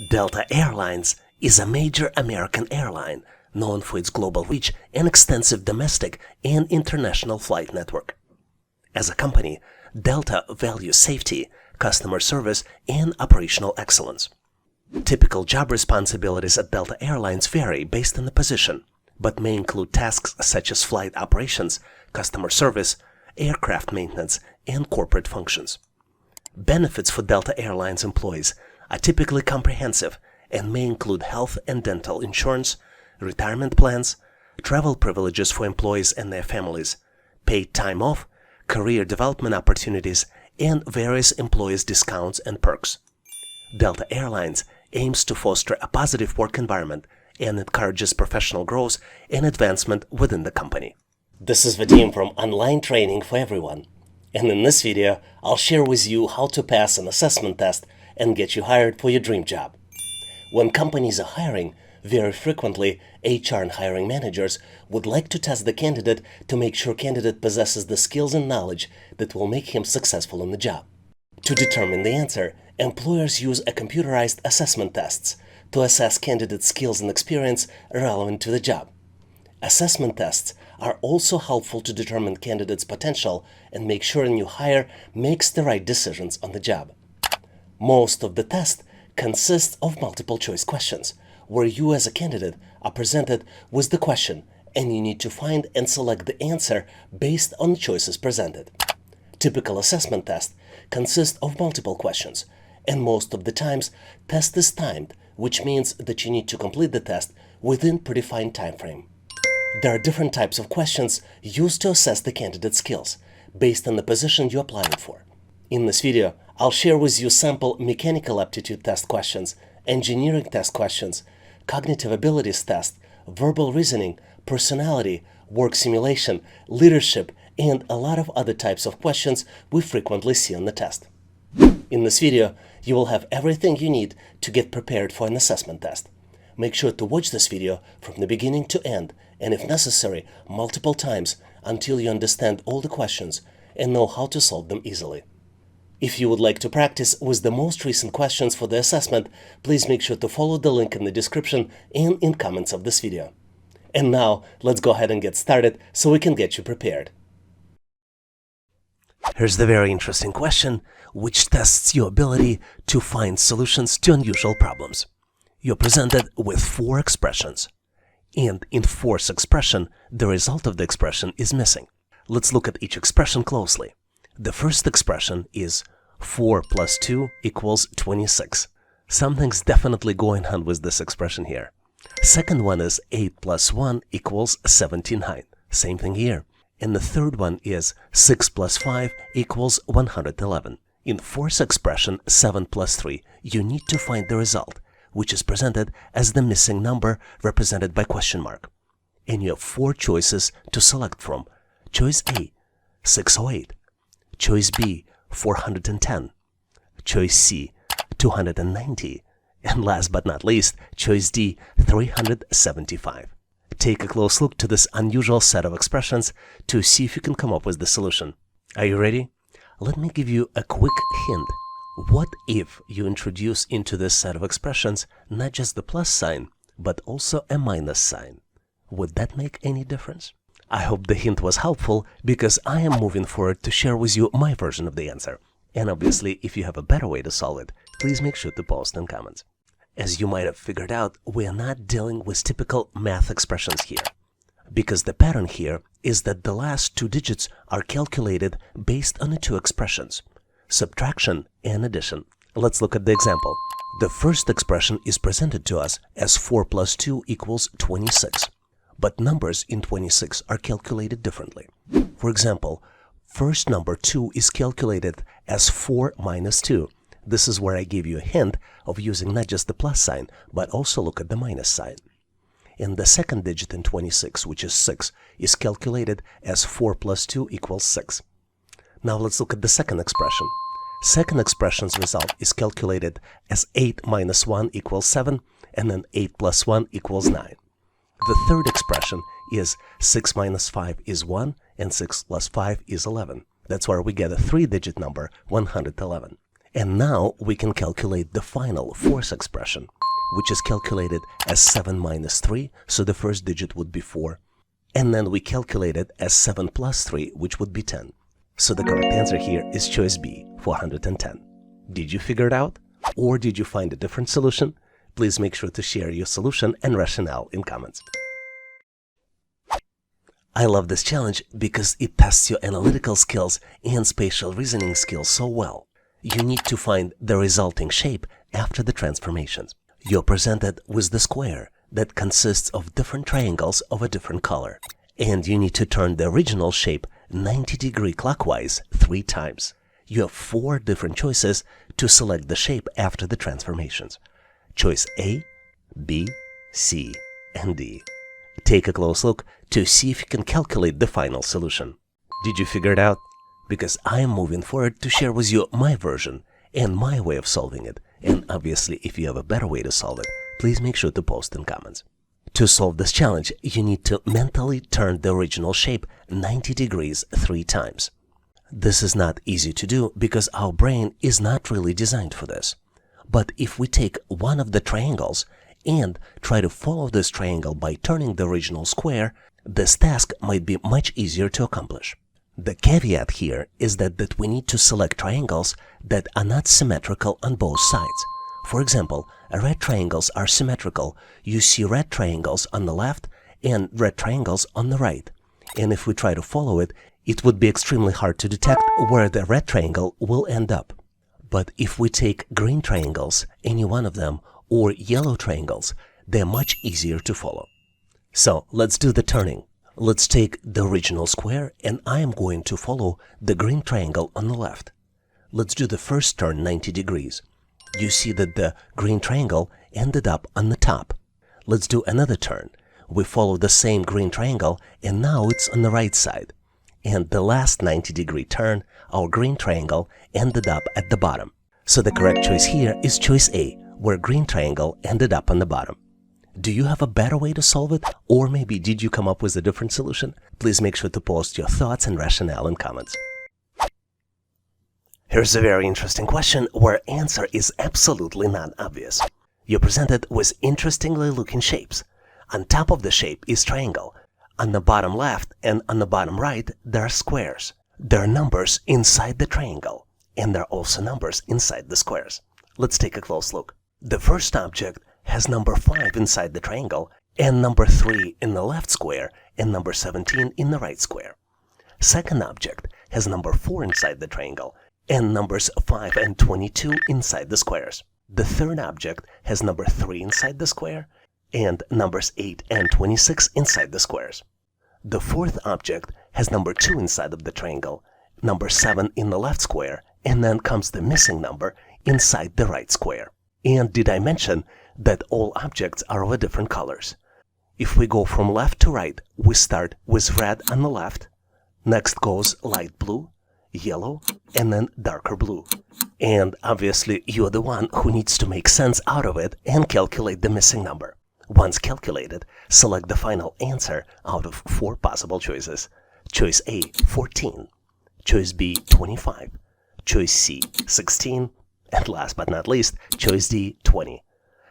Delta Airlines is a major American airline known for its global reach and extensive domestic and international flight network. As a company, Delta values safety, customer service, and operational excellence. Typical job responsibilities at Delta Airlines vary based on the position, but may include tasks such as flight operations, customer service, aircraft maintenance, and corporate functions. Benefits for Delta Airlines employees are typically comprehensive and may include health and dental insurance, retirement plans, travel privileges for employees and their families, paid time off, career development opportunities, and various employees' discounts and perks. Delta Airlines aims to foster a positive work environment and encourages professional growth and advancement within the company. This is Vadim from Online Training for Everyone, and in this video, I'll share with you how to pass an assessment test and get you hired for your dream job. When companies are hiring, very frequently, HR and hiring managers would like to test the candidate to make sure candidate possesses the skills and knowledge that will make him successful in the job. To determine the answer, employers use a computerized assessment tests to assess candidates' skills and experience relevant to the job. Assessment tests are also helpful to determine candidates' potential and make sure a new hire makes the right decisions on the job. Most of the test consists of multiple choice questions, where you as a candidate are presented with the question and you need to find and select the answer based on the choices presented. Typical assessment test consists of multiple questions, and most of the times test is timed, which means that you need to complete the test within predefined time frame. There are different types of questions used to assess the candidate's skills based on the position you're applying for. In this video, I'll share with you sample mechanical aptitude test questions, engineering test questions, cognitive abilities test, verbal reasoning, personality, work simulation, leadership, and a lot of other types of questions we frequently see on the test. In this video, you will have everything you need to get prepared for an assessment test. Make sure to watch this video from the beginning to end, and if necessary, multiple times until you understand all the questions and know how to solve them easily. If you would like to practice with the most recent questions for the assessment, please make sure to follow the link in the description and in comments of this video. And now, let's go ahead and get started so we can get you prepared. Here's the very interesting question, which tests your ability to find solutions to unusual problems. You're presented with 4 expressions, and in fourth expression, the result of the expression is missing. Let's look at each expression closely. The first expression is 4 plus 2 equals 26. Something's definitely going on with this expression here. Second one is 8 plus 1 equals 79. Same thing here. And the third one is 6 plus 5 equals 111. In fourth expression, 7 plus 3, you need to find the result, which is presented as the missing number represented by question mark. And you have 4 choices to select from. Choice A, 608. Choice B, 410. Choice C, 290. And last but not least, choice D, 375. Take a close look to this unusual set of expressions to see if you can come up with the solution. Are you ready? Let me give you a quick hint. What if you introduce into this set of expressions not just the plus sign, but also a minus sign? Would that make any difference? I hope the hint was helpful, because I am moving forward to share with you my version of the answer. And obviously, if you have a better way to solve it, please make sure to post in comments. As you might have figured out, we are not dealing with typical math expressions here, because the pattern here is that the last 2 digits are calculated based on the 2 expressions, subtraction and addition. Let's look at the example. The first expression is presented to us as 4 plus 2 equals 26. But numbers in 26 are calculated differently. For example, first number 2 is calculated as 4 minus 2. This is where I gave you a hint of using not just the plus sign, but also look at the minus sign. And the second digit in 26, which is 6, is calculated as 4 plus 2 equals 6. Now let's look at the second expression. Second expression's result is calculated as 8 minus 1 equals 7, and then 8 plus 1 equals 9. The third expression is 6 minus 5 is 1, and 6 plus 5 is 11. That's where we get a 3-digit number, 111. And now we can calculate the final force expression, which is calculated as 7 minus 3, so the first digit would be 4. And then we calculate it as 7 plus 3, which would be 10. So the correct answer here is choice B, 410. Did you figure it out? Or did you find a different solution? Please make sure to share your solution and rationale in comments. I love this challenge because it tests your analytical skills and spatial reasoning skills so well. You need to find the resulting shape after the transformations. You're presented with the square that consists of different triangles of a different color. And you need to turn the original shape 90-degree clockwise 3 times. You have 4 different choices to select the shape after the transformations. Choice A, B, C, and D. Take a close look to see if you can calculate the final solution. Did you figure it out? Because I am moving forward to share with you my version and my way of solving it. And obviously, if you have a better way to solve it, please make sure to post in comments. To solve this challenge, you need to mentally turn the original shape 90 degrees 3 times. This is not easy to do because our brain is not really designed for this. But if we take one of the triangles and try to follow this triangle by turning the original square, this task might be much easier to accomplish. The caveat here is that we need to select triangles that are not symmetrical on both sides. For example, red triangles are symmetrical. You see red triangles on the left and red triangles on the right. And if we try to follow it, it would be extremely hard to detect where the red triangle will end up. But if we take green triangles, any one of them, or yellow triangles, they're much easier to follow. So let's do the turning. Let's take the original square and I am going to follow the green triangle on the left. Let's do the first turn 90 degrees. You see that the green triangle ended up on the top. Let's do another turn. We follow the same green triangle and now it's on the right side. And the last 90-degree turn, our green triangle ended up at the bottom. So the correct choice here is choice A, where green triangle ended up on the bottom. Do you have a better way to solve it? Or maybe did you come up with a different solution? Please make sure to post your thoughts and rationale in comments. Here's a very interesting question where answer is absolutely not obvious. You're presented with interestingly looking shapes. On top of the shape is triangle. On the bottom left and on the bottom right, there are squares. There are numbers inside the triangle, and there are also numbers inside the squares. Let's take a close look. The first object has number 5 inside the triangle, and number 3 in the left square, and number 17 in the right square. Second object has number 4 inside the triangle, and numbers 5 and 22 inside the squares. The third object has number 3 inside the square, and numbers 8 and 26 inside the squares. The fourth object has number 2 inside of the triangle, number 7 in the left square, and then comes the missing number inside the right square. And did I mention that all objects are of different colors? If we go from left to right, we start with red on the left, next goes light blue, yellow, and then darker blue. And obviously you're the one who needs to make sense out of it and calculate the missing number. Once calculated, select the final answer out of 4 possible choices. Choice A, 14. Choice B, 25. Choice C, 16. And last but not least, choice D, 20.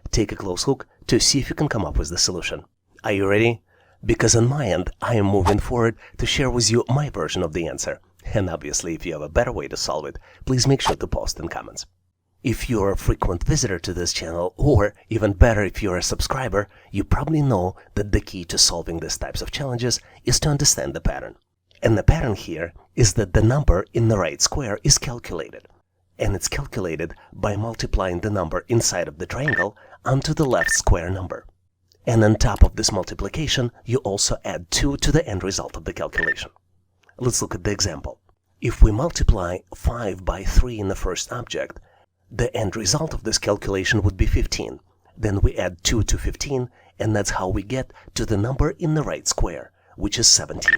Take a close look to see if you can come up with the solution. Are you ready? Because on my end, I am moving forward to share with you my version of the answer. And obviously, if you have a better way to solve it, please make sure to post in comments. If you're a frequent visitor to this channel, or even better if you're a subscriber, you probably know that the key to solving these types of challenges is to understand the pattern. And the pattern here is that the number in the right square is calculated. And it's calculated by multiplying the number inside of the triangle onto the left square number. And on top of this multiplication, you also add 2 to the end result of the calculation. Let's look at the example. If we multiply 5 by 3 in the first object, the end result of this calculation would be 15. Then we add 2 to 15, and that's how we get to the number in the right square, which is 17.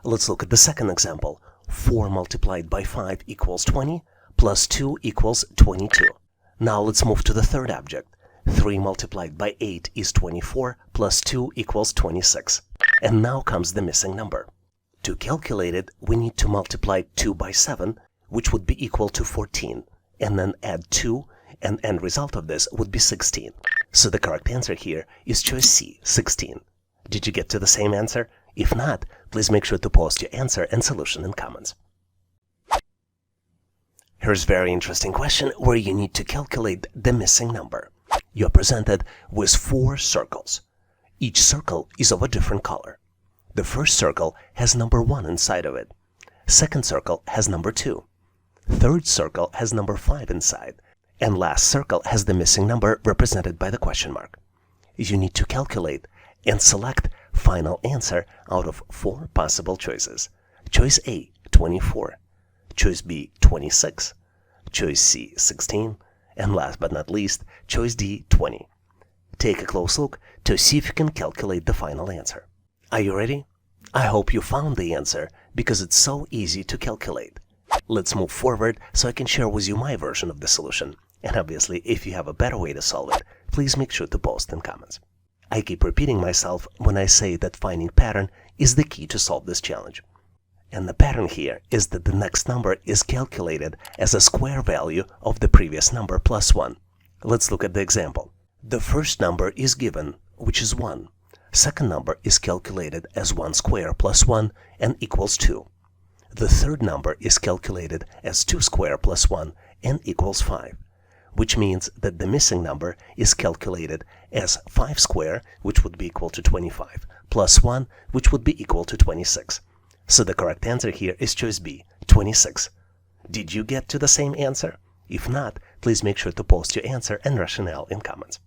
Let's look at the second example. 4 multiplied by 5 equals 20, plus 2 equals 22. Now let's move to the third object. 3 multiplied by 8 is 24, plus 2 equals 26. And now comes the missing number. To calculate it, we need to multiply 2 by 7, which would be equal to 14. and then add 2, and end result of this would be 16. So the correct answer here is choice C, 16. Did you get to the same answer? If not, please make sure to post your answer and solution in comments. Here's a very interesting question where you need to calculate the missing number. You're presented with 4 circles. Each circle is of a different color. The first circle has number 1 inside of it. Second circle has number 2. Third circle has number 5 inside. And last circle has the missing number represented by the question mark. You need to calculate and select final answer out of 4 possible choices. Choice A, 24. Choice B, 26. Choice C, 16. And last but not least, choice D, 20. Take a close look to see if you can calculate the final answer. Are you ready? I hope you found the answer because it's so easy to calculate. Let's move forward so I can share with you my version of the solution. And obviously, if you have a better way to solve it, please make sure to post in comments. I keep repeating myself when I say that finding pattern is the key to solve this challenge. And the pattern here is that the next number is calculated as a square value of the previous number plus 1. Let's look at the example. The first number is given, which is 1. Second number is calculated as 1 square plus 1 and equals 2. The third number is calculated as 2 square plus 1 and equals 5. Which means that the missing number is calculated as 5 square, which would be equal to 25, plus 1, which would be equal to 26. So the correct answer here is choice B, 26. Did you get to the same answer? If not, please make sure to post your answer and rationale in comments.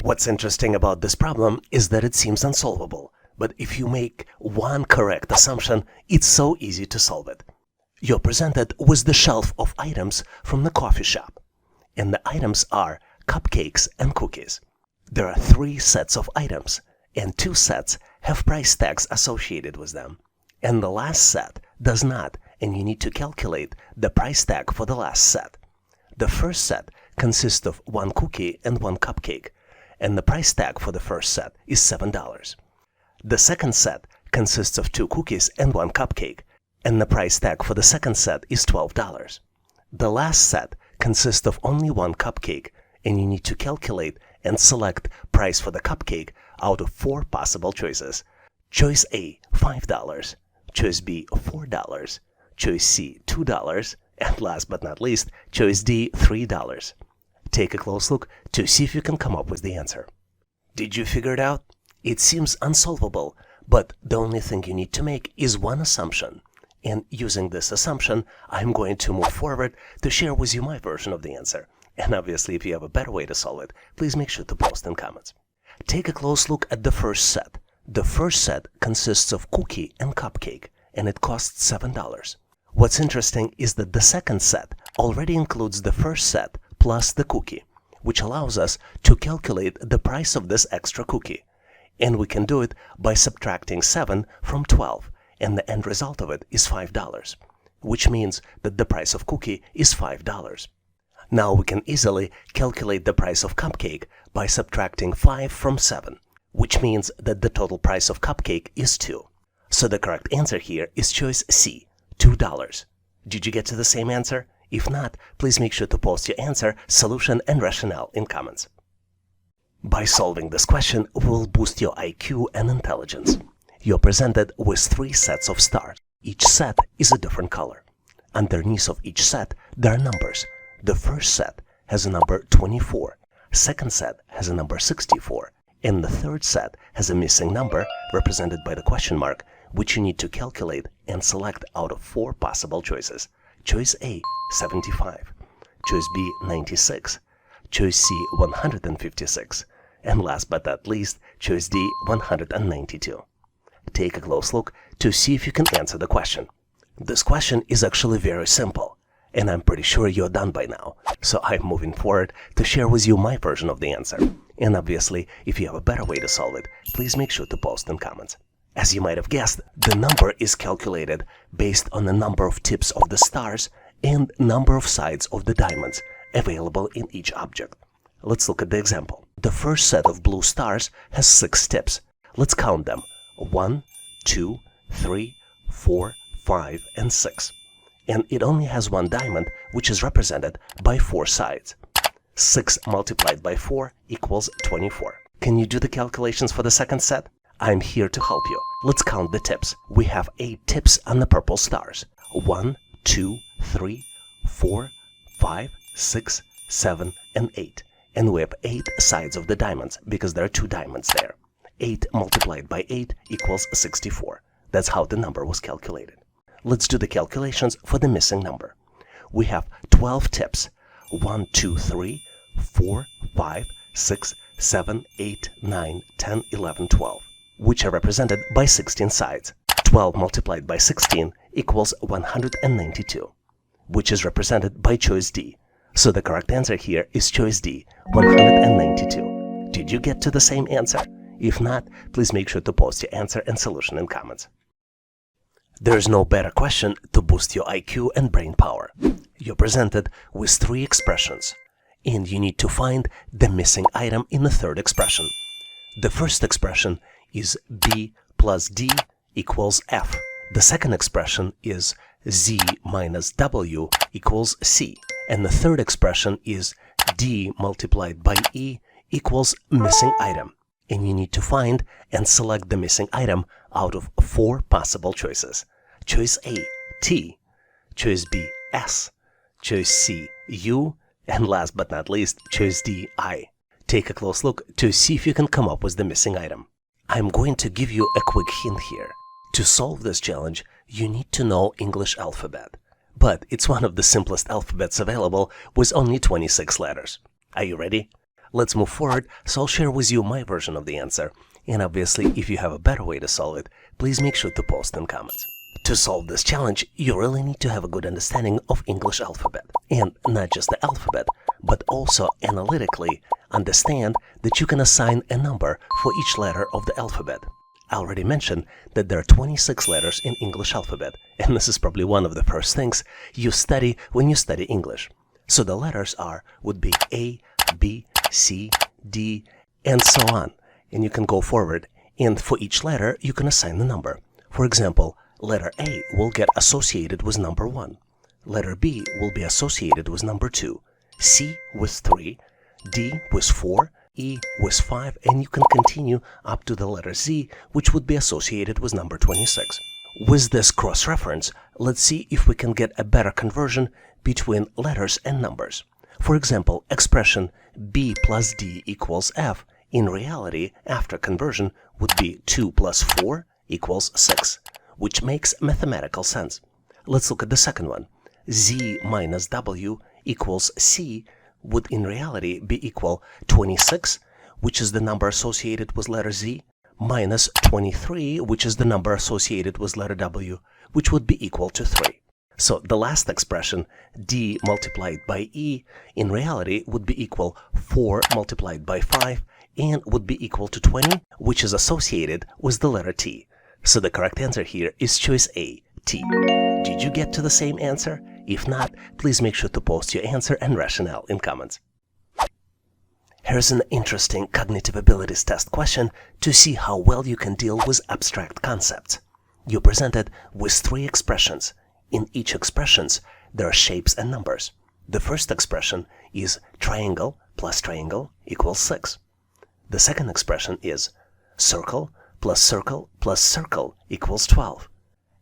What's interesting about this problem is that it seems unsolvable, but if you make one correct assumption, it's so easy to solve it. You're presented with the shelf of items from the coffee shop, and the items are cupcakes and cookies. There are 3 sets of items, and 2 sets have price tags associated with them, and the last set does not, and you need to calculate the price tag for the last set. The first set consists of 1 cookie and 1 cupcake, and the price tag for the first set is $7. The second set consists of 2 cookies and 1 cupcake, and the price tag for the second set is $12. The last set consists of only 1 cupcake, and you need to calculate and select price for the cupcake out of 4 possible choices. Choice A, $5. Choice B, $4. Choice C, $2. And last but not least, choice D, $3. Take a close look to see if you can come up with the answer. Did you figure it out? It seems unsolvable, but the only thing you need to make is one assumption. And using this assumption, I'm going to move forward to share with you my version of the answer. And obviously, if you have a better way to solve it, please make sure to post in comments. Take a close look at the first set. The first set consists of cookie and cupcake, and it costs $7. What's interesting is that the second set already includes the first set plus the cookie, which allows us to calculate the price of this extra cookie. And we can do it by subtracting 7 from 12, and the end result of it is $5, which means that the price of cookie is $5. Now we can easily calculate the price of cupcake by subtracting 5 from 7, which means that the total price of cupcake is 2. So the correct answer here is choice C, $2. Did you get to the same answer? If not, please make sure to post your answer, solution, and rationale in comments. By solving this question, we'll boost your IQ and intelligence. You're presented with 3 sets of stars. Each set is a different color. Underneath of each set, there are numbers. The first set has a number 24, second set has a number 64, and the third set has a missing number represented by the question mark, which you need to calculate and select out of 4 possible choices. Choice A, 75. Choice B, 96. Choice C, 156. And last but not least, choice D, 192. Take a close look to see if you can answer the question. This question is actually very simple, and I'm pretty sure you're done by now. So I'm moving forward to share with you my version of the answer. And obviously, if you have a better way to solve it, please make sure to post in comments. As you might have guessed, the number is calculated based on the number of tips of the stars and number of sides of the diamonds available in each object. Let's look at the example. The first set of blue stars has 6 tips. Let's count them. 1, 2, 3, 4, 5, and 6. and it only has one diamond, which is represented by 4 sides. 6 multiplied by 4 equals 24. Can you do the calculations for the second set? I'm here to help you. Let's count the tips. We have 8 tips on the purple stars. 1, 2, 3, 4, 5, 6, 7, and 8. And we have 8 sides of the diamonds because there are 2 diamonds there. 8 multiplied by 8 equals 64. That's how the number was calculated. Let's do the calculations for the missing number. We have 12 tips. 1, 2, 3, 4, 5, 6, 7, 8, 9, 10, 11, 12, which are represented by 16 sides. 12 multiplied by 16 equals 192, which is represented by choice D. So the correct answer here is choice D, 192. Did you get to the same answer? If not, please make sure to post your answer and solution in comments. There's no better question to boost your IQ and brain power. You're presented with 3 expressions, and you need to find the missing item in the third expression. The first expression is B plus D equals F. The second expression is Z minus W equals C. And the third expression is D multiplied by E equals missing item. And you need to find and select the missing item out of 4 possible choices. Choice A, T. Choice B, S. Choice C, U. And last but not least, choice D, I. Take a close look to see if you can come up with the missing item. I'm going to give you a quick hint here. To solve this challenge, you need to know English alphabet. But it's one of the simplest alphabets available with only 26 letters. Are you ready? Let's move forward, so I'll share with you my version of the answer. And obviously, if you have a better way to solve it, please make sure to post in comments. To solve this challenge, you really need to have a good understanding of English alphabet. And not just the alphabet, but also analytically understand that you can assign a number for each letter of the alphabet. I already mentioned that there are 26 letters in English alphabet, and this is probably one of the first things you study when you study English. So the letters would be A, B, C, D, and so on. And you can go forward, and for each letter, you can assign the number. For example, letter A will get associated with number 1. Letter B will be associated with number 2. C with 3, D with 4, E with 5, and you can continue up to the letter Z, which would be associated with number 26. With this cross-reference, let's see if we can get a better conversion between letters and numbers. For example, expression B plus D equals F, in reality, after conversion, would be 2 plus 4 equals 6, which makes mathematical sense. Let's look at the second one. Z minus W equals C would in reality be equal 26, which is the number associated with letter Z, minus 23, which is the number associated with letter W, which would be equal to 3. So the last expression, D multiplied by E, in reality would be equal 4 multiplied by 5, and would be equal to 20, which is associated with the letter T. So the correct answer here is choice A, T. Did you get to the same answer? If not, please make sure to post your answer and rationale in comments. Here's an interesting cognitive abilities test question to see how well you can deal with abstract concepts. You're presented with 3 expressions. In each expression, there are shapes and numbers. The first expression is triangle plus triangle equals 6. The second expression is circle plus circle plus circle equals 12.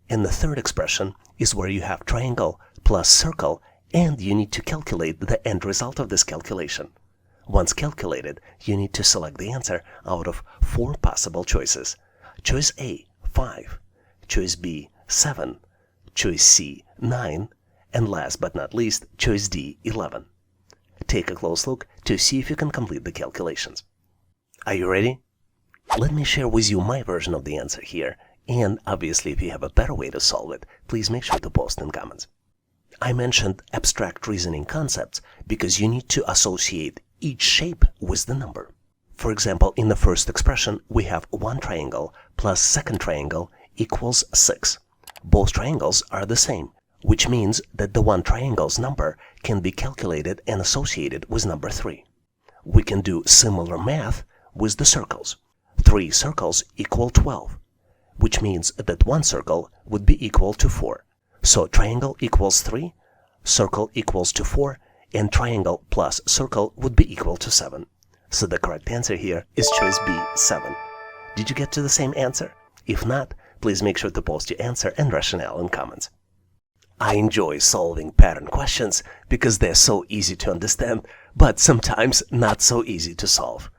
And the third expression is where you have triangle plus circle, and you need to calculate the end result of this calculation. Once calculated, you need to select the answer out of 4 possible choices. Choice A, 5. Choice B, 7. Choice C, 9. And last but not least, choice D, 11. Take a close look to see if you can complete the calculations. Are you ready? Let me share with you my version of the answer here, and obviously if you have a better way to solve it, please make sure to post in comments. I mentioned abstract reasoning concepts because you need to associate each shape with the number. For example, in the first expression, we have one triangle plus second triangle equals 6. Both triangles are the same, which means that the one triangle's number can be calculated and associated with number 3. We can do similar math with the circles. 3 circles equal 12, which means that one circle would be equal to 4. So triangle equals 3, circle equals to 4, and triangle plus circle would be equal to 7. So the correct answer here is choice B, 7. Did you get to the same answer? If not, please make sure to post your answer and rationale in comments. I enjoy solving pattern questions because they're so easy to understand, but sometimes not so easy to solve.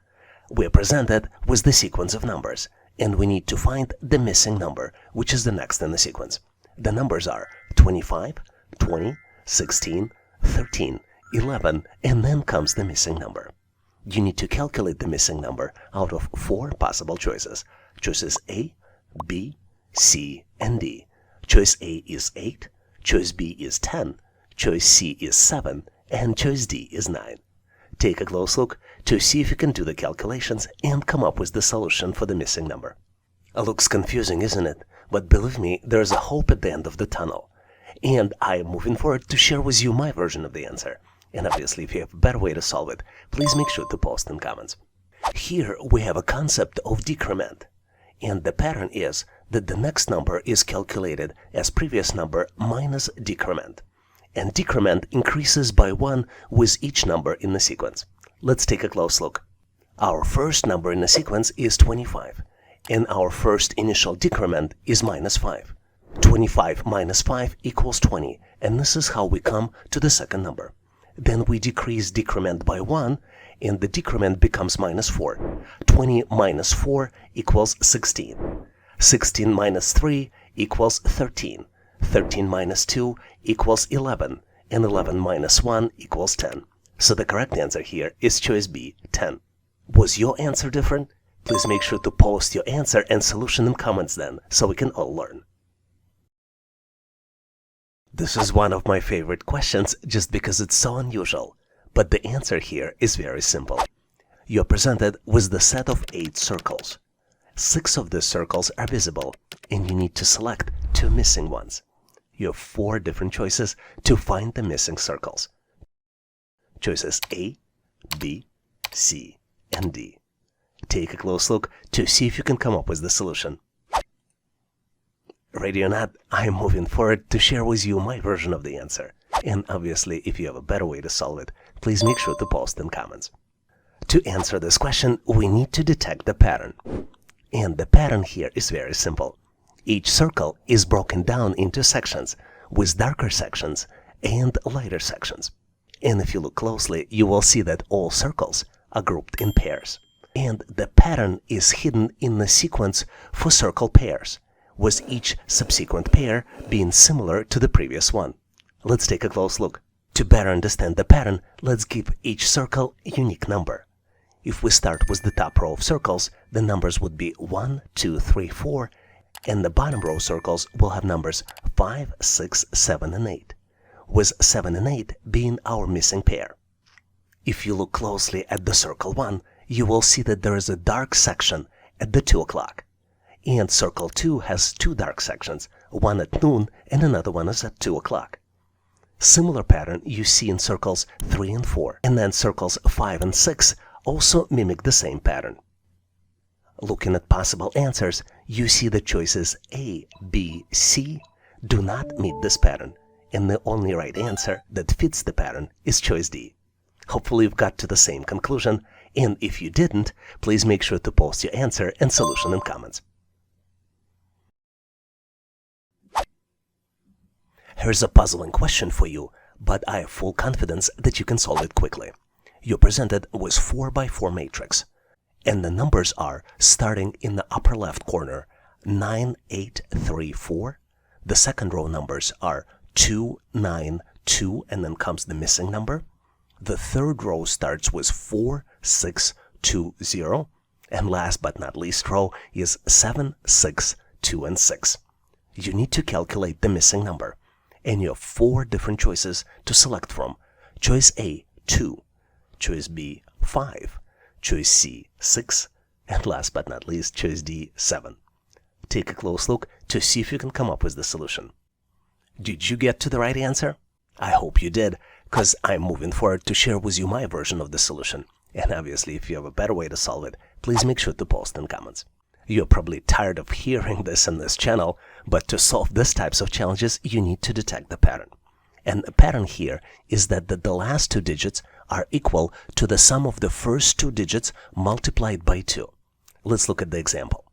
We're presented with the sequence of numbers, and we need to find the missing number, which is the next in the sequence. The numbers are 25, 20, 16, 13, 11, and then comes the missing number. You need to calculate the missing number out of 4 possible choices. Choices A, B, C, and D. Choice A is 8, choice B is 10, choice C is 7, and choice D is 9. Take a close look to see if you can do the calculations and come up with the solution for the missing number. Looks confusing, isn't it? But believe me, there's a hope at the end of the tunnel. And I am moving forward to share with you my version of the answer. And obviously, if you have a better way to solve it, please make sure to post in comments. Here we have a concept of decrement. And the pattern is that the next number is calculated as previous number minus decrement. And decrement increases by 1 with each number in the sequence. Let's take a close look. Our first number in the sequence is 25. And our first initial decrement is minus 5. 25 minus 5 equals 20. And this is how we come to the second number. Then we decrease decrement by 1, and the decrement becomes minus 4. 20 minus 4 equals 16. 16 minus 3 equals 13. 13 minus 2 equals 11. And 11 minus 1 equals 10. So the correct answer here is choice B, 10. Was your answer different? Please make sure to post your answer and solution in comments then, so we can all learn. This is one of my favorite questions just because it's so unusual, but the answer here is very simple. You're presented with the set of 8 circles. 6 of these circles are visible, and you need to select 2 missing ones. You have 4 different choices to find the missing circles. Choices A, B, C, and D. Take a close look to see if you can come up with the solution. Ready or not, I am moving forward to share with you my version of the answer. And obviously, if you have a better way to solve it, please make sure to post in comments. To answer this question, we need to detect the pattern. And the pattern here is very simple. Each circle is broken down into sections, with darker sections and lighter sections. And if you look closely, you will see that all circles are grouped in pairs. And the pattern is hidden in the sequence for circle pairs, with each subsequent pair being similar to the previous one. Let's take a close look. To better understand the pattern, let's give each circle a unique number. If we start with the top row of circles, the numbers would be 1, 2, 3, 4, and the bottom row circles will have numbers 5, 6, 7, and 8, with 7 and 8 being our missing pair. If you look closely at the circle 1, you will see that there is a dark section at the 2 o'clock. And circle 2 has 2 dark sections, one at noon and another one is at 2 o'clock. Similar pattern you see in circles 3 and 4, and then circles 5 and 6 also mimic the same pattern. Looking at possible answers, you see that choices A, B, C do not meet this pattern, and the only right answer that fits the pattern is choice D. Hopefully you've got to the same conclusion, and if you didn't, please make sure to post your answer and solution in comments. Here's a puzzling question for you, but I have full confidence that you can solve it quickly. You're presented with 4x4 matrix, and the numbers are, starting in the upper left corner, 9, 8, 3, 4. The second row numbers are 2, 9, 2, and then comes the missing number. The third row starts with 4, 6, 2, 0. And last but not least row is 7, 6, 2, and 6. You need to calculate the missing number. And you have 4 different choices to select from. Choice A, 2. Choice B, 5. Choice C, 6. And last but not least, choice D, 7. Take a close look to see if you can come up with the solution. Did you get to the right answer? I hope you did, because I'm moving forward to share with you my version of the solution. And obviously, if you have a better way to solve it, please make sure to post in comments. You're probably tired of hearing this in this channel, but to solve these types of challenges, you need to detect the pattern. And the pattern here is that the last two digits are equal to the sum of the first two digits multiplied by 2. Let's look at the example.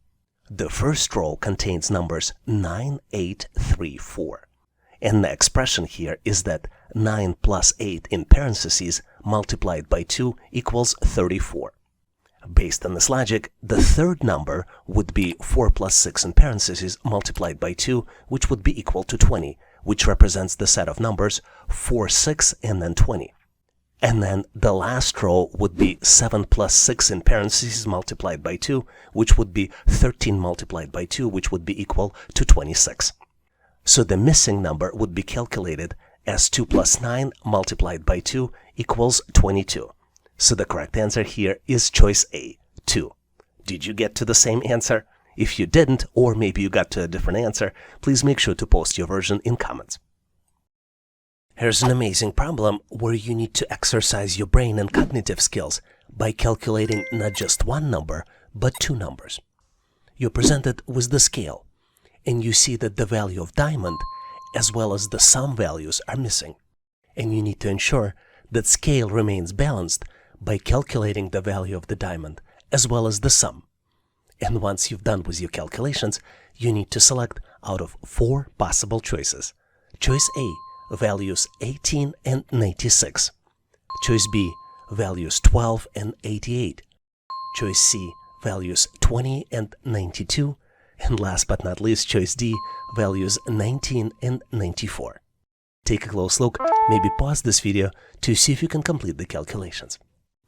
The first row contains numbers 9, 8, 3, 4. And the expression here is that 9 plus 8 in parentheses multiplied by 2 equals 34. Based on this logic, the third number would be 4 plus 6 in parentheses multiplied by 2, which would be equal to 20, which represents the set of numbers 4, 6, and then 20. And then the last row would be 7 plus 6 in parentheses multiplied by 2, which would be 13 multiplied by 2, which would be equal to 26. So the missing number would be calculated as 2 plus 9 multiplied by 2 equals 22. So the correct answer here is choice A, 2. Did you get to the same answer? If you didn't, or maybe you got to a different answer, please make sure to post your version in comments. Here's an amazing problem where you need to exercise your brain and cognitive skills by calculating not just one number, but two numbers. You're presented with the scale, and you see that the value of diamond as well as the sum values are missing. And you need to ensure that scale remains balanced by calculating the value of the diamond as well as the sum. And once you've done with your calculations, you need to select out of 4 possible choices. Choice A, values 18 and 96. Choice B, values 12 and 88. Choice C, values 20 and 92. And last but not least, choice D, values 19 and 94. Take a close look, maybe pause this video to see if you can complete the calculations.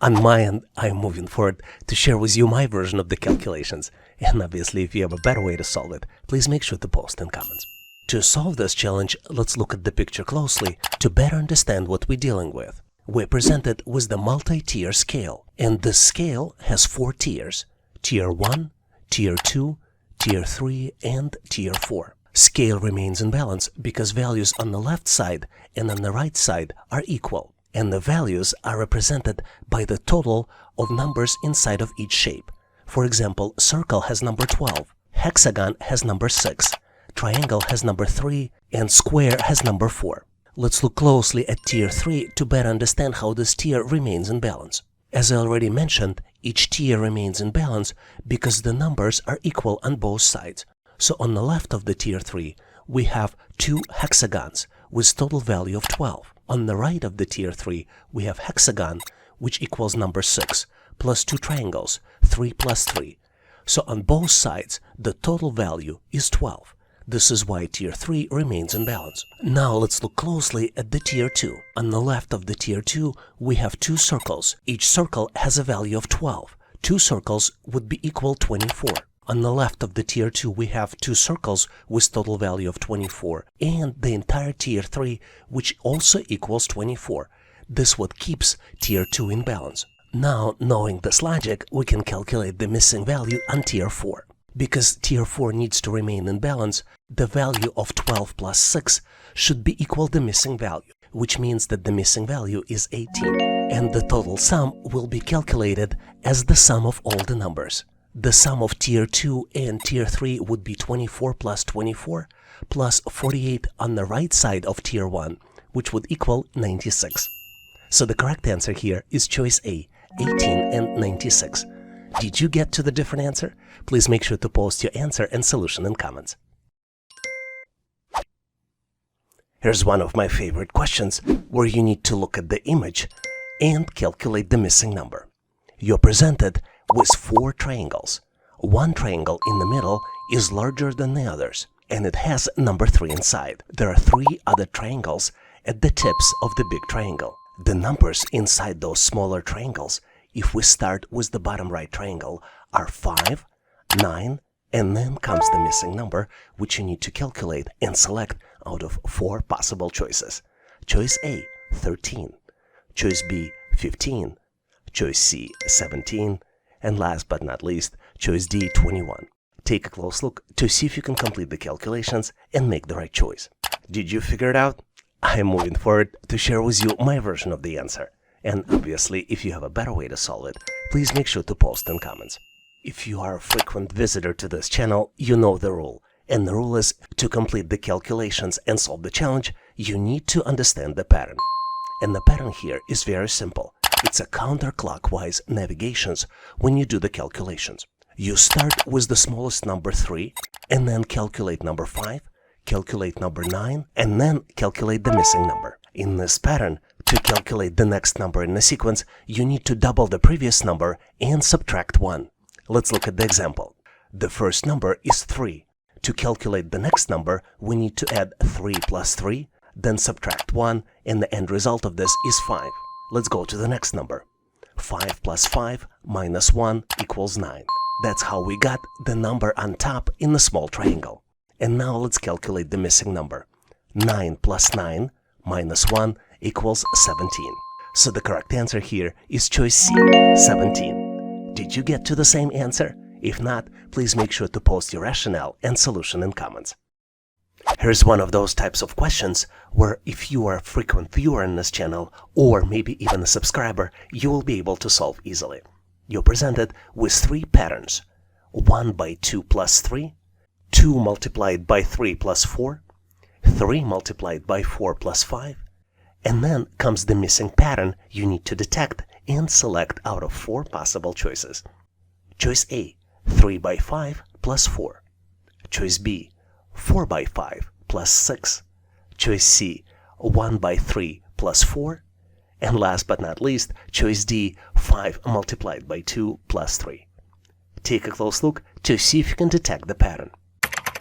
On my end, I'm moving forward to share with you my version of the calculations. And obviously, if you have a better way to solve it, please make sure to post in comments. To solve this challenge, let's look at the picture closely to better understand what we're dealing with. We're presented with the multi-tier scale, and this scale has 4 tiers: Tier 1, Tier 2, Tier 3, and Tier 4. Scale remains in balance because values on the left side and on the right side are equal, and the values are represented by the total of numbers inside of each shape. For example, circle has number 12, hexagon has number 6, triangle has number 3, and square has number 4. Let's look closely at Tier 3 to better understand how this tier remains in balance. As I already mentioned, each tier remains in balance because the numbers are equal on both sides. So on the left of the Tier 3, we have 2 hexagons with total value of 12. On the right of the Tier 3, we have hexagon, which equals number 6, plus 2 triangles, 3 plus 3. So on both sides, the total value is 12. This is why Tier 3 remains in balance. Now let's look closely at the Tier 2. On the left of the Tier 2, we have 2 circles. Each circle has a value of 12. 2 circles would be equal 24. On the left of the Tier 2, we have 2 circles with total value of 24, and the entire Tier 3, which also equals 24. This what keeps Tier 2 in balance. Now, knowing this logic, we can calculate the missing value on Tier 4. Because Tier 4 needs to remain in balance, the value of 12 plus 6 should be equal to the missing value, which means that the missing value is 18. And the total sum will be calculated as the sum of all the numbers. The sum of Tier 2 and Tier 3 would be 24 plus 24 plus 48 on the right side of Tier 1, which would equal 96. So the correct answer here is choice A, 18 and 96. Did you get to the different answer? Please make sure to post your answer and solution in comments. Here's one of my favorite questions where you need to look at the image and calculate the missing number. You're presented with 4 triangles. One triangle in the middle is larger than the others, and it has number 3 inside. There are 3 other triangles at the tips of the big triangle. The numbers inside those smaller triangles, if we start with the bottom right triangle, are 5, 9, and then comes the missing number, which you need to calculate and select out of 4 possible choices. Choice A, 13. Choice B, 15. Choice C, 17. And last but not least, choice D, 21. Take a close look to see if you can complete the calculations and make the right choice. Did you figure it out? I'm moving forward to share with you my version of the answer. And obviously, if you have a better way to solve it, please make sure to post in comments. If you are a frequent visitor to this channel, you know the rule. And the rule is, to complete the calculations and solve the challenge, you need to understand the pattern. And the pattern here is very simple. It's a counterclockwise navigations when you do the calculations. You start with the smallest number 3, and then calculate number 5, calculate number 9, and then calculate the missing number. In this pattern, to calculate the next number in the sequence, you need to double the previous number and subtract 1. Let's look at the example. The first number is 3. To calculate the next number, we need to add 3 plus 3, then subtract 1, and the end result of this is 5. Let's go to the next number. 5 plus 5 minus 1 equals 9. That's how we got the number on top in the small triangle. And now let's calculate the missing number. 9 plus 9 minus 1 equals 17. So the correct answer here is choice C, 17. Did you get to the same answer? If not, please make sure to post your rationale and solution in comments. Here's one of those types of questions where if you are a frequent viewer in this channel, or maybe even a subscriber, you will be able to solve easily. You're presented with 3 patterns: 1 by 2 plus 3, 2 multiplied by 3 plus 4, 3 multiplied by 4 plus 5, and then comes the missing pattern you need to detect and select out of 4 possible choices. Choice A, 3 by 5 plus 4. Choice B, 4 by 5 plus 6. Choice C, 1 by 3 plus 4. And last but not least, choice D, 5 multiplied by 2 plus 3. Take a close look to see if you can detect the pattern.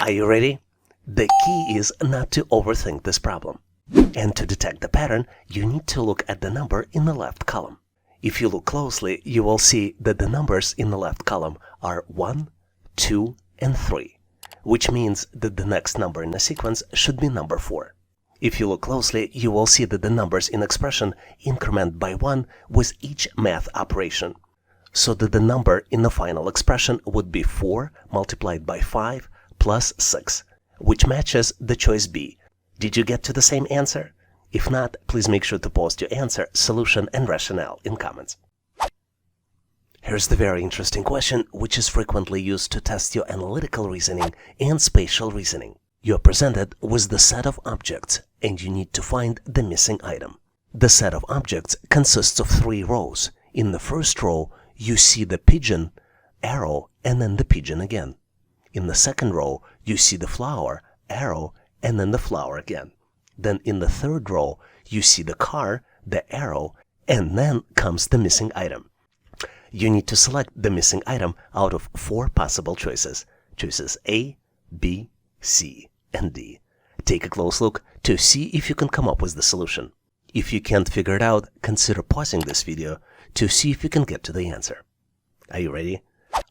Are you ready? The key is not to overthink this problem. And to detect the pattern, you need to look at the number in the left column. If you look closely, you will see that the numbers in the left column are 1, 2, and 3, which means that the next number in the sequence should be number 4. If you look closely, you will see that the numbers in expression increment by 1 with each math operation, so that the number in the final expression would be 4 multiplied by 5 plus 6, which matches the choice B. Did you get to the same answer? If not, please make sure to post your answer, solution, and rationale in comments. Here's the very interesting question, which is frequently used to test your analytical reasoning and spatial reasoning. You are presented with the set of objects, and you need to find the missing item. The set of objects consists of 3 rows. In the first row, you see the pigeon, arrow, and then the pigeon again. In the second row, you see the flower, arrow, and then the flower again. Then in the third row, you see the car, the arrow, and then comes the missing item. You need to select the missing item out of 4 possible choices. Choices A, B, C, and D. Take a close look to see if you can come up with the solution. If you can't figure it out, consider pausing this video to see if you can get to the answer. Are you ready?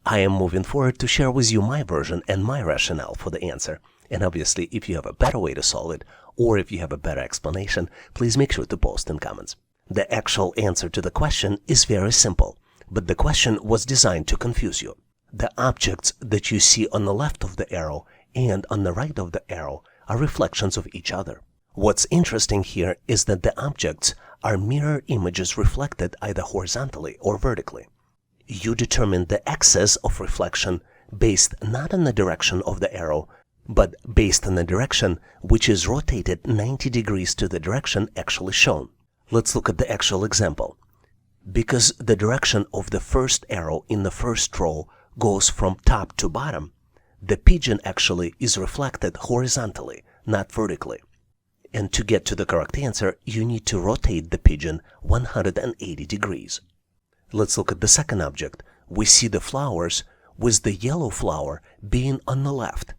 I am moving forward to share with you my version and my rationale for the answer. And obviously, if you have a better way to solve it, or if you have a better explanation, please make sure to post in comments. The actual answer to the question is very simple, but the question was designed to confuse you. The objects that you see on the left of the arrow and on the right of the arrow are reflections of each other. What's interesting here is that the objects are mirror images reflected either horizontally or vertically. You determine the axis of reflection based not on the direction of the arrow, but based on the direction which is rotated 90 degrees to the direction actually shown. Let's look at the actual example. Because the direction of the first arrow in the first row goes from top to bottom, the pigeon actually is reflected horizontally, not vertically. And to get to the correct answer, you need to rotate the pigeon 180 degrees. Let's look at the second object. We see the flowers with the yellow flower being on the left.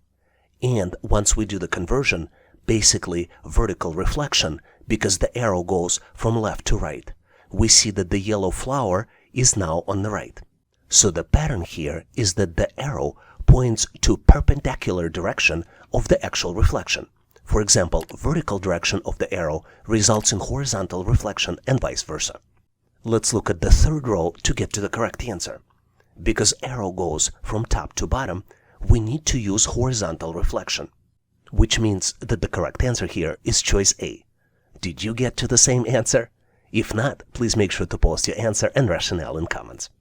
And once we do the conversion, basically vertical reflection, because the arrow goes from left to right, we see that the yellow flower is now on the right. So the pattern here is that the arrow points to perpendicular direction of the actual reflection. For example, vertical direction of the arrow results in horizontal reflection and vice versa. Let's look at the third row to get to the correct answer. Because arrow goes from top to bottom, we need to use horizontal reflection, which means that the correct answer here is choice A. Did you get to the same answer? If not, please make sure to post your answer and rationale in comments.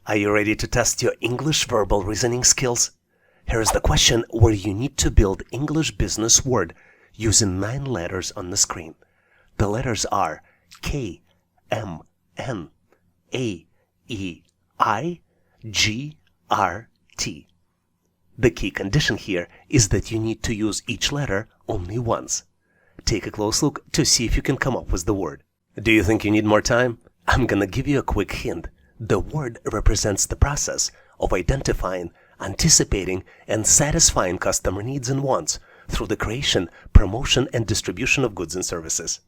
Are you ready to test your English verbal reasoning skills? Here's the question where you need to build English business word using 9 letters on the screen. The letters are K, M, N, A, E, I, G, R, T. The key condition here is that you need to use each letter only once. Take a close look to see if you can come up with the word. Do you think you need more time? I'm gonna give you a quick hint. The word represents the process of identifying, anticipating, and satisfying customer needs and wants through the creation, promotion, and distribution of goods and services.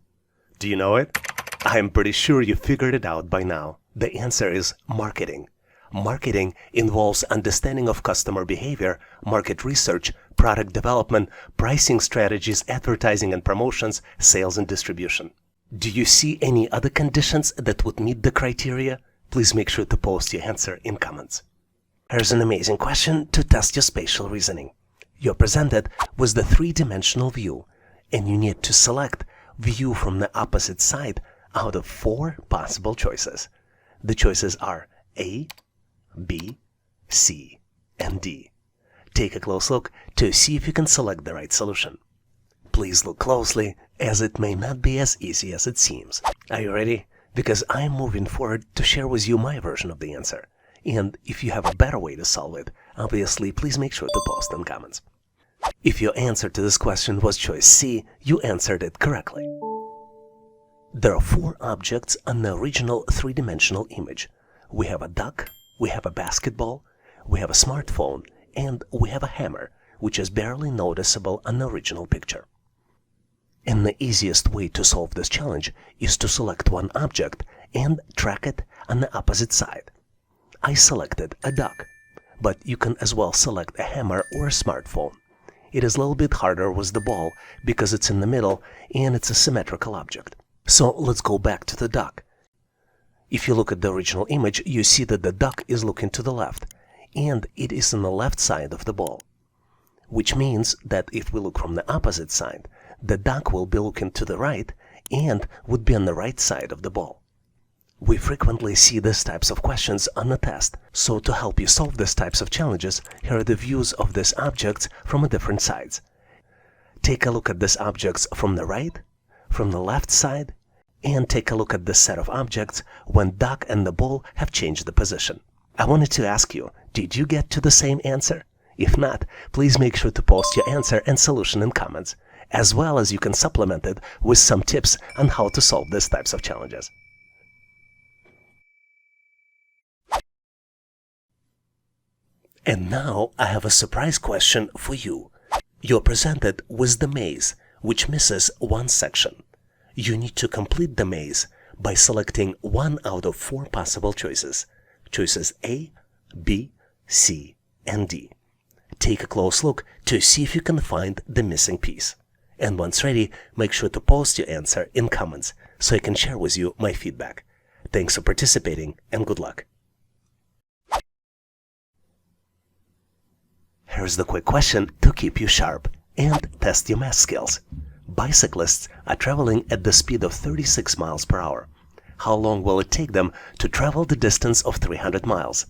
Do you know it? I'm pretty sure you figured it out by now. The answer is marketing. Marketing involves understanding of customer behavior, market research, product development, pricing strategies, advertising and promotions, sales and distribution. Do you see any other conditions that would meet the criteria? Please make sure to post your answer in comments. Here's an amazing question to test your spatial reasoning. You're presented with the 3-dimensional view, and you need to select view from the opposite side out of 4 possible choices. The choices are A, B, C, and D. Take a close look to see if you can select the right solution. Please look closely, as it may not be as easy as it seems. Are you ready? Because I'm moving forward to share with you my version of the answer. And if you have a better way to solve it, obviously please make sure to post in comments. If your answer to this question was choice C, you answered it correctly. There are 4 objects on the original 3-dimensional image. We have a duck, we have a basketball, we have a smartphone, and we have a hammer, which is barely noticeable on the original picture. And the easiest way to solve this challenge is to select one object and track it on the opposite side. I selected a duck, but you can as well select a hammer or a smartphone. It is a little bit harder with the ball because it's in the middle and it's a symmetrical object. So let's go back to the duck. If you look at the original image, you see that the duck is looking to the left, and it is on the left side of the ball. Which means that if we look from the opposite side, the duck will be looking to the right and would be on the right side of the ball. We frequently see these types of questions on the test, so to help you solve these types of challenges, here are the views of these objects from different sides. Take a look at these objects from the right, from the left side, and take a look at this set of objects when duck and the ball have changed the position. I wanted to ask you, did you get to the same answer? If not, please make sure to post your answer and solution in comments, as well as you can supplement it with some tips on how to solve these types of challenges. And now I have a surprise question for you. You're presented with the maze, which misses one section. You need to complete the maze by selecting 1 out of 4 possible choices. Choices A, B, C, and D. Take a close look to see if you can find the missing piece. And once ready, make sure to post your answer in comments so I can share with you my feedback. Thanks for participating and good luck. Here's the quick question to keep you sharp and test your math skills. Bicyclists are traveling at the speed of 36 miles per hour. How long will it take them to travel the distance of 300 miles?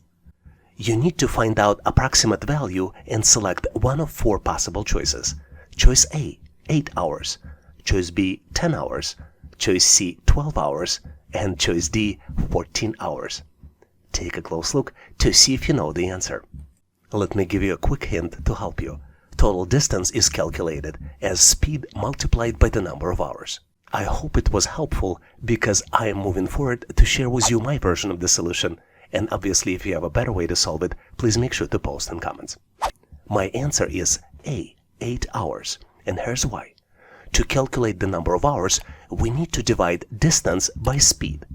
You need to find out approximate value and select 1 of 4 possible choices. Choice A, 8 hours. Choice B, 10 hours. Choice C, 12 hours. And choice D, 14 hours. Take a close look to see if you know the answer. Let me give you a quick hint to help you. Total distance is calculated as speed multiplied by the number of hours. I hope it was helpful because I am moving forward to share with you my version of the solution. And obviously, if you have a better way to solve it, please make sure to post in comments. My answer is A, 8 hours. And here's why. To calculate the number of hours, we need to divide distance by speed.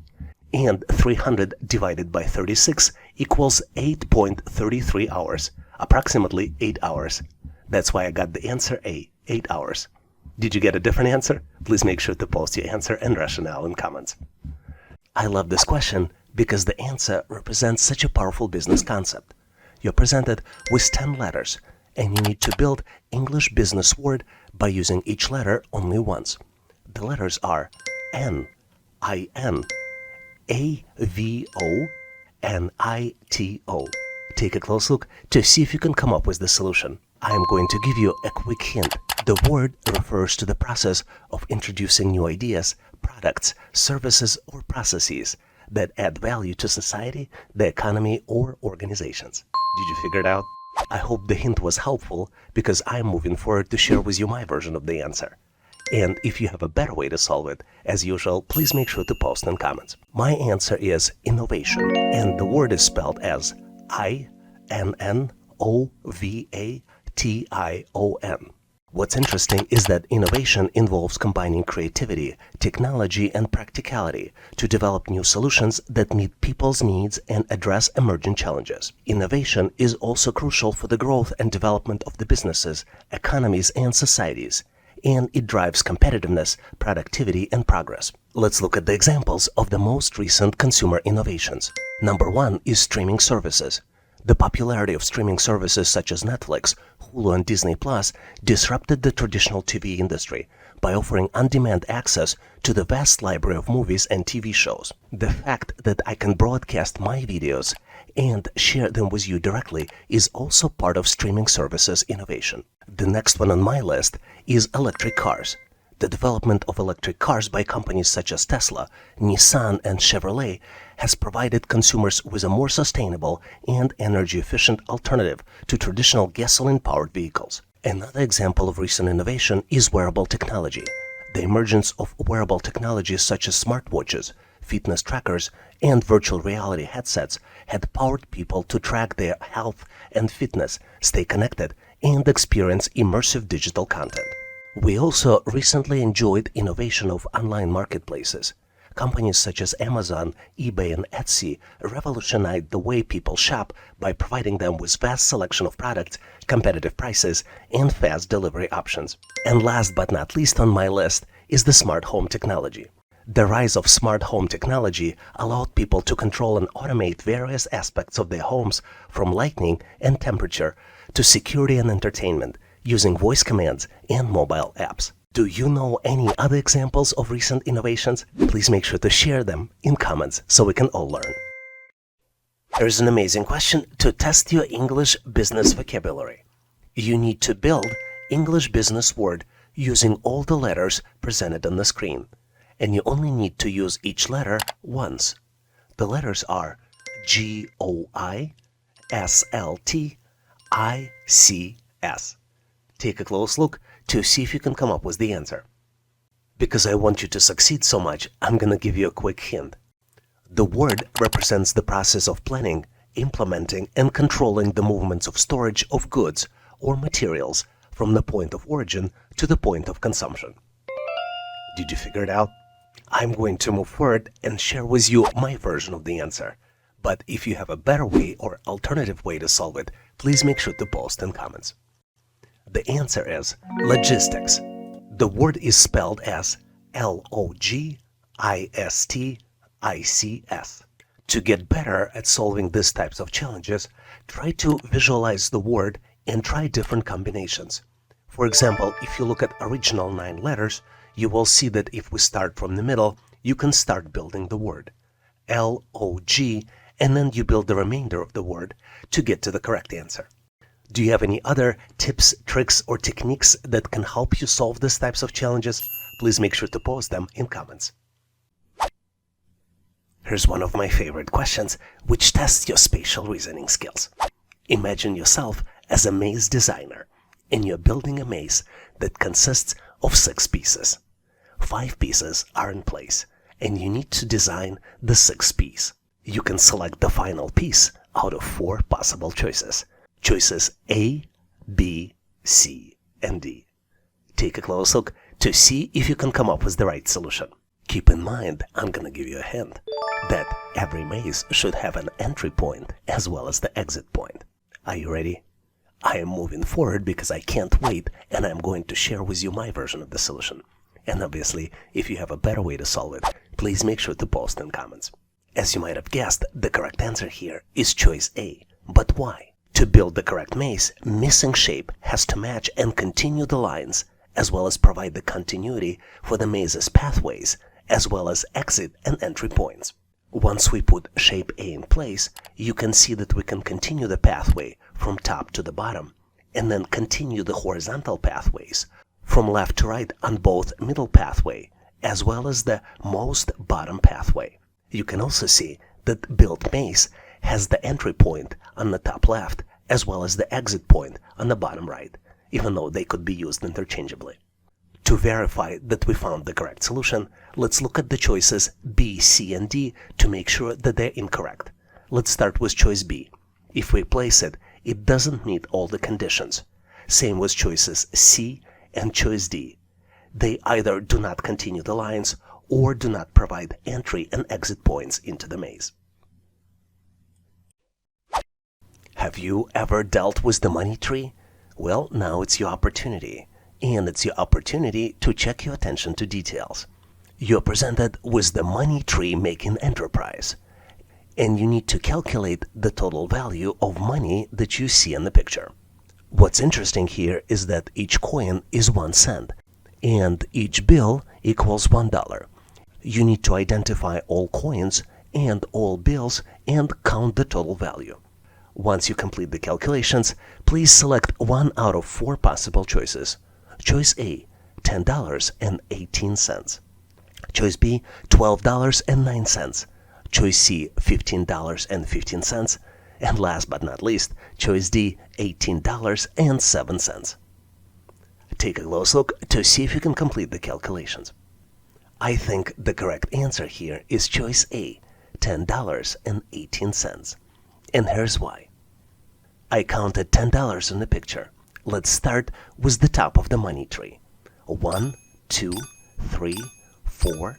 And 300 divided by 36 equals 8.33 hours, approximately 8 hours. That's why I got the answer A, 8 hours. Did you get a different answer? Please make sure to post your answer and rationale in comments. I love this question because the answer represents such a powerful business concept. You're presented with 10 letters, and you need to build English business word by using each letter only once. The letters are N, I-N, A-V-O, NITO. Take a close look to see if you can come up with the solution. I am going to give you a quick hint. The word refers to the process of introducing new ideas, products, services, or processes that add value to society, the economy, or organizations. Did you figure it out? I hope the hint was helpful because I'm moving forward to share with you my version of the answer. And if you have a better way to solve it, as usual, please make sure to post in comments. My answer is innovation, and the word is spelled as INNOVATION. What's interesting is that innovation involves combining creativity, technology, and practicality to develop new solutions that meet people's needs and address emerging challenges. Innovation is also crucial for the growth and development of the businesses, economies, and societies, and it drives competitiveness, productivity, and progress. Let's look at the examples of the most recent consumer innovations. Number 1 is streaming services. The popularity of streaming services such as Netflix, Hulu, and Disney Plus disrupted the traditional TV industry by offering on-demand access to the vast library of movies and TV shows. The fact that I can broadcast my videos and share them with you directly is also part of streaming services innovation. The next one on my list is electric cars. The development of electric cars by companies such as Tesla, Nissan, and Chevrolet has provided consumers with a more sustainable and energy-efficient alternative to traditional gasoline-powered vehicles. Another example of recent innovation is wearable technology. The emergence of wearable technologies such as smartwatches, fitness trackers, and virtual reality headsets had powered people to track their health and fitness, stay connected, and experience immersive digital content. We also recently enjoyed innovation of online marketplaces. Companies such as Amazon, eBay, and Etsy revolutionized the way people shop by providing them with vast selection of products, competitive prices, and fast delivery options. And last but not least on my list is the smart home technology. The rise of smart home technology allowed people to control and automate various aspects of their homes, from lighting and temperature to security and entertainment, using voice commands and mobile apps. Do you know any other examples of recent innovations? Please make sure to share them in comments so we can all learn. Here's an amazing question to test your English business vocabulary. You need to build English business word using all the letters presented on the screen, and you only need to use each letter once. The letters are GOISLTICS. Take a close look to see if you can come up with the answer. Because I want you to succeed so much, I'm going to give you a quick hint. The word represents the process of planning, implementing, and controlling the movements of storage of goods or materials from the point of origin to the point of consumption. Did you figure it out? I'm going to move forward and share with you my version of the answer. But if you have a better way or alternative way to solve it, please make sure to post in comments. The answer is logistics. The word is spelled as LOGISTICS. To get better at solving these types of challenges, try to visualize the word and try different combinations. For example, if you look at original 9 letters, you will see that if we start from the middle, you can start building the word LOG, and then you build the remainder of the word to get to the correct answer. Do you have any other tips, tricks, or techniques that can help you solve these types of challenges? Please make sure to post them in comments. Here's one of my favorite questions, which tests your spatial reasoning skills. Imagine yourself as a maze designer, and you're building a maze that consists of 6 pieces. 5 pieces are in place, and you need to design the 6th piece. You can select the final piece out of 4 possible choices. Choices A, B, C, and D. Take a close look to see if you can come up with the right solution. Keep in mind, I'm gonna give you a hint, that every maze should have an entry point as well as the exit point. Are you ready? I am moving forward because I can't wait, and I'm going to share with you my version of the solution. And obviously, if you have a better way to solve it, please make sure to post in comments. As you might have guessed, the correct answer here is choice A. But why? To build the correct maze, missing shape has to match and continue the lines, as well as provide the continuity for the maze's pathways, as well as exit and entry points. Once we put shape A in place, you can see that we can continue the pathway from top to the bottom, and then continue the horizontal pathways from left to right on both middle pathway, as well as the most bottom pathway. You can also see that built maze has the entry point on the top left, as well as the exit point on the bottom right, even though they could be used interchangeably. To verify that we found the correct solution, let's look at the choices B, C, and D to make sure that they're incorrect. Let's start with choice B. If we place it, it doesn't meet all the conditions. Same with choices C and choice D. They either do not continue the lines or do not provide entry and exit points into the maze. Have you ever dealt with the money tree? Well, now it's your opportunity. And it's your opportunity to check your attention to details. You're presented with the money tree making enterprise, and you need to calculate the total value of money that you see in the picture. What's interesting here is that each coin is 1 cent, and each bill equals $1. You need to identify all coins and all bills and count the total value. Once you complete the calculations, please select one out of 4 possible choices. Choice A, $10.18. Choice B, $12.09. Choice C, $15.15. And last but not least, choice D, $18.07. Take a close look to see if you can complete the calculations. I think the correct answer here is choice A, $10.18. And here's why. I counted $10 in the picture. Let's start with the top of the money tree. 1, 2, 3, 4.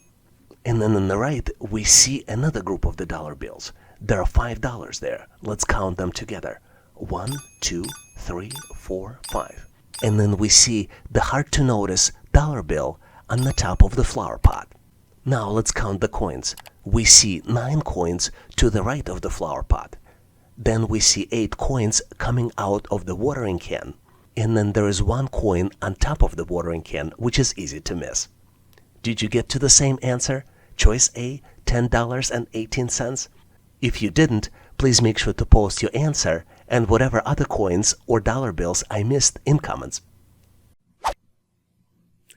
And then on the right, we see another group of the dollar bills. There are $5 there. Let's count them together. 1, 2, 3, 4, 5. And then we see the hard-to-notice dollar bill on the top of the flower pot. Now let's count the coins. We see 9 coins to the right of the flower pot. Then we see 8 coins coming out of the watering can. And then there is 1 coin on top of the watering can, which is easy to miss. Did you get to the same answer? Choice A, $10.18? If you didn't, please make sure to post your answer and whatever other coins or dollar bills I missed in comments.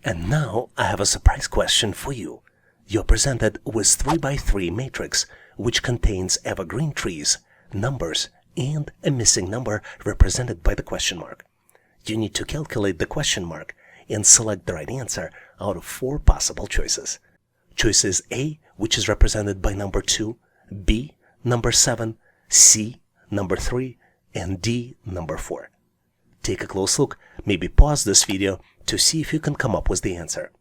And now I have a surprise question for you. You're presented with 3x3 matrix, which contains evergreen trees, numbers, and a missing number represented by the question mark. You need to calculate the question mark and select the right answer out of 4 possible choices. Choices A, which is represented by number 2, B, number 7, C, number 3, and D, number 4. Take a close look, maybe pause this video to see if you can come up with the answer.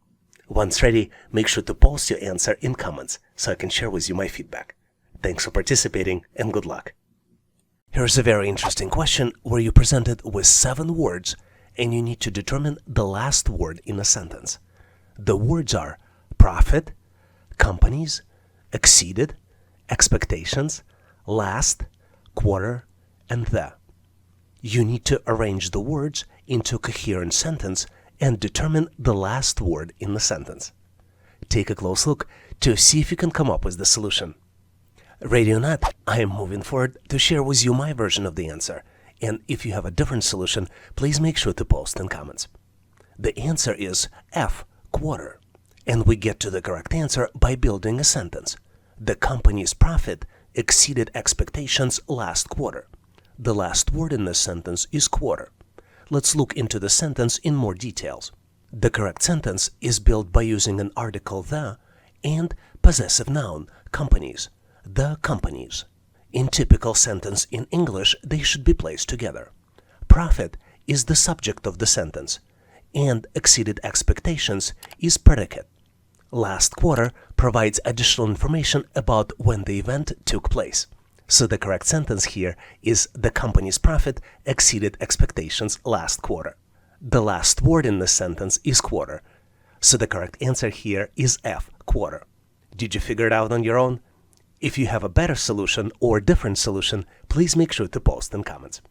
Once ready, make sure to post your answer in comments so I can share with you my feedback. Thanks for participating and good luck. Here's a very interesting question where you're presented with 7 words and you need to determine the last word in a sentence. The words are profit, companies, exceeded, expectations, last, quarter, and the. You need to arrange the words into a coherent sentence and determine the last word in the sentence. Take a close look to see if you can come up with the solution. Ready or not, I am moving forward to share with you my version of the answer, and if you have a different solution, please make sure to post in comments. The answer is F, quarter, and we get to the correct answer by building a sentence. The company's profit exceeded expectations last quarter. The last word in this sentence is quarter. Let's look into the sentence in more details. The correct sentence is built by using an article the and possessive noun, companies. The companies. In typical sentence in English, they should be placed together. Profit is the subject of the sentence, and exceeded expectations is predicate. Last quarter provides additional information about when the event took place. So the correct sentence here is the company's profit exceeded expectations last quarter. The last word in this sentence is quarter. So the correct answer here is F, quarter. Did you figure it out on your own? If you have a better solution or different solution, please make sure to post in comments.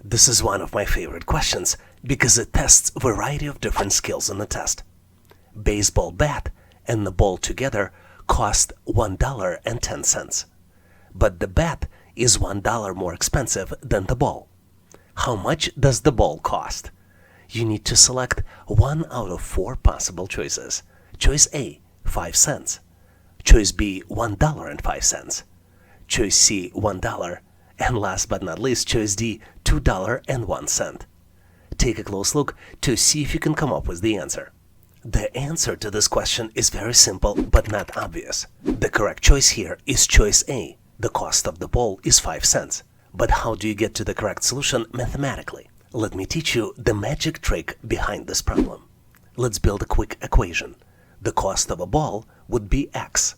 This is one of my favorite questions because it tests a variety of different skills on the test. Baseball bat and the ball together cost $1.10. But the bat is $1 more expensive than the ball. How much does the ball cost? You need to select one out of 4 possible choices. Choice A, 5 cents. Choice B, $1.05. Choice C, $1. And last but not least, choice D, $2.01. Take a close look to see if you can come up with the answer. The answer to this question is very simple but not obvious. The correct choice here is choice A. The cost of the ball is 5 cents. But how do you get to the correct solution mathematically? Let me teach you the magic trick behind this problem. Let's build a quick equation. The cost of a ball would be X.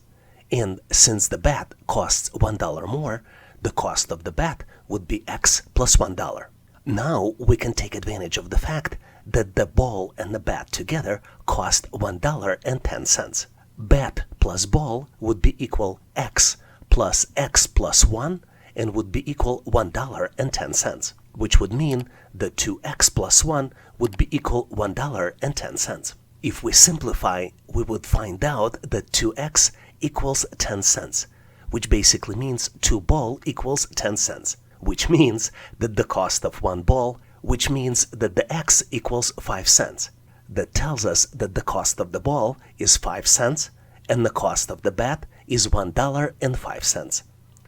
And since the bat costs $1 more, the cost of the bat would be X plus $1. Now we can take advantage of the fact that the ball and the bat together cost $1.10. Bat plus ball would be equal X plus 1 and would be equal $1.10, which would mean that 2x plus 1 would be equal $1.10. If we simplify, we would find out that 2x equals 10 cents, which basically means 2 ball equals 10 cents, which means that the cost of 1 ball, which means that the x equals 5 cents. That tells us that the cost of the ball is 5 cents and the cost of the bat is $1.05.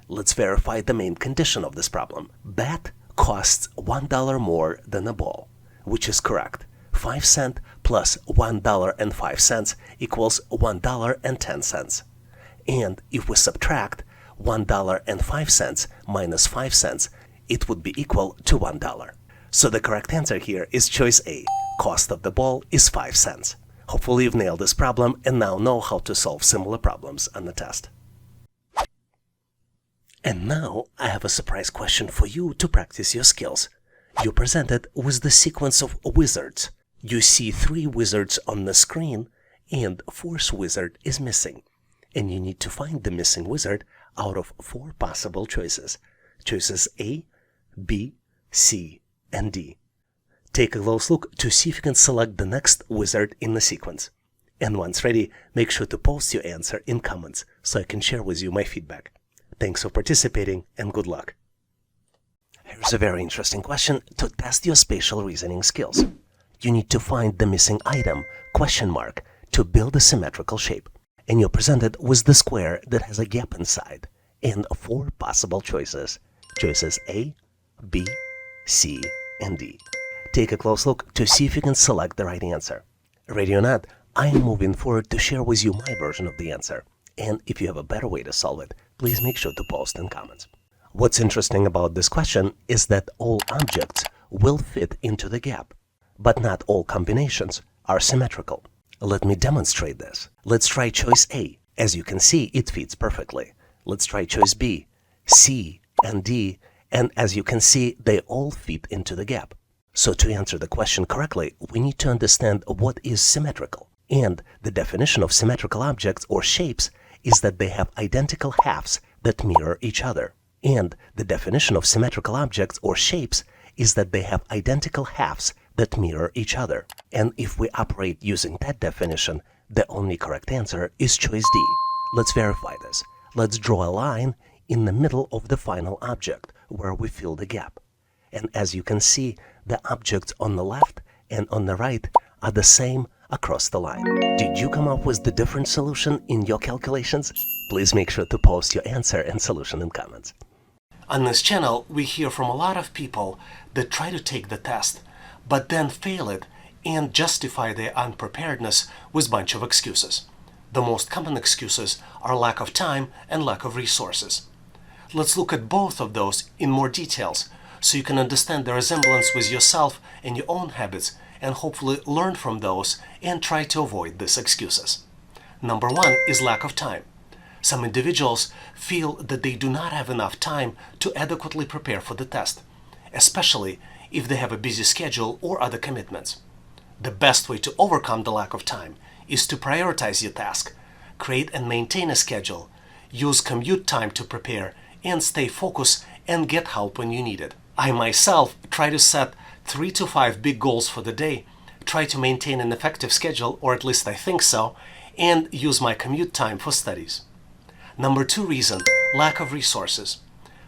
Let's verify the main condition of this problem. Bat costs $1 more than a ball, which is correct. 5 cents plus $1.05 equals $1.10. And if we subtract $1.05 minus 5 cents, it would be equal to $1. So the correct answer here is choice A. Cost of the ball is 5 cents. Hopefully you've nailed this problem and now know how to solve similar problems on the test. And now I have a surprise question for you to practice your skills. You're presented with the sequence of wizards. You see 3 wizards on the screen and 4th wizard is missing. And you need to find the missing wizard out of 4 possible choices. Choices A, B, C, and D. Take a close look to see if you can select the next wizard in the sequence. And once ready, make sure to post your answer in comments so I can share with you my feedback. Thanks for participating and good luck. Here's a very interesting question to test your spatial reasoning skills. You need to find the missing item, question mark, to build a symmetrical shape. And you're presented with the square that has a gap inside and 4 possible choices. Choices A, B, C, and D. Take a close look to see if you can select the right answer. Ready or not, I am moving forward to share with you my version of the answer. And if you have a better way to solve it, please make sure to post in comments. What's interesting about this question is that all objects will fit into the gap, but not all combinations are symmetrical. Let me demonstrate this. Let's try choice A. As you can see, it fits perfectly. Let's try choice B, C, and D, and as you can see, they all fit into the gap. So to answer the question correctly, we need to understand what is symmetrical. And the definition of symmetrical objects or shapes is that they have identical halves that mirror each other. And the definition of symmetrical objects or shapes is that they have identical halves that mirror each other. And if we operate using that definition, the only correct answer is choice D. Let's verify this. Let's draw a line in the middle of the final object where we fill the gap. And as you can see, the objects on the left and on the right are the same across the line. Did you come up with the different solution in your calculations? Please make sure to post your answer and solution in comments. On this channel, we hear from a lot of people that try to take the test, but then fail it and justify their unpreparedness with a bunch of excuses. The most common excuses are lack of time and lack of resources. Let's look at both of those in more details so you can understand the resemblance with yourself and your own habits and hopefully learn from those and try to avoid these excuses. Number 1 is lack of time. Some individuals feel that they do not have enough time to adequately prepare for the test, especially if they have a busy schedule or other commitments. The best way to overcome the lack of time is to prioritize your task, create and maintain a schedule, use commute time to prepare, and stay focused and get help when you need it. I myself try to set 3 to 5 big goals for the day, try to maintain an effective schedule, or at least I think so, and use my commute time for studies. Number 2 reason, lack of resources.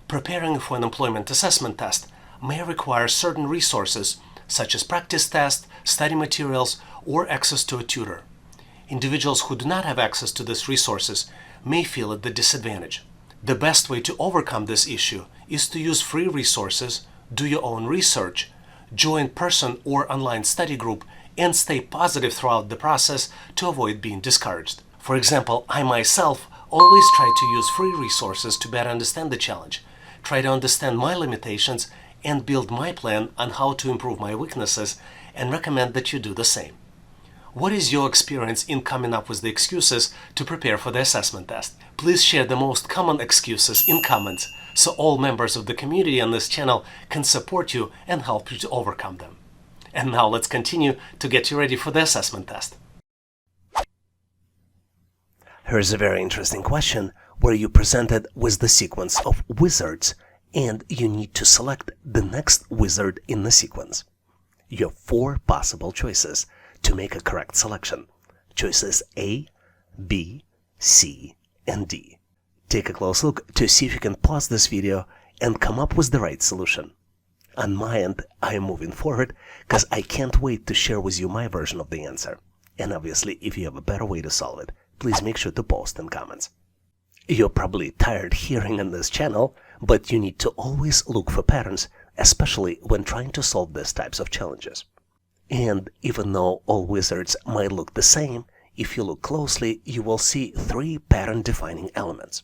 Preparing for an employment assessment test may require certain resources such as practice tests, study materials, or access to a tutor. Individuals who do not have access to these resources may feel at the disadvantage. The best way to overcome this issue is to use free resources, do your own research, join person or online study group, and stay positive throughout the process to avoid being discouraged. For example, I myself always try to use free resources to better understand the challenge, try to understand my limitations, and build my plan on how to improve my weaknesses, and recommend that you do the same. What is your experience in coming up with the excuses to prepare for the assessment test? Please share the most common excuses in comments so all members of the community on this channel can support you and help you to overcome them. And now let's continue to get you ready for the assessment test. Here's a very interesting question where you're presented with the sequence of wizards and you need to select the next wizard in the sequence. You have 4 possible choices to make a correct selection. Choices A, B, C, and D. Take a close look to see if you can pause this video and come up with the right solution. On my end, I am moving forward because I can't wait to share with you my version of the answer. And obviously, if you have a better way to solve it, please make sure to post in comments. You're probably tired hearing on this channel, but you need to always look for patterns, especially when trying to solve these types of challenges. And even though all wizards might look the same, if you look closely, you will see 3 pattern-defining elements.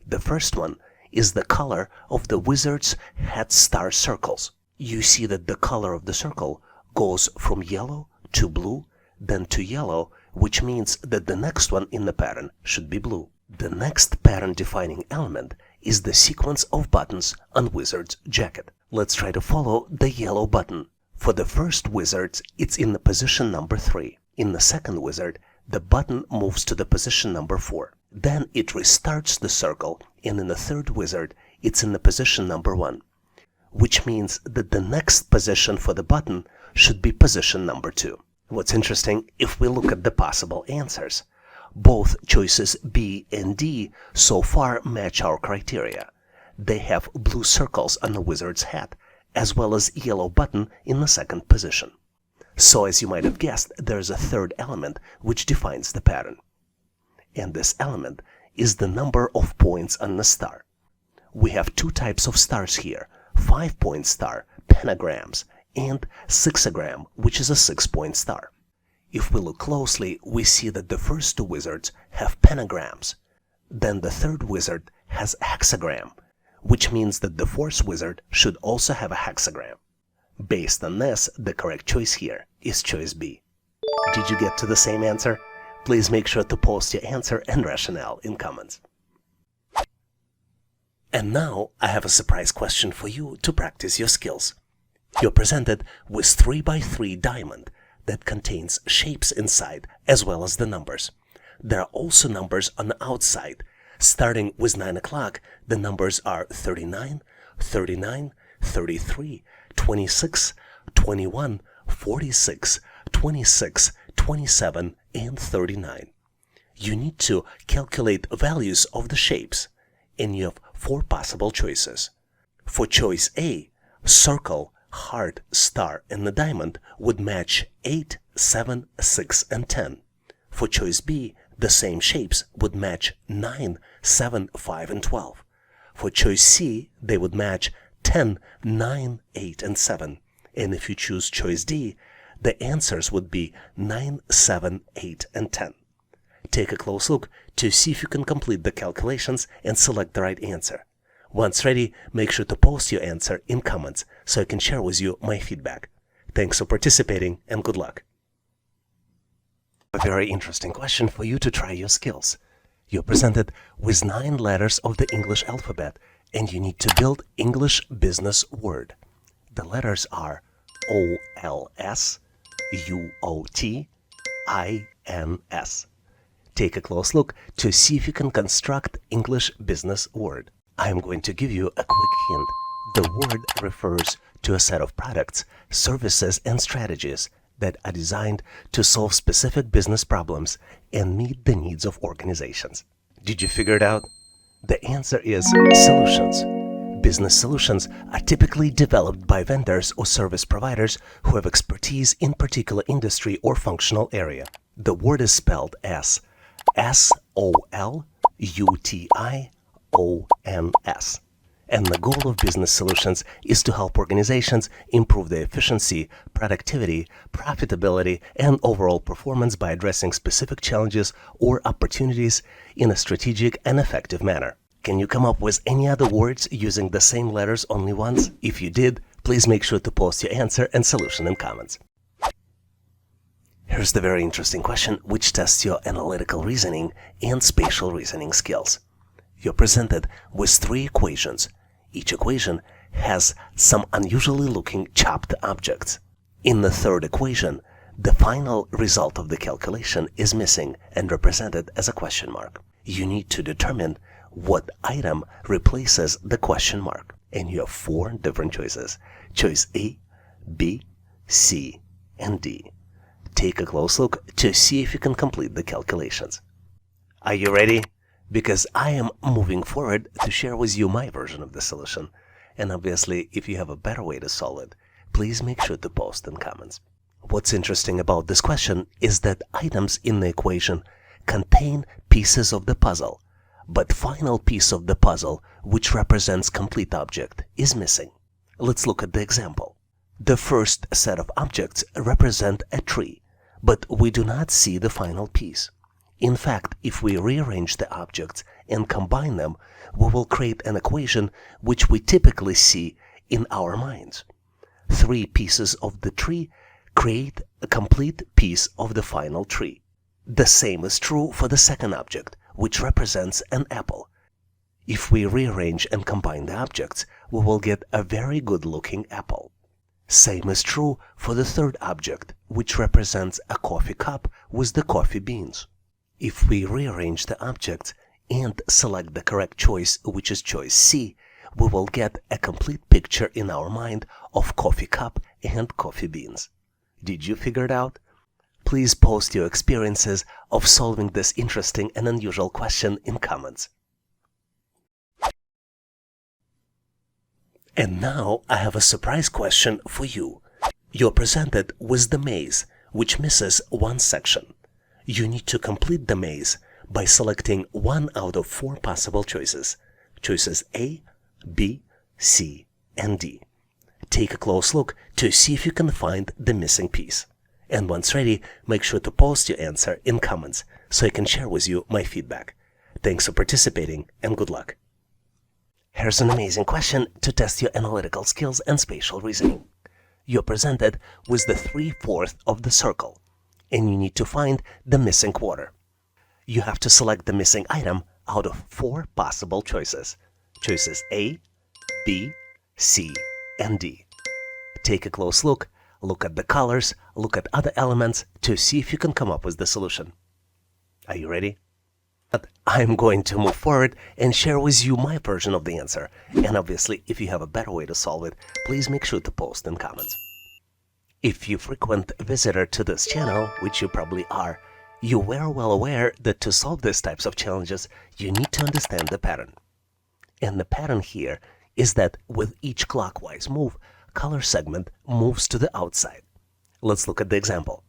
The first one is the color of the wizard's head star circles. You see that the color of the circle goes from yellow to blue, then to yellow, which means that the next one in the pattern should be blue. The next pattern-defining element is the sequence of buttons on wizard's jacket. Let's try to follow the yellow button. For the first wizard, it's in the position number 3. In the second wizard, the button moves to the position number 4. Then it restarts the circle, and in the third wizard, it's in the position number 1. Which means that the next position for the button should be position number 2. What's interesting, if we look at the possible answers, both choices B and D so far match our criteria. They have blue circles on the wizard's hat, as well as yellow button in the second position. So as you might have guessed, there's a third element which defines the pattern. And this element is the number of points on the star. We have 2 types of stars here, 5-point star, pentagrams, and sixagram, which is a 6-point star. If we look closely, we see that the first 2 wizards have pentagrams. Then the third wizard has hexagram, which means that the fourth wizard should also have a hexagram. Based on this, the correct choice here is choice B. Did you get to the same answer? Please make sure to post your answer and rationale in comments. And now I have a surprise question for you to practice your skills. You're presented with 3x3 diamond that contains shapes inside as well as the numbers. There are also numbers on the outside. Starting with 9 o'clock, the numbers are 39, 39, 33, 26, 21, 46, 26, 27, and 39. You need to calculate values of the shapes, and you have 4 possible choices. For choice A, circle, heart, star, and the diamond would match 8, 7, 6, and 10. For choice B, the same shapes would match 9, 7, 5, and 12. For choice C, they would match 10, 9, 8, and 7. And if you choose choice D, the answers would be 9, 7, 8, and 10. Take a close look to see if you can complete the calculations and select the right answer. Once ready, make sure to post your answer in comments so I can share with you my feedback. Thanks for participating and good luck. A very interesting question for you to try your skills. You're presented with 9 letters of the English alphabet and you need to build English business word. The letters are O-L-S, U-O-T, I-N-S. Take a close look to see if you can construct English business word. I am going to give you a quick hint. The word refers to a set of products, services, and strategies that are designed to solve specific business problems and meet the needs of organizations. Did you figure it out? The answer is solutions. Business solutions are typically developed by vendors or service providers who have expertise in particular industry or functional area. The word is spelled as S-O-L-U-T-I-O-N-S. And the goal of business solutions is to help organizations improve their efficiency, productivity, profitability, and overall performance by addressing specific challenges or opportunities in a strategic and effective manner. Can you come up with any other words using the same letters only once? If you did, please make sure to post your answer and solution in comments. Here's the very interesting question, which tests your analytical reasoning and spatial reasoning skills. You're presented with 3 equations. Each equation has some unusually looking chopped objects. In the 3rd equation, the final result of the calculation is missing and represented as a question mark. You need to determine what item replaces the question mark. And you have 4 different choices. Choice A, B, C, and D. Take a close look to see if you can complete the calculations. Are you ready? Because I am moving forward to share with you my version of the solution. And obviously, if you have a better way to solve it, please make sure to post in comments. What's interesting about this question is that items in the equation contain pieces of the puzzle, but final piece of the puzzle, which represents complete object, is missing. Let's look at the example. The first set of objects represent a tree, but we do not see the final piece. In fact, if we rearrange the objects and combine them, we will create an equation which we typically see in our minds. 3 pieces of the tree create a complete piece of the final tree. The same is true for the second object, which represents an apple. If we rearrange and combine the objects, we will get a very good-looking apple. Same is true for the third object, which represents a coffee cup with the coffee beans. If we rearrange the objects and select the correct choice, which is choice C, we will get a complete picture in our mind of coffee cup and coffee beans. Did you figure it out? Please post your experiences of solving this interesting and unusual question in comments. And now I have a surprise question for you. You're presented with the maze, which misses one section. You need to complete the maze by selecting 1 out of 4 possible choices. Choices A, B, C, and D. Take a close look to see if you can find the missing piece. And once ready, make sure to post your answer in comments so I can share with you my feedback. Thanks for participating and good luck. Here's an amazing question to test your analytical skills and spatial reasoning. You're presented with the 3/4 of the circle, and you need to find the missing quarter. You have to select the missing item out of 4 possible choices. Choices A, B, C, and D. Take a close look at the colors, look at other elements to see if you can come up with the solution. Are you ready? I'm going to move forward and share with you my version of the answer. And obviously, if you have a better way to solve it, please make sure to post in comments. If you're a frequent visitor to this channel, which you probably are, you were well aware that to solve these types of challenges, you need to understand the pattern. And the pattern here is that with each clockwise move, color segment moves to the outside. Let's look at the example.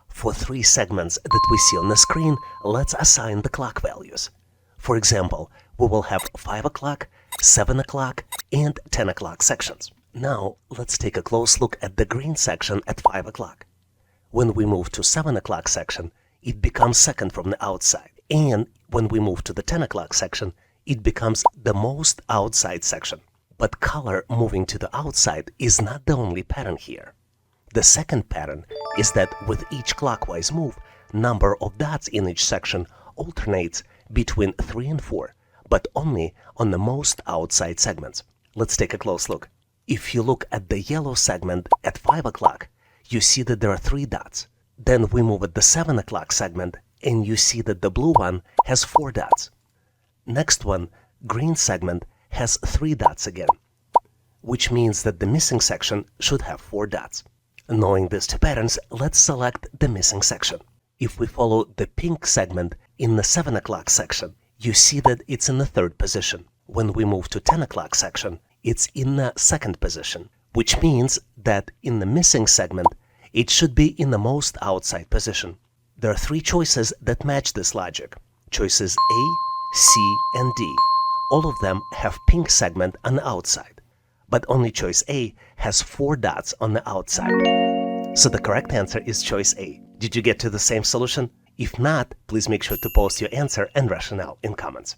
For 3 segments that we see on the screen, let's assign the clock values. For example, we will have 5 o'clock, 7 o'clock, and 10 o'clock sections. Now, let's take a close look at the green section at 5 o'clock. When we move to 7 o'clock section, it becomes second from the outside. And when we move to the 10 o'clock section, it becomes the most outside section. But color moving to the outside is not the only pattern here. The second pattern is that with each clockwise move, number of dots in each section alternates between 3 and 4, but only on the most outside segments. Let's take a close look. If you look at the yellow segment at 5 o'clock, you see that there are 3 dots. Then we move at the 7 o'clock segment, and you see that the blue one has 4 dots. Next one, green segment, has 3 dots again, which means that the missing section should have 4 dots. Knowing these two patterns, let's select the missing section. If we follow the pink segment in the 7 o'clock section, you see that it's in the 3rd position. When we move to 10 o'clock section, it's in the 2nd position, which means that in the missing segment, it should be in the most outside position. There are 3 choices that match this logic. Choices A, C, and D. All of them have pink segment on the outside, but only choice A has 4 dots on the outside. So the correct answer is choice A. Did you get to the same solution? If not, please make sure to post your answer and rationale in comments.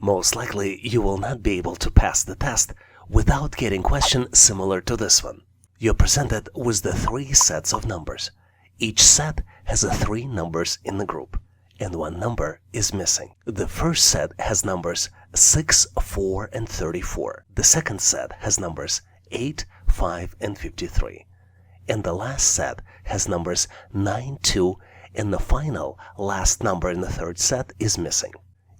Most likely, you will not be able to pass the test without getting a question similar to this one. You're presented with the 3 sets of numbers. Each set has 3 numbers in the group, and 1 number is missing. The first set has numbers 6, 4, and 34. The second set has numbers 8, 5, and 53. And the last set has numbers 9, 2, and the final last number in the 3rd set is missing.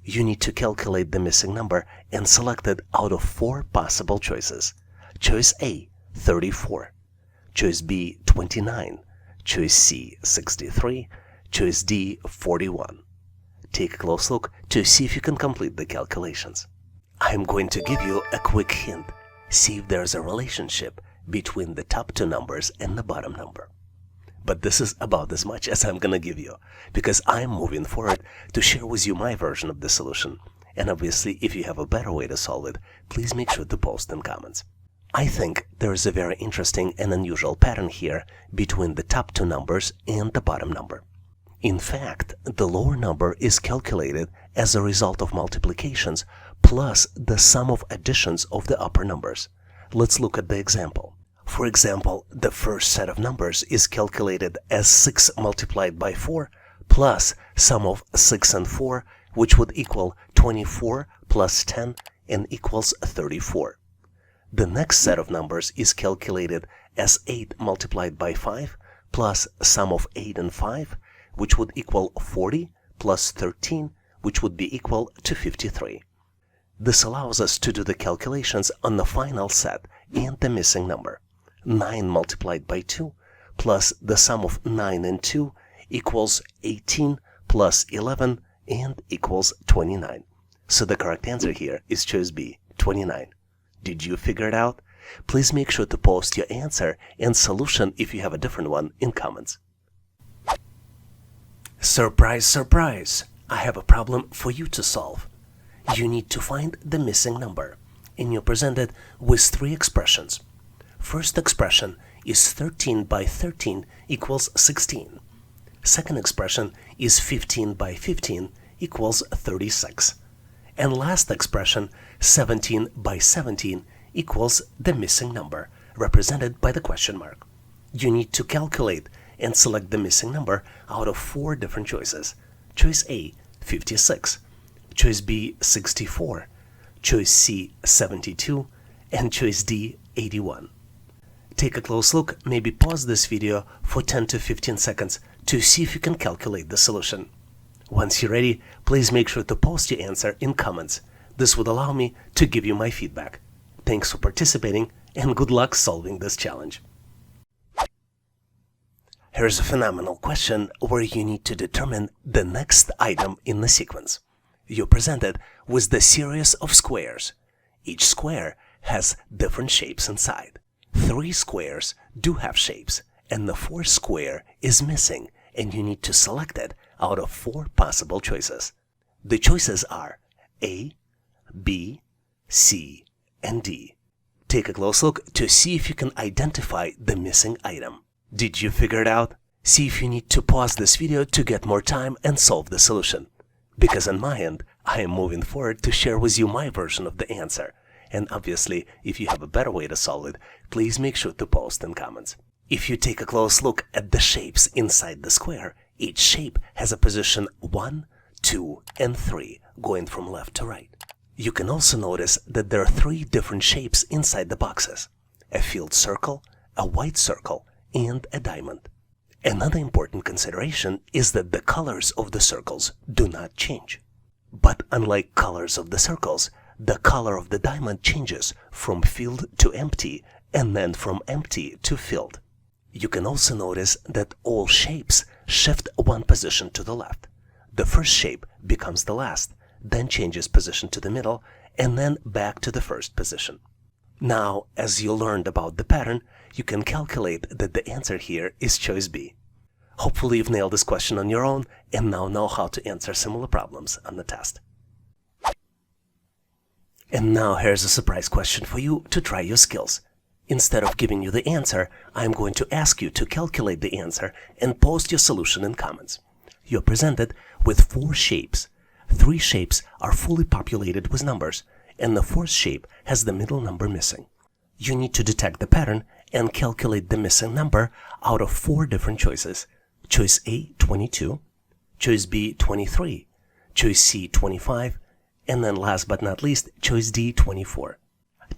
You need to calculate the missing number and select it out of 4 possible choices. Choice A, 34. Choice B, 29. Choice C, 63. Choice D, 41. Take a close look to see if you can complete the calculations. I'm going to give you a quick hint. See if there's a relationship between the top 2 numbers and the bottom number. But this is about as much as I'm gonna give you, because I'm moving forward to share with you my version of the solution. And obviously, if you have a better way to solve it, please make sure to post in comments. I think there is a very interesting and unusual pattern here between the top 2 numbers and the bottom number. In fact, the lower number is calculated as a result of multiplications plus the sum of additions of the upper numbers. Let's look at the example. For example, the first set of numbers is calculated as 6 multiplied by 4 plus sum of 6 and 4, which would equal 24 plus 10 and equals 34. The next set of numbers is calculated as 8 multiplied by 5 plus sum of 8 and 5, which would equal 40 plus 13, which would be equal to 53. This allows us to do the calculations on the final set and the missing number. 9 multiplied by 2 plus the sum of 9 and 2 equals 18 plus 11 and equals 29. So the correct answer here is choice B, 29. Did you figure it out? Please make sure to post your answer and solution if you have a different one in comments. Surprise, surprise! I have a problem for you to solve. You need to find the missing number, and you're presented with 3 expressions. First expression is 13 by 13 equals 16. Second expression is 15 by 15 equals 36. And last expression, 17 by 17 equals the missing number, represented by the question mark. You need to calculate and select the missing number out of 4 different choices. Choice A, 56. Choice B, 64. Choice C, 72. And choice D, 81. Take a close look, maybe pause this video for 10 to 15 seconds to see if you can calculate the solution. Once you're ready, please make sure to post your answer in comments. This would allow me to give you my feedback. Thanks for participating and good luck solving this challenge. Here's a phenomenal question where you need to determine the next item in the sequence. You're presented with the series of squares. Each square has different shapes inside. 3 squares do have shapes, and the 4th square is missing, and you need to select it out of 4 possible choices. The choices are A, B, C, and D. Take a close look to see if you can identify the missing item. Did you figure it out? See if you need to pause this video to get more time and solve the solution. Because on my end, I am moving forward to share with you my version of the answer. And obviously, if you have a better way to solve it, please make sure to post in comments. If you take a close look at the shapes inside the square, each shape has a position 1, 2, and 3, going from left to right. You can also notice that there are 3 different shapes inside the boxes: a filled circle, a white circle, and a diamond. Another important consideration is that the colors of the circles do not change. But unlike colors of the circles, the color of the diamond changes from filled to empty and then from empty to filled. You can also notice that all shapes shift one position to the left. The first shape becomes the last, then changes position to the middle, and then back to the first position. Now, as you learned about the pattern, you can calculate that the answer here is choice B. Hopefully you've nailed this question on your own and now know how to answer similar problems on the test. And now here's a surprise question for you to try your skills. Instead of giving you the answer, I'm going to ask you to calculate the answer and post your solution in comments. You're presented with 4 shapes. 3 shapes are fully populated with numbers, and the 4th shape has the middle number missing. You need to detect the pattern and calculate the missing number out of 4 different choices. Choice A, 22, choice B, 23, choice C, 25, and then last but not least, choice D, 24.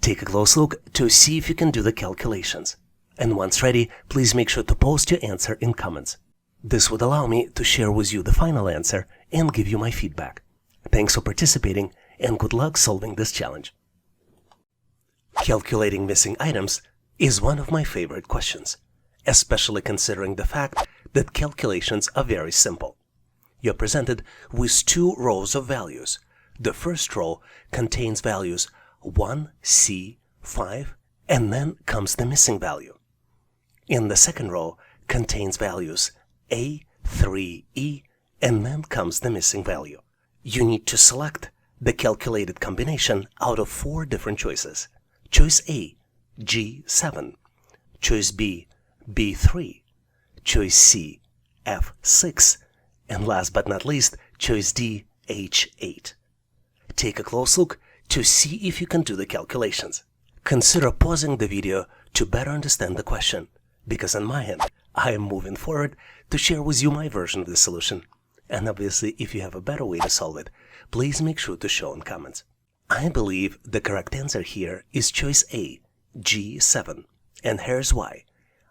Take a close look to see if you can do the calculations. And once ready, please make sure to post your answer in comments. This would allow me to share with you the final answer and give you my feedback. Thanks for participating and good luck solving this challenge. Calculating missing items is one of my favorite questions, especially considering the fact that calculations are very simple. You're presented with 2 rows of values. The first row contains values 1, C, 5, and then comes the missing value. In the second row contains values A, 3, E, and then comes the missing value. You need to select the calculated combination out of 4 different choices. Choice A, G7, choice B, B3, choice C, F6, and last but not least, choice D, H8. Take a close look to see if you can do the calculations. Consider pausing the video to better understand the question, because on my end, I am moving forward to share with you my version of the solution. And obviously, if you have a better way to solve it, please make sure to show in comments. I believe the correct answer here is choice A, G7, and here's why.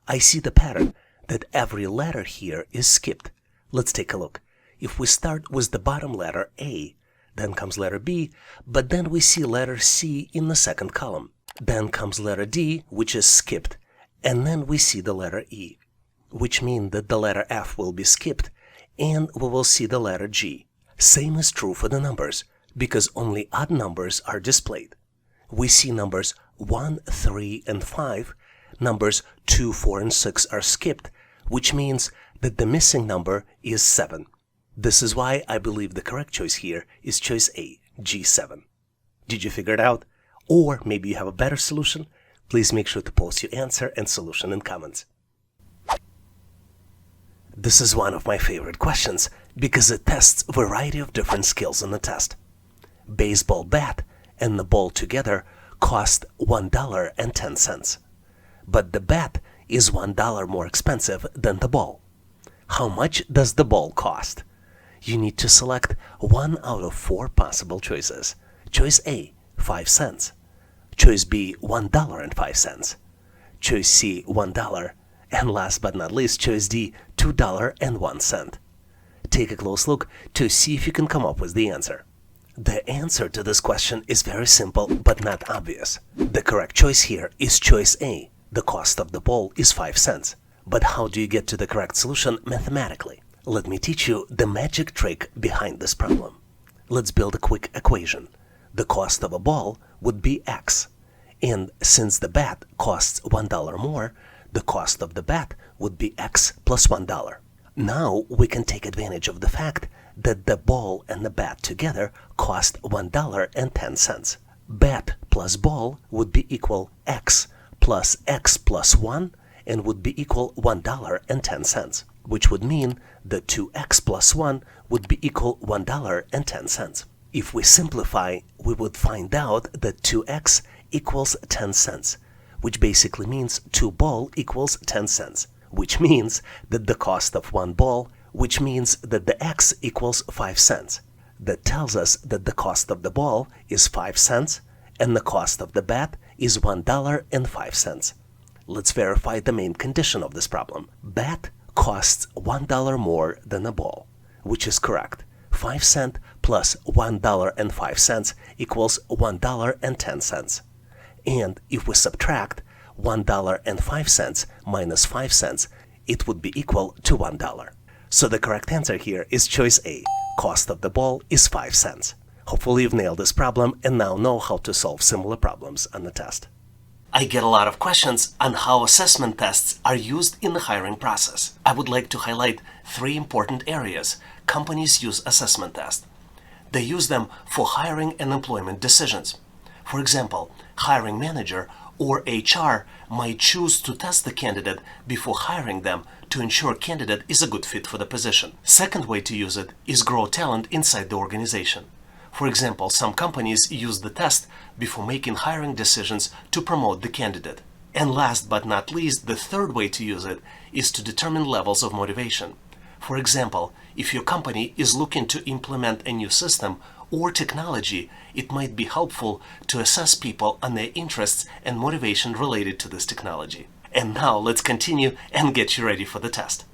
I see the pattern that every letter here is skipped. Let's take a look. If we start with the bottom letter A, then comes letter B, but then we see letter C in the second column. Then comes letter D, which is skipped, and then we see the letter E, which means that the letter F will be skipped, and we will see the letter G. Same is true for the numbers, because only odd numbers are displayed. We see numbers 1, 3, and 5. Numbers 2, 4, and 6 are skipped, which means that the missing number is 7. This is why I believe the correct choice here is choice A, G7. Did you figure it out? Or maybe you have a better solution? Please make sure to post your answer and solution in comments. This is one of my favorite questions because it tests a variety of different skills in the test. Baseball bat and the ball together cost $1.10. But the bat is $1 more expensive than the ball. How much does the ball cost? You need to select 1 out of 4 possible choices. Choice A, 5 cents. Choice B, $1.05. Choice C, $1. And last but not least, choice D, $2.01. Take a close look to see if you can come up with the answer. The answer to this question is very simple but not obvious. The correct choice here is choice A. The cost of the ball is 5 cents. But how do you get to the correct solution mathematically? Let me teach you the magic trick behind this problem. Let's build a quick equation. The cost of a ball would be X. And since the bat costs $1 more, the cost of the bat would be X plus $1. Now we can take advantage of the fact that the ball and the bat together cost $1.10. Bat plus ball would be equal X plus 1 and would be equal $1.10, which would mean that 2x plus 1 would be equal $1.10. If we simplify, we would find out that 2x equals 10 cents, which basically means 2 ball equals 10 cents, which means that the cost of 1 ball, which means that the x equals 5 cents. That tells us that the cost of the ball is 5 cents and the cost of the bat is $1.05. Let's verify the main condition of this problem. Bat costs $1 more than a ball, which is correct. 5 cents plus $1.05 equals $1.10. And if we subtract $1.05 minus 5 cents, it would be equal to $1. So the correct answer here is choice A. Cost of the ball is 5 cents. Hopefully you've nailed this problem and now know how to solve similar problems on the test. I get a lot of questions on how assessment tests are used in the hiring process. I would like to highlight 3 important areas companies use assessment tests. They use them for hiring and employment decisions. For example, hiring manager or HR might choose to test the candidate before hiring them to ensure candidate is a good fit for the position. Second way to use it is grow talent inside the organization. For example, some companies use the test before making hiring decisions to promote the candidate. And last but not least, the third way to use it is to determine levels of motivation. For example, if your company is looking to implement a new system or technology, it might be helpful to assess people on their interests and motivation related to this technology. And now let's continue and get you ready for the test.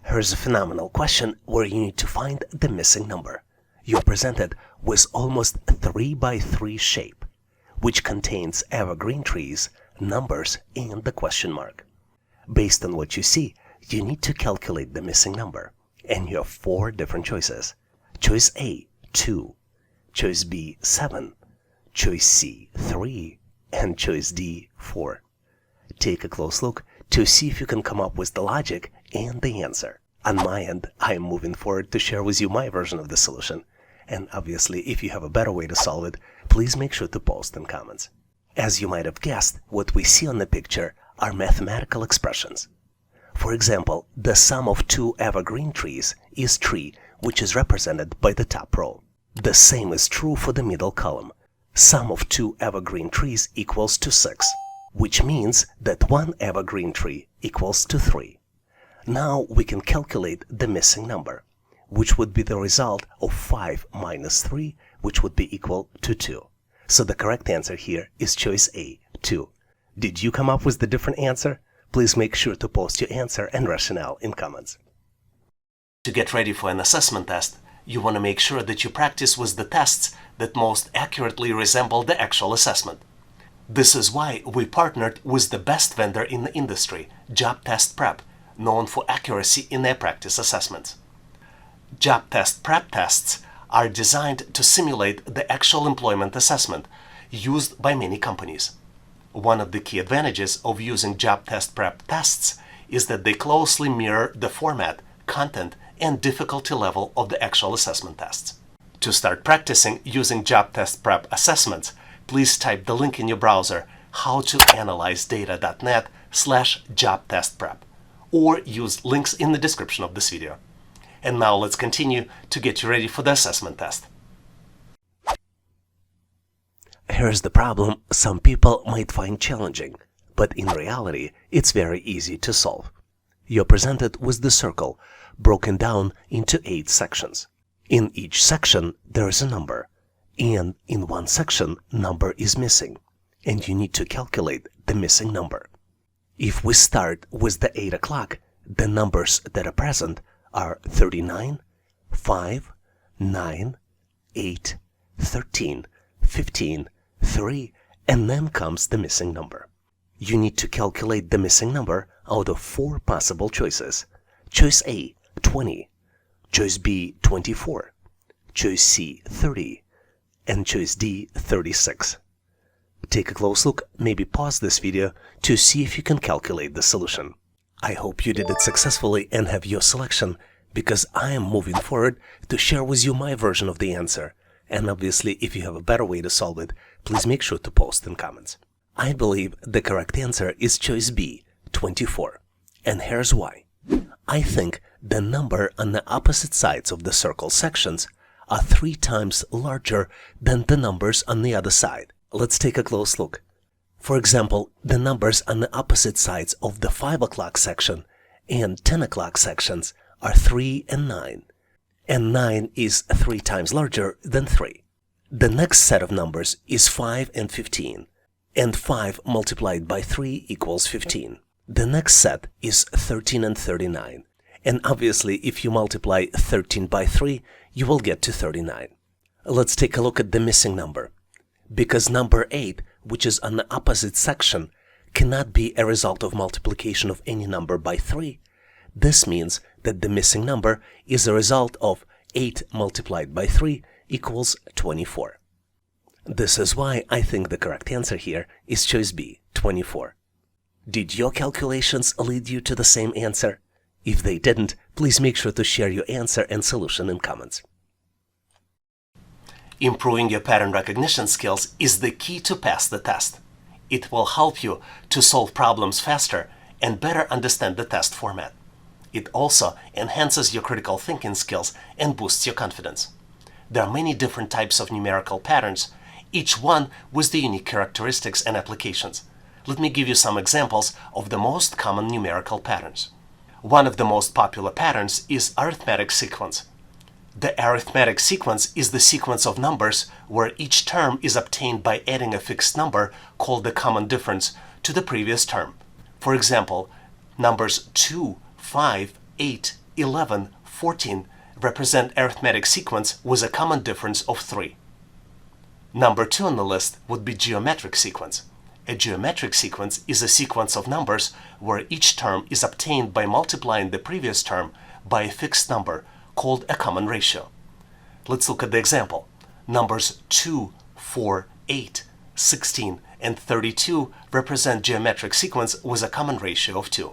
Here's a phenomenal question where you need to find the missing number. You're presented with almost 3 by 3 shape, which contains evergreen trees, numbers, and the question mark. Based on what you see, you need to calculate the missing number, and you have 4 different choices. Choice A, 2, choice B, 7, choice C, 3, and choice D, 4. Take a close look to see if you can come up with the logic and the answer. On my end, I am moving forward to share with you my version of the solution. And obviously, if you have a better way to solve it, please make sure to post in comments. As you might have guessed, what we see on the picture are mathematical expressions. For example, the sum of 2 evergreen trees is tree, which is represented by the top row. The same is true for the middle column. Sum of 2 evergreen trees equals to 6, which means that 1 evergreen tree equals to 3. Now we can calculate the missing number, which would be the result of 5 minus 3, which would be equal to 2. So the correct answer here is choice A, 2. Did you come up with the different answer? Please make sure to post your answer and rationale in comments. To get ready for an assessment test, you want to make sure that you practice with the tests that most accurately resemble the actual assessment. This is why we partnered with the best vendor in the industry, Job Test Prep, known for accuracy in their practice assessments. Job Test Prep tests are designed to simulate the actual employment assessment used by many companies. One of the key advantages of using Job Test Prep tests is that they closely mirror the format, content, and difficulty level of the actual assessment tests. To start practicing using Job Test Prep assessments, please type the link in your browser howtoanalyzedata.net/jobtestprep or use links in the description of this video. And now let's continue to get you ready for the assessment test. Here's the problem some people might find challenging, but in reality, it's very easy to solve. You're presented with the circle broken down into 8 sections. In each section, there is a number, and in one section, number is missing, and you need to calculate the missing number. If we start with the 8 o'clock, the numbers that are present are 39, 5, 9, 8, 13, 15, 3, and then comes the missing number. You need to calculate the missing number out of 4 possible choices. Choice A, 20, choice B, 24, choice C, 30, and choice D, 36. Take a close look, maybe pause this video to see if you can calculate the solution. I hope you did it successfully and have your selection, because I am moving forward to share with you my version of the answer. And obviously, if you have a better way to solve it, please make sure to post in comments. I believe the correct answer is choice B, 24. And here's why. I think the number on the opposite sides of the circle sections are 3 times larger than the numbers on the other side. Let's take a close look. For example, the numbers on the opposite sides of the 5 o'clock section and 10 o'clock sections are 3 and 9. And 9 is 3 times larger than 3. The next set of numbers is 5 and 15. And 5 multiplied by 3 equals 15. The next set is 13 and 39. And obviously, if you multiply 13 by 3, you will get to 39. Let's take a look at the missing number. Because number 8 which is on the opposite section, cannot be a result of multiplication of any number by 3. This means that the missing number is a result of 8 multiplied by 3 equals 24. This is why I think the correct answer here is choice B, 24. Did your calculations lead you to the same answer? If they didn't, please make sure to share your answer and solution in comments. Improving your pattern recognition skills is the key to pass the test. It will help you to solve problems faster and better understand the test format. It also enhances your critical thinking skills and boosts your confidence. There are many different types of numerical patterns, each one with the unique characteristics and applications. Let me give you some examples of the most common numerical patterns. One of the most popular patterns is arithmetic sequence. The arithmetic sequence is the sequence of numbers where each term is obtained by adding a fixed number called the common difference to the previous term. For example, numbers 2, 5, 8, 11, 14 represent arithmetic sequence with a common difference of 3. Number 2 on the list would be geometric sequence. A geometric sequence is a sequence of numbers where each term is obtained by multiplying the previous term by a fixed number called a common ratio. Let's look at the example. Numbers 2, 4, 8, 16, and 32 represent geometric sequence with a common ratio of 2.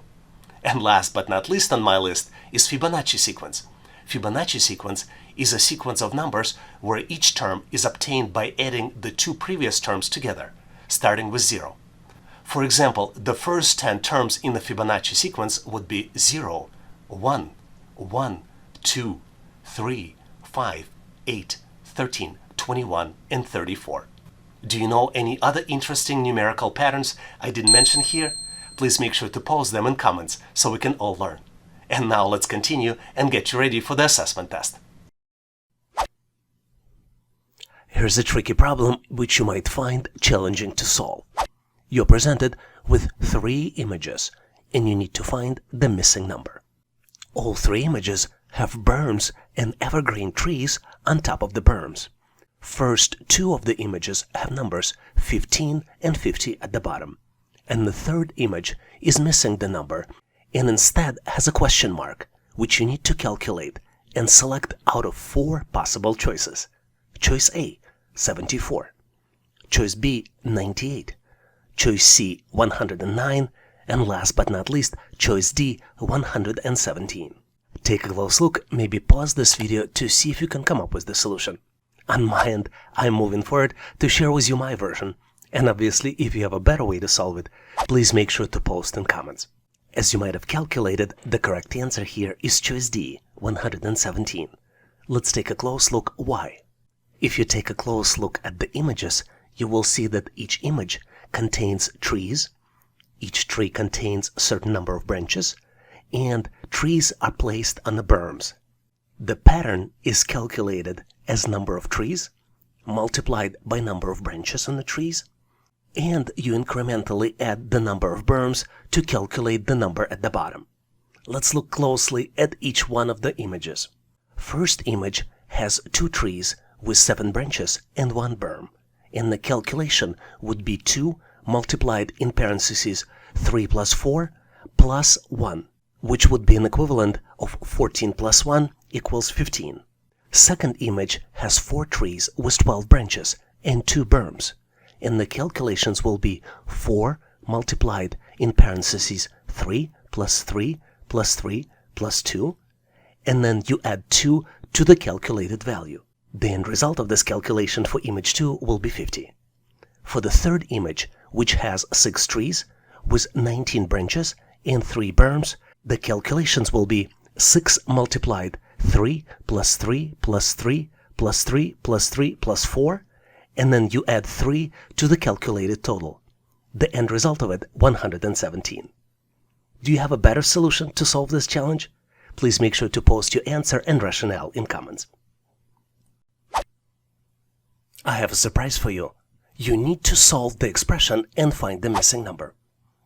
And last but not least on my list is Fibonacci sequence. Fibonacci sequence is a sequence of numbers where each term is obtained by adding the 2 previous terms together, starting with 0. For example, the first 10 terms in the Fibonacci sequence would be 0, 1, 1, 2, 3, 5, 8, 13, 21, and 34. Do you know any other interesting numerical patterns I didn't mention here? Please make sure to post them in comments so we can all learn. And now let's continue and get you ready for the assessment test. Here's a tricky problem which you might find challenging to solve. You're presented with 3 images and you need to find the missing number. All 3 images have berms and evergreen trees on top of the berms. First 2 of the images have numbers 15 and 50 at the bottom, and the third image is missing the number and instead has a question mark, which you need to calculate and select out of 4 possible choices. Choice A, 74. Choice B, 98. Choice C, 109. And last but not least, choice D, 117. Take a close look, maybe pause this video to see if you can come up with the solution. On my end, I'm moving forward to share with you my version. And obviously, if you have a better way to solve it, please make sure to post in comments. As you might have calculated, the correct answer here is choice D, 117. Let's take a close look why. If you take a close look at the images, you will see that each image contains trees, each tree contains a certain number of branches, and trees are placed on the berms. The pattern is calculated as number of trees multiplied by number of branches on the trees, and you incrementally add the number of berms to calculate the number at the bottom. Let's look closely at each one of the images. First image has 2 trees with 7 branches and 1 berm, and the calculation would be 2 multiplied in parentheses 3 plus 4 plus 1, which would be an equivalent of 14 plus 1 equals 15. Second image has 4 trees with 12 branches and 2 berms, and the calculations will be 4 multiplied in parentheses 3 plus 3 plus 3 plus 2, and then you add 2 to the calculated value. The end result of this calculation for image 2 will be 50. For the third image, which has 6 trees with 19 branches and 3 berms, the calculations will be 6 multiplied 3 plus 3 plus 3 plus 3 plus 3 plus 4, and then you add 3 to the calculated total. The end result of it, 117. Do you have a better solution to solve this challenge? Please make sure to post your answer and rationale in comments. I have a surprise for you. You need to solve the expression and find the missing number.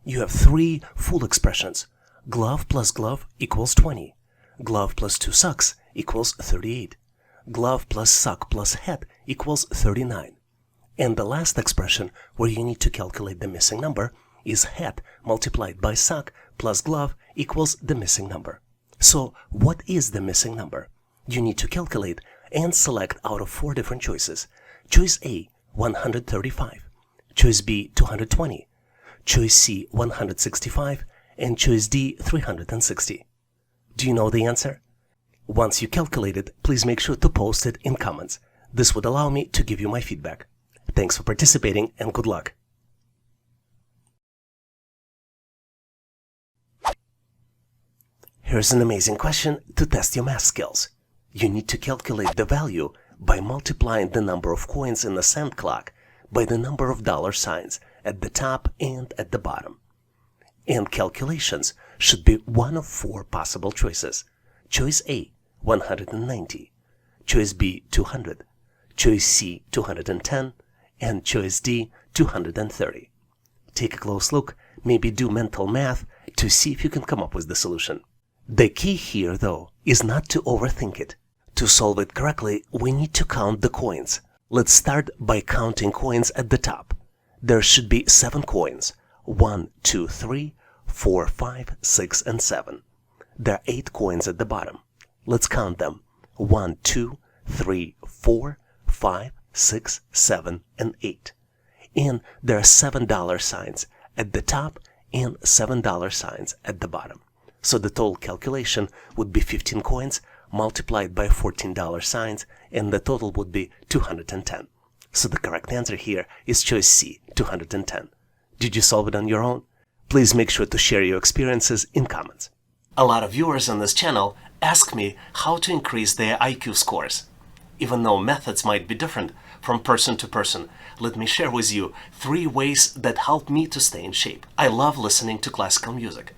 You have 3 full expressions. Glove plus glove equals 20. Glove plus 2 socks equals 38. Glove plus sock plus hat equals 39. And the last expression where you need to calculate the missing number is hat multiplied by sock plus glove equals the missing number. So what is the missing number? You need to calculate and select out of 4 different choices. Choice A, 135. Choice B, 220. Choice C, 165. And choice D, 360. Do you know the answer? Once you calculate it, please make sure to post it in comments. This would allow me to give you my feedback. Thanks for participating and good luck. Here's an amazing question to test your math skills. You need to calculate the value by multiplying the number of coins in the cent clock by the number of dollar signs at the top and at the bottom. And calculations should be one of 4 possible choices. Choice A, 190. Choice B, 200. Choice C, 210. And choice D, 230. Take a close look, maybe do mental math to see if you can come up with the solution. The key here, though, is not to overthink it. To solve it correctly, we need to count the coins. Let's start by counting coins at the top. There should be 7 coins. 1, 2, 3, 4, 5, 6, and 7. There are 8 coins at the bottom. Let's count them. 1, 2, 3, 4, 5, 6, 7, and 8. And there are $7 signs at the top and $7 signs at the bottom. So the total calculation would be 15 coins multiplied by $14 signs, and the total would be 210. So the correct answer here is choice C, 210. Did you solve it on your own? Please make sure to share your experiences in comments. A lot of viewers on this channel ask me how to increase their IQ scores. Even though methods might be different from person to person, let me share with you 3 ways that help me to stay in shape. I love listening to classical music.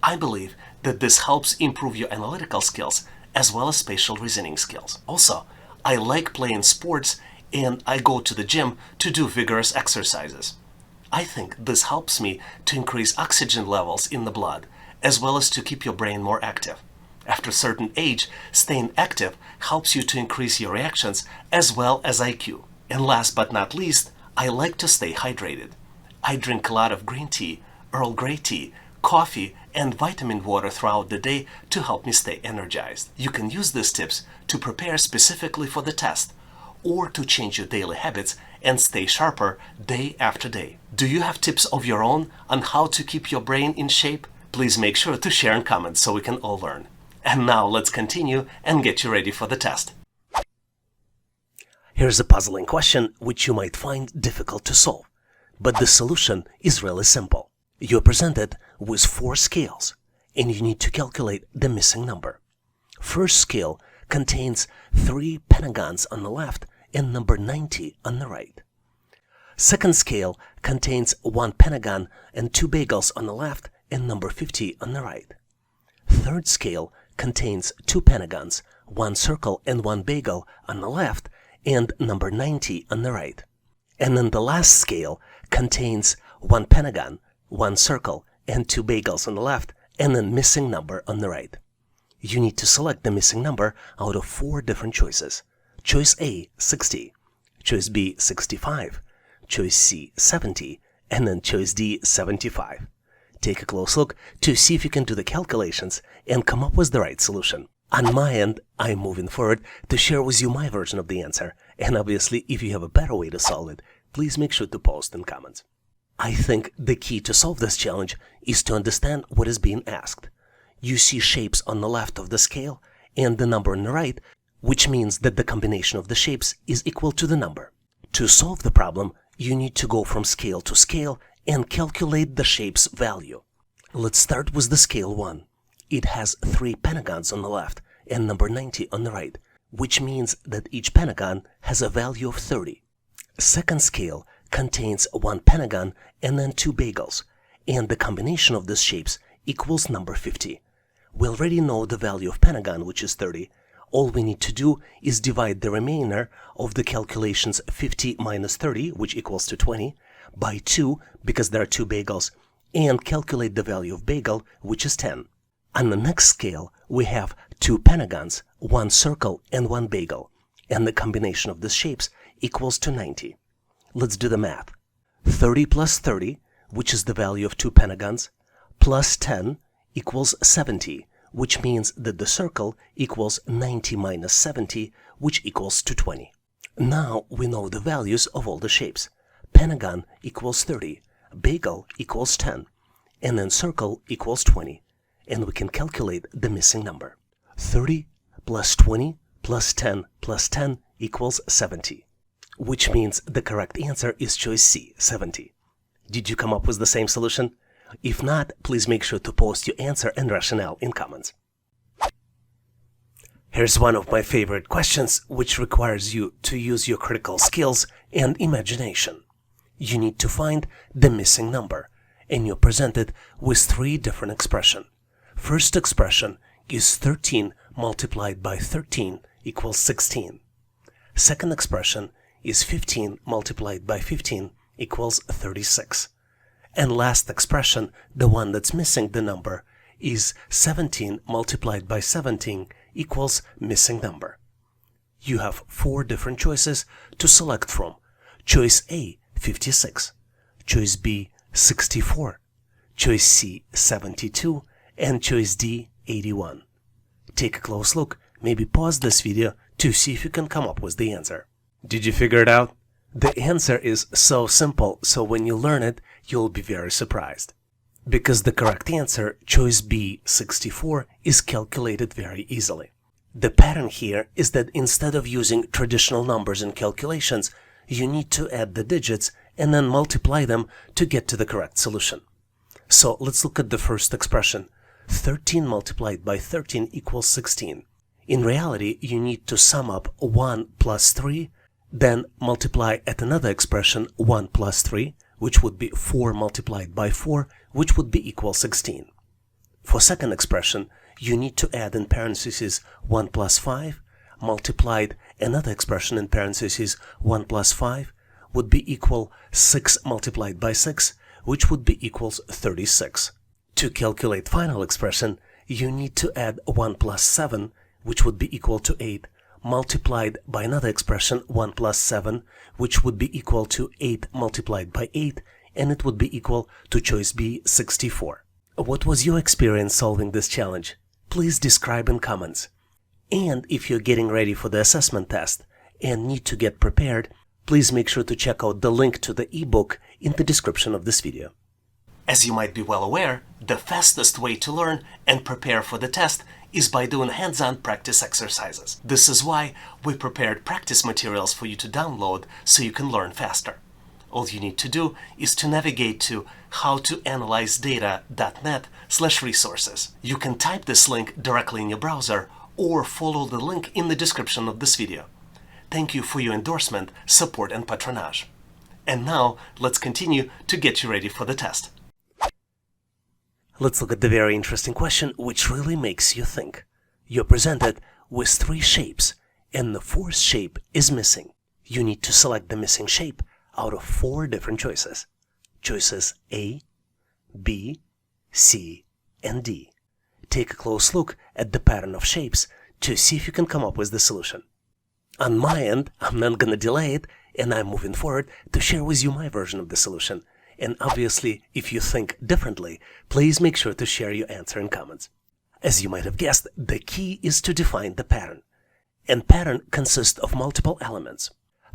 I believe that this helps improve your analytical skills as well as spatial reasoning skills. Also, I like playing sports and I go to the gym to do vigorous exercises. I think this helps me to increase oxygen levels in the blood as well as to keep your brain more active. After a certain age, staying active helps you to increase your reactions as well as IQ. And last but not least, I like to stay hydrated. I drink a lot of green tea, Earl Grey tea, coffee, and vitamin water throughout the day to help me stay energized. You can use these tips to prepare specifically for the test or to change your daily habits and stay sharper day after day. Do you have tips of your own on how to keep your brain in shape? Please make sure to share in comments so we can all learn. And now let's continue and get you ready for the test. Here's a puzzling question which you might find difficult to solve, but the solution is really simple. You're presented with 4 scales, and you need to calculate the missing number. First scale contains 3 pentagons on the left and number 90 on the right. Second scale contains 1 pentagon and 2 bagels on the left and number 50 on the right. Third scale contains 2 pentagons, 1 circle and 1 bagel on the left and number 90 on the right. And then the last scale contains 1 pentagon, 1 circle, and 2 bagels on the left, and then missing number on the right. You need to select the missing number out of 4 different choices. Choice A, 60. Choice B, 65. Choice C, 70. And then choice D, 75. Take a close look to see if you can do the calculations and come up with the right solution. On my end, I'm moving forward to share with you my version of the answer, and obviously if you have a better way to solve it, please make sure to post in comments. I think the key to solve this challenge is to understand what is being asked. You see shapes on the left of the scale and the number on the right, which means that the combination of the shapes is equal to the number. To solve the problem, you need to go from scale to scale and calculate the shape's value. Let's start with the scale 1. It has 3 pentagons on the left and number 90 on the right, which means that each pentagon has a value of 30. Second scale contains 1 pentagon and then 2 bagels, and the combination of these shapes equals number 50. We already know the value of pentagon, which is 30. All we need to do is divide the remainder of the calculations 50 minus 30, which equals to 20, by 2, because there are 2 bagels, and calculate the value of bagel, which is 10. On the next scale, we have 2 pentagons, 1 circle, and 1 bagel, and the combination of these shapes equals to 90. Let's do the math. 30 plus 30, which is the value of 2 pentagons, plus 10 equals 70, which means that the circle equals 90 minus 70, which equals to 20. Now we know the values of all the shapes. Pentagon equals 30, bagel equals 10, and then circle equals 20, and we can calculate the missing number. 30 plus 20 plus 10 plus 10 equals 70, which means the correct answer is choice C, 70. Did you come up with the same solution? If not, please make sure to post your answer and rationale in comments. Here's one of my favorite questions, which requires you to use your critical skills and imagination. You need to find the missing number, and you're presented with 3 different expressions. First expression is 13 multiplied by 13 equals 16. Second expression is 15 multiplied by 15 equals 36. And last expression, the one that's missing the number, is 17 multiplied by 17 equals missing number. You have 4 different choices to select from. Choice A, 56. Choice B, 64. Choice C, 72. And choice D, 81. Take a close look, maybe pause this video to see if you can come up with the answer. Did you figure it out? The answer is so simple, so when you learn it, you'll be very surprised. Because the correct answer, choice B, 64, is calculated very easily. The pattern here is that instead of using traditional numbers in calculations, you need to add the digits and then multiply them to get to the correct solution. So let's look at the first expression. 13 multiplied by 13 equals 16. In reality, you need to sum up 1 plus 3, then multiply at another expression 1 plus 3, which would be 4 multiplied by 4, which would be equal 16. For second expression, you need to add in parentheses 1 plus 5, multiplied another expression in parentheses 1 plus 5, would be equal 6 multiplied by 6, which would be equals 36. To calculate final expression, you need to add 1 plus 7, which would be equal to 8, multiplied by another expression 1 plus 7, which would be equal to 8 multiplied by 8, and it would be equal to choice B, 64. What was your experience solving this challenge? Please describe in comments. And if you're getting ready for the assessment test and need to get prepared, please make sure to check out the link to the ebook in the description of this video. As you might be well aware, the fastest way to learn and prepare for the test is by doing hands-on practice exercises. This is why we prepared practice materials for you to download so you can learn faster. All you need to do is to navigate to howtoanalyzedata.net/resources. You can type this link directly in your browser or follow the link in the description of this video. Thank you for your endorsement, support, and patronage. And now, let's continue to get you ready for the test. Let's look at the very interesting question, which really makes you think. You're presented with 3 shapes, and the 4th shape is missing. You need to select the missing shape out of 4 different choices. Choices A, B, C, and D. Take a close look at the pattern of shapes to see if you can come up with the solution. On my end, I'm not gonna delay it, and I'm moving forward to share with you my version of the solution. And obviously, if you think differently, please make sure to share your answer in comments. As you might have guessed, the key is to define the pattern. And pattern consists of multiple elements.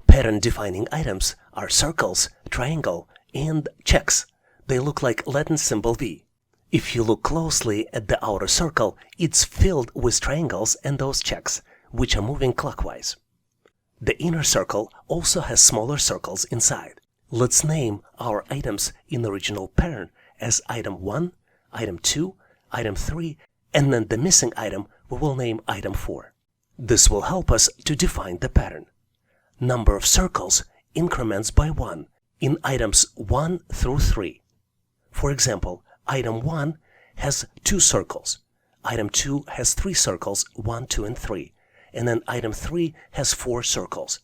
Pattern defining items are circles, triangle, and checks. They look like Latin symbol V. If you look closely at the outer circle, it's filled with triangles and those checks, which are moving clockwise. The inner circle also has smaller circles inside. Let's name our items in the original pattern as item 1, item 2, item 3, and then the missing item we will name item 4. This will help us to define the pattern. Number of circles increments by 1 in items 1 through 3. For example, item 1 has 2 circles, item 2 has 3 circles, 1, 2, and 3, and then item 3 has 4 circles,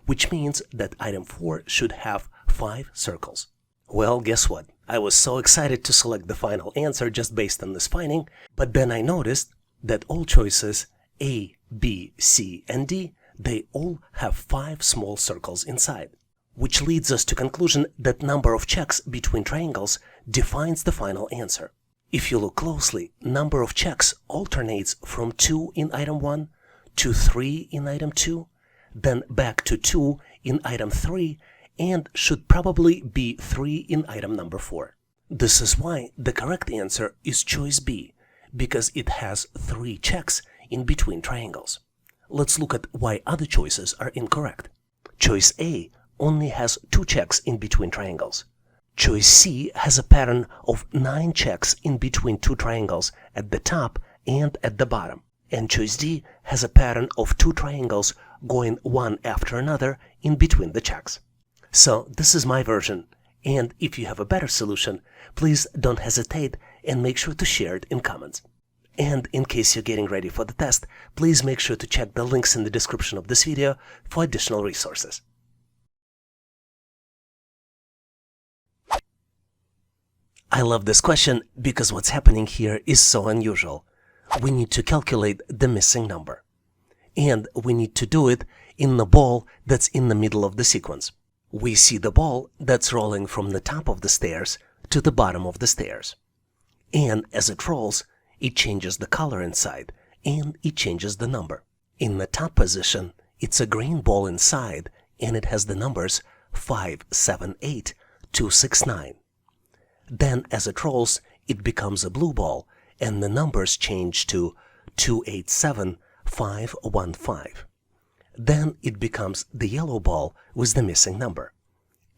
which means that item 4 should have 5 circles. Well, guess what? I was so excited to select the final answer just based on this finding, but then I noticed that all choices A, B, C, and D, they all have 5 small circles inside. which leads us to conclusion that number of checks between triangles defines the final answer. If you look closely, number of checks alternates from 2 in item 1 to 3 in item 2, then back to 2 in item 3, and should probably be 3 in item number 4. This is why the correct answer is choice B, because it has 3 checks in between triangles. Let's look at why other choices are incorrect. Choice A only has 2 checks in between triangles. Choice C has a pattern of 9 checks in between 2 triangles at the top and at the bottom. And choice D has a pattern of 2 triangles going one after another in between the checks. So this is my version, and if you have a better solution, please don't hesitate and make sure to share it in comments. And in case you're getting ready for the test, please make sure to check the links in the description of this video for additional resources. I love this question because what's happening here is so unusual. We need to calculate the missing number. And we need to do it in the ball that's in the middle of the sequence. We see the ball that's rolling from the top of the stairs to the bottom of the stairs. And as it rolls, it changes the color inside and it changes the number. In the top position, it's a green ball inside and it has the numbers 5, 7, 8, 2, 6, 9. Then as it rolls, it becomes a blue ball and the numbers change to 2, 8, 7, 5, 1, 5. Then it becomes the yellow ball with the missing number.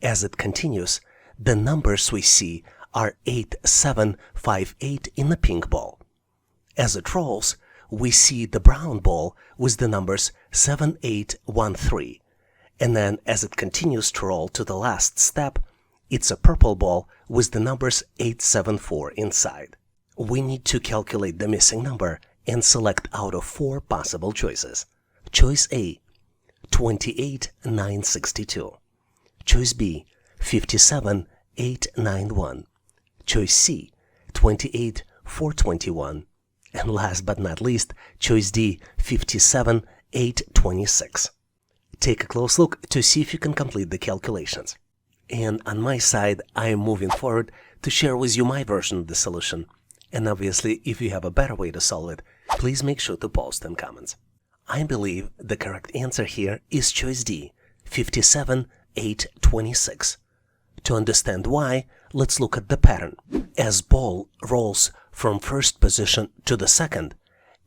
As it continues, the numbers we see are 8, 7, 5, 8 in the pink ball. As it rolls, we see the brown ball with the numbers 7, 8, 1, 3. And then as it continues to roll to the last step, it's a purple ball with the numbers 8, 7, 4 inside. We need to calculate the missing number and select out of 4 possible choices. Choice A, 28, 962. Choice B, 57, 891. Choice C, 28, 421. And last but not least, choice D, 57, 826. Take a close look to see if you can complete the calculations. And on my side, I am moving forward to share with you my version of the solution. And obviously, if you have a better way to solve it, please make sure to post in comments. I believe the correct answer here is choice D, 57, 826. To understand why, let's look at the pattern. As ball rolls from first position to the second,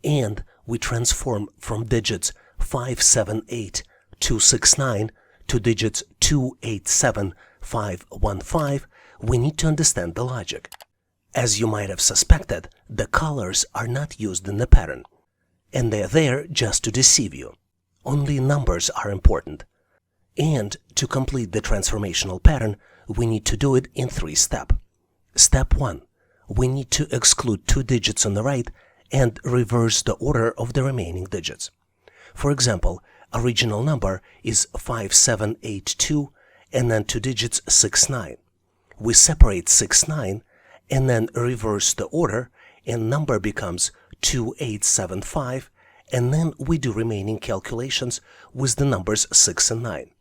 and we transform from digits 5, 7, 8, 2, 6, 9 to digits 2, 8, 7, 5, 1, 5, we need to understand the logic. As you might have suspected, the colors are not used in the pattern, and they're there just to deceive you. Only numbers are important. And to complete the transformational pattern, we need to do it in 3 steps. Step 1. We need to exclude 2 digits on the right and reverse the order of the remaining digits. For example, original number is 5782 and then 2 digits 69. We separate 69 and then reverse the order and number becomes 2875, and then we do remaining calculations with the numbers 6 and 9.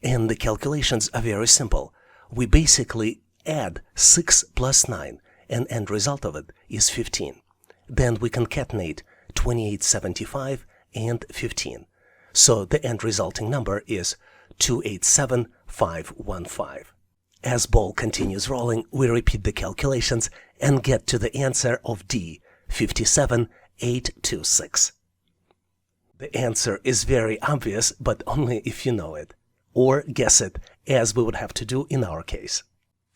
And the calculations are very simple. We basically add 6 plus 9 and end result of it is 15. Then we concatenate 2875 and 15. So the end resulting number is 287515. As ball continues rolling, we repeat the calculations and get to the answer of D, 57826. The answer is very obvious, but only if you know it, or guess it, as we would have to do in our case.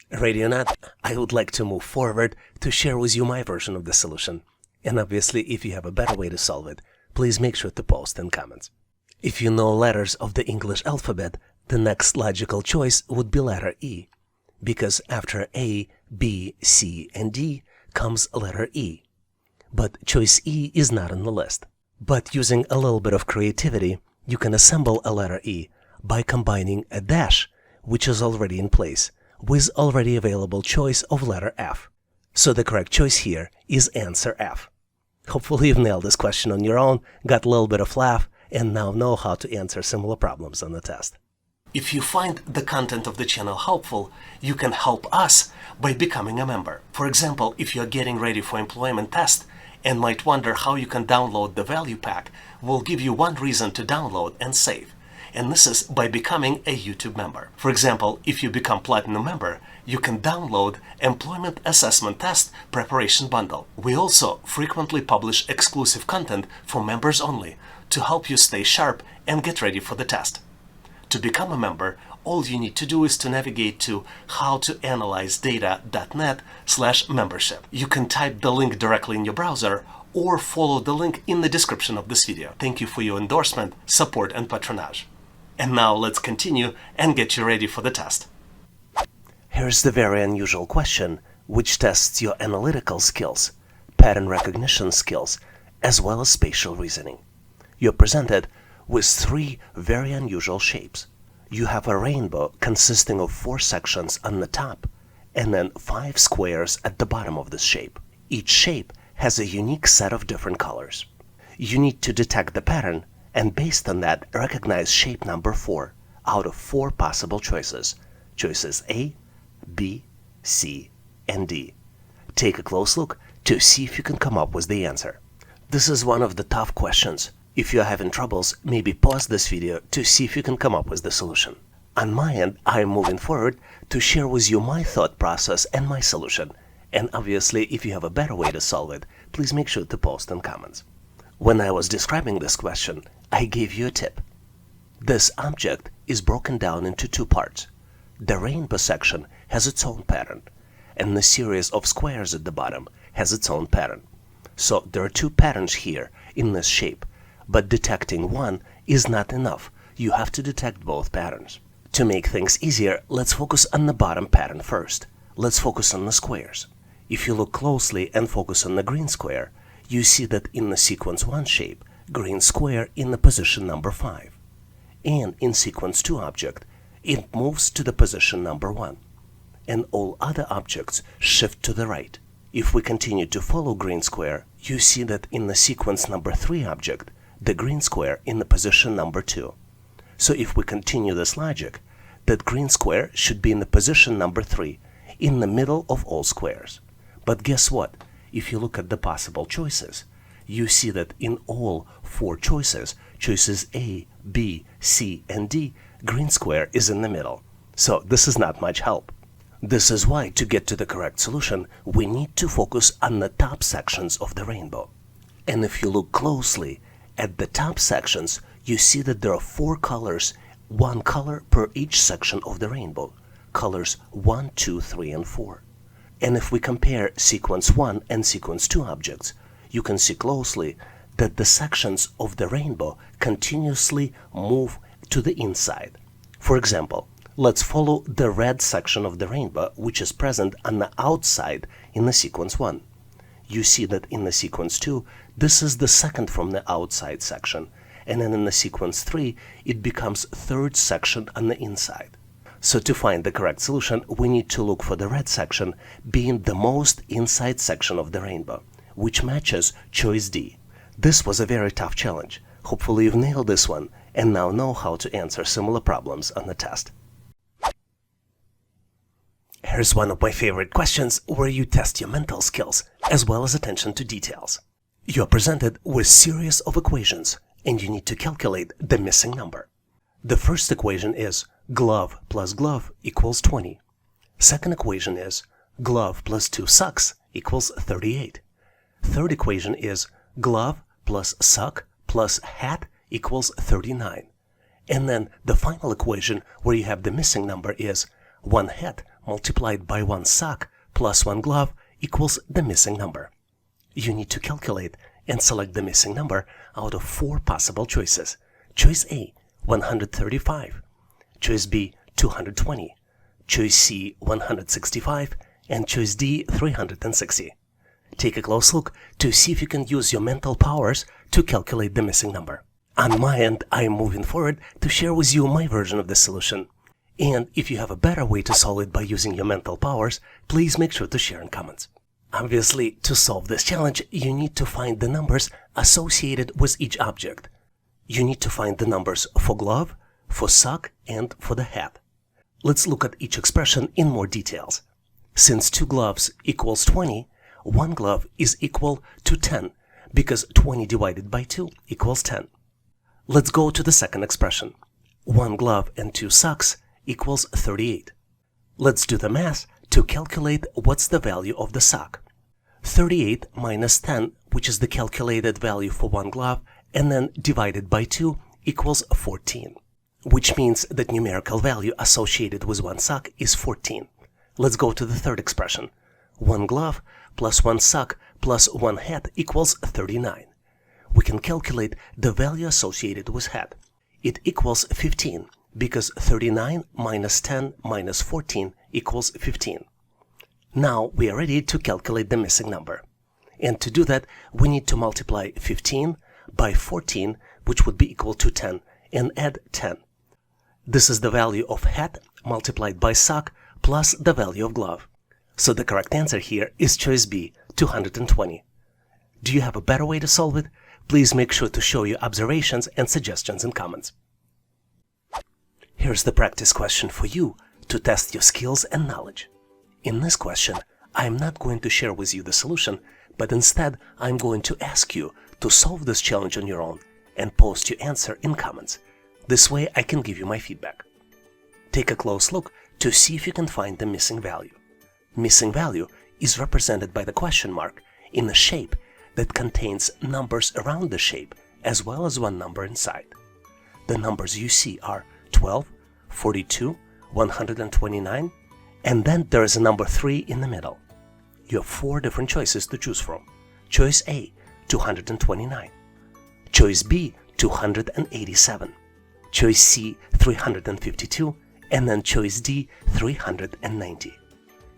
Ready or not, I would like to move forward to share with you my version of the solution. And obviously, if you have a better way to solve it, please make sure to post in comments. If you know letters of the English alphabet, the next logical choice would be letter E, because after A, B, C, and D comes letter E. But choice E is not on the list. But using a little bit of creativity, you can assemble a letter E by combining a dash, which is already in place, with already available choice of letter F. So the correct choice here is answer F. Hopefully you've nailed this question on your own, got a little bit of laugh, and now know how to answer similar problems on the test. If you find the content of the channel helpful, you can help us by becoming a member. For example, if you're getting ready for employment test and might wonder how you can download the value pack, we'll give you one reason to download and save. And this is by becoming a YouTube member. For example, if you become Platinum member, you can download Employment Assessment Test Preparation Bundle. We also frequently publish exclusive content for members only to help you stay sharp and get ready for the test. To become a member, all you need to do is to navigate to howtoanalyzedata.net/membership. You can type the link directly in your browser or follow the link in the description of this video. Thank you for your endorsement, support, and patronage. And now let's continue and get you ready for the test. Here's the very unusual question, which tests your analytical skills, pattern recognition skills, as well as spatial reasoning. You're presented with three very unusual shapes. You have a rainbow consisting of 4 sections on the top and then 5 squares at the bottom of this shape. Each shape has a unique set of different colors. You need to detect the pattern and based on that recognize shape number 4 out of 4 possible choices. Choices A, B, C, and D. Take a close look to see if you can come up with the answer. This is one of the tough questions. If you're having troubles, maybe pause this video to see if you can come up with the solution. On my end, I'm moving forward to share with you my thought process and my solution. And obviously, if you have a better way to solve it, please make sure to post in comments. When I was describing this question, I gave you a tip. This object is broken down into 2 parts. The rainbow section has its own pattern, and the series of squares at the bottom has its own pattern. So there are 2 patterns here in this shape, but detecting one is not enough. You have to detect both patterns. To make things easier, let's focus on the bottom pattern first. Let's focus on the squares. If you look closely and focus on the green square, you see that in the sequence 1 shape, green square in the position number 5. And in sequence 2 object, it moves to the position number 1. And all other objects shift to the right. If we continue to follow green square, you see that in the sequence number 3 object, the green square in the position number 2. So if we continue this logic, that green square should be in the position number 3, in the middle of all squares. But guess what? If you look at the possible choices, you see that in all 4 choices, choices A, B, C, and D, green square is in the middle. So this is not much help. This is why to get to the correct solution, we need to focus on the top sections of the rainbow. And if you look closely at the top sections, you see that there are 4 colors, 1 color per each section of the rainbow. Colors 1, 2, 3, and 4. And if we compare sequence 1 and sequence 2 objects, you can see closely that the sections of the rainbow continuously move to the inside. For example, let's follow the red section of the rainbow, which is present on the outside in the sequence 1. You see that in the sequence 2, this is the second from the outside section, and then in the sequence 3, it becomes 3rd section on the inside. So to find the correct solution, we need to look for the red section being the most inside section of the rainbow, which matches choice D. This was a very tough challenge. Hopefully you've nailed this one and now know how to answer similar problems on the test. Here's one of my favorite questions where you test your mental skills as well as attention to details. You're presented with a series of equations and you need to calculate the missing number. The first equation is glove plus glove equals 20. Second equation is glove plus 2 socks equals 38. Third equation is glove plus sock plus hat equals 39. And then the final equation where you have the missing number is 1 hat multiplied by 1 sock plus 1 glove equals the missing number. You need to calculate and select the missing number out of 4 possible choices. Choice A, 135. Choice B, 220. Choice C, 165. And choice D, 360. Take a close look to see if you can use your mental powers to calculate the missing number. On my end, I am moving forward to share with you my version of the solution. And if you have a better way to solve it by using your mental powers, please make sure to share in comments. Obviously, to solve this challenge, you need to find the numbers associated with each object. You need to find the numbers for glove, for sock and for the hat. Let's look at each expression in more details. Since 2 gloves equals 20, 1 glove is equal to 10 because 20 divided by 2 equals 10. Let's go to the second expression. 1 glove and 2 socks equals 38. Let's do the math to calculate what's the value of the sock. 38 minus 10, which is the calculated value for 1 glove, and then divided by 2 equals 14, which means that numerical value associated with 1 sock is 14. Let's go to the third expression. 1 glove plus 1 sock plus 1 hat equals 39. We can calculate the value associated with hat. It equals 15 because 39 minus 10 minus 14 equals 15. Now we are ready to calculate the missing number. And to do that, we need to multiply 15 by 14, which would be equal to 10, and add 10. This is the value of hat multiplied by sock plus the value of glove. So the correct answer here is choice B, 220. Do you have a better way to solve it? Please make sure to show your observations and suggestions in comments. Here's the practice question for you to test your skills and knowledge. In this question, I am not going to share with you the solution, but instead I'm going to ask you to solve this challenge on your own and post your answer in comments. This way I can give you my feedback. Take a close look to see if you can find the missing value. Missing value is represented by the question mark in a shape that contains numbers around the shape as well as one number inside. The numbers you see are 12, 42, 129, and then there is a number 3 in the middle. You have 4 different choices to choose from. Choice A, 229. Choice B, 287. Choice C, 352. And then choice D, 390.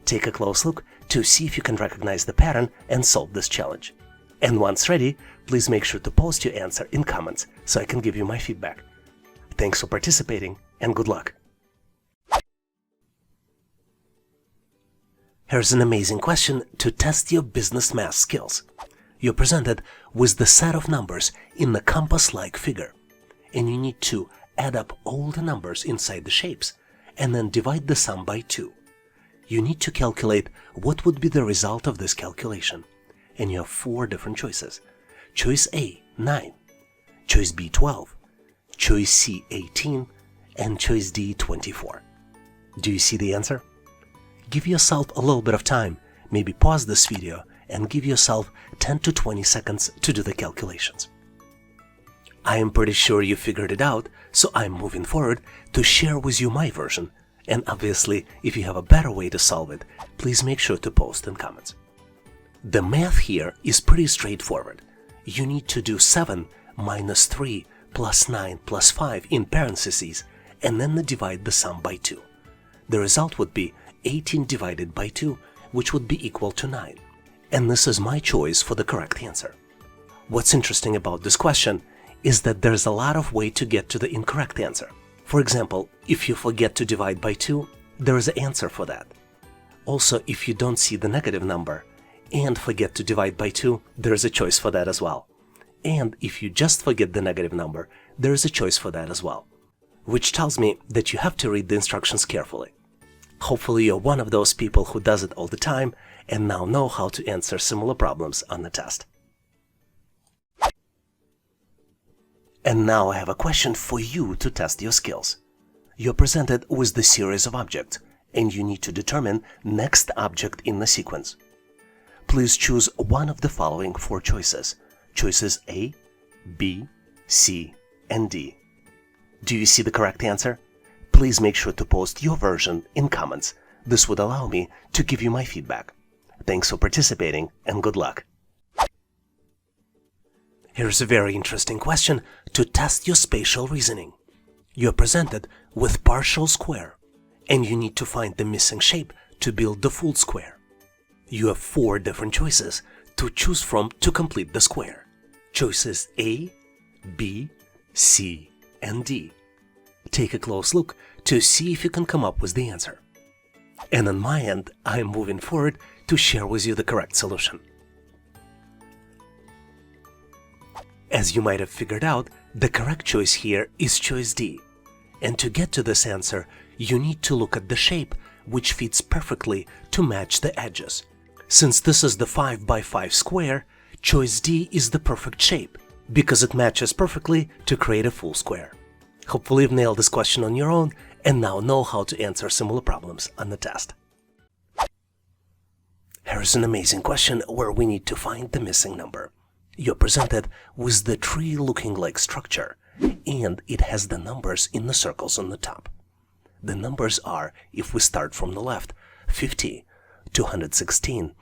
Take a close look to see if you can recognize the pattern and solve this challenge. And once ready, please make sure to post your answer in comments so I can give you my feedback. Thanks for participating and good luck. Here's an amazing question to test your business math skills. You're presented with the set of numbers in the compass-like figure, and you need to add up all the numbers inside the shapes and then divide the sum by 2. You need to calculate what would be the result of this calculation, and you have 4 different choices. Choice A, 9. Choice B, 12. Choice C, 18. And choice D, 24. Do you see the answer? Give yourself a little bit of time, maybe pause this video and give yourself 10 to 20 seconds to do the calculations. I am pretty sure you figured it out, so I'm moving forward to share with you my version, and obviously if you have a better way to solve it, please make sure to post in comments. The math here is pretty straightforward. You need to do 7 minus 3 plus 9 plus 5 in parentheses and then divide the sum by 2. The result would be 18 divided by 2, which would be equal to 9. And this is my choice for the correct answer. What's interesting about this question is that there's a lot of way to get to the incorrect answer. For example, if you forget to divide by 2, there is an answer for that. Also, if you don't see the negative number and forget to divide by 2, there is a choice for that as well. And if you just forget the negative number, there is a choice for that as well. Which tells me that you have to read the instructions carefully. Hopefully you're one of those people who does it all the time and now know how to answer similar problems on the test. And now I have a question for you to test your skills. You're presented with the series of objects, and you need to determine next object in the sequence. Please choose one of the following 4 choices. Choices A, B, C, and D. Do you see the correct answer? Please make sure to post your version in comments. This would allow me to give you my feedback. Thanks for participating and good luck. Here's a very interesting question to test your spatial reasoning. You're presented with partial square, and you need to find the missing shape to build the full square. You have 4 different choices to choose from to complete the square. Choices A, B, C, and D. Take a close look to see if you can come up with the answer. And on my end, I am moving forward to share with you the correct solution. As you might have figured out, the correct choice here is choice D. And to get to this answer, you need to look at the shape, which fits perfectly to match the edges. Since this is the 5 by 5 square, choice D is the perfect shape, because it matches perfectly to create a full square. Hopefully you've nailed this question on your own and now know how to answer similar problems on the test. Here's an amazing question where we need to find the missing number. You're presented with the tree-looking-like structure, and it has the numbers in the circles on the top. The numbers are, if we start from the left, 50, 216,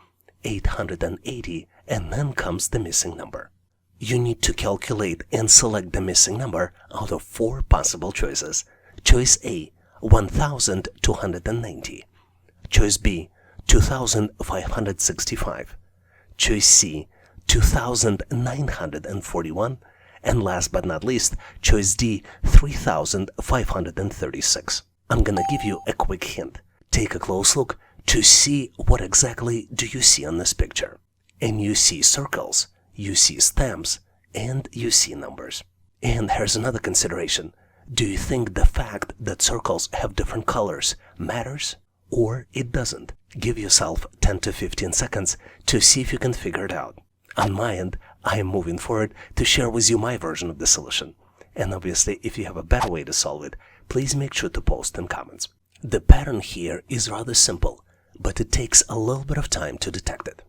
880, and then comes the missing number. You need to calculate and select the missing number out of 4 possible choices. Choice A, 1290. Choice B, 2565. Choice C, 2941. And last but not least, choice D, 3536. I'm gonna give you a quick hint. Take a close look to see what exactly do you see on this picture. And you see circles, you see stamps, and you see numbers. And here's another consideration. Do you think the fact that circles have different colors matters? Or it doesn't? Give yourself 10 to 15 seconds to see if you can figure it out. On my end, I am moving forward to share with you my version of the solution. And obviously, if you have a better way to solve it, please make sure to post in comments. The pattern here is rather simple, but it takes a little bit of time to detect it.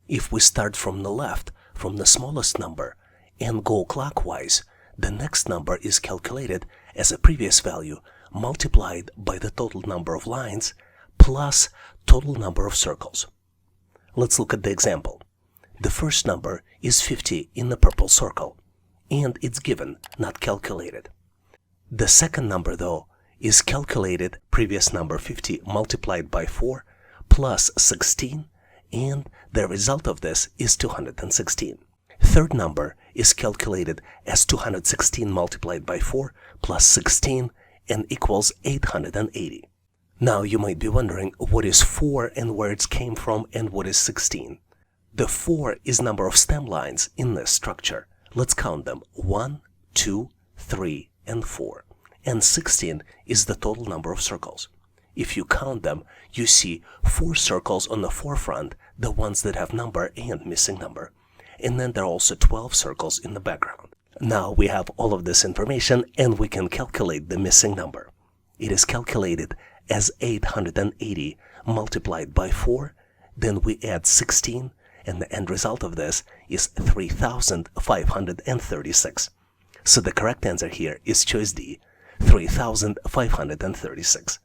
If we start from the left, from the smallest number, and go clockwise, the next number is calculated as a previous value multiplied by the total number of lines plus total number of circles. Let's look at the example. The first number is 50 in the purple circle, and it's given, not calculated. The second number, though, is calculated previous number 50 multiplied by 4 plus 16, and the result of this is 216. Third number is calculated as 216 multiplied by 4 plus 16 and equals 880. Now you might be wondering what is 4 and where it came from and what is 16. The 4 is number of stem lines in this structure. Let's count them. 1, 2, 3, and 4. And 16 is the total number of circles. If you count them, you see 4 circles on the forefront, the ones that have number and missing number. And then there are also 12 circles in the background. Now we have all of this information and we can calculate the missing number. It is calculated as 880 multiplied by 4, then we add 16, and the end result of this is 3536. So the correct answer here is choice D, 3536.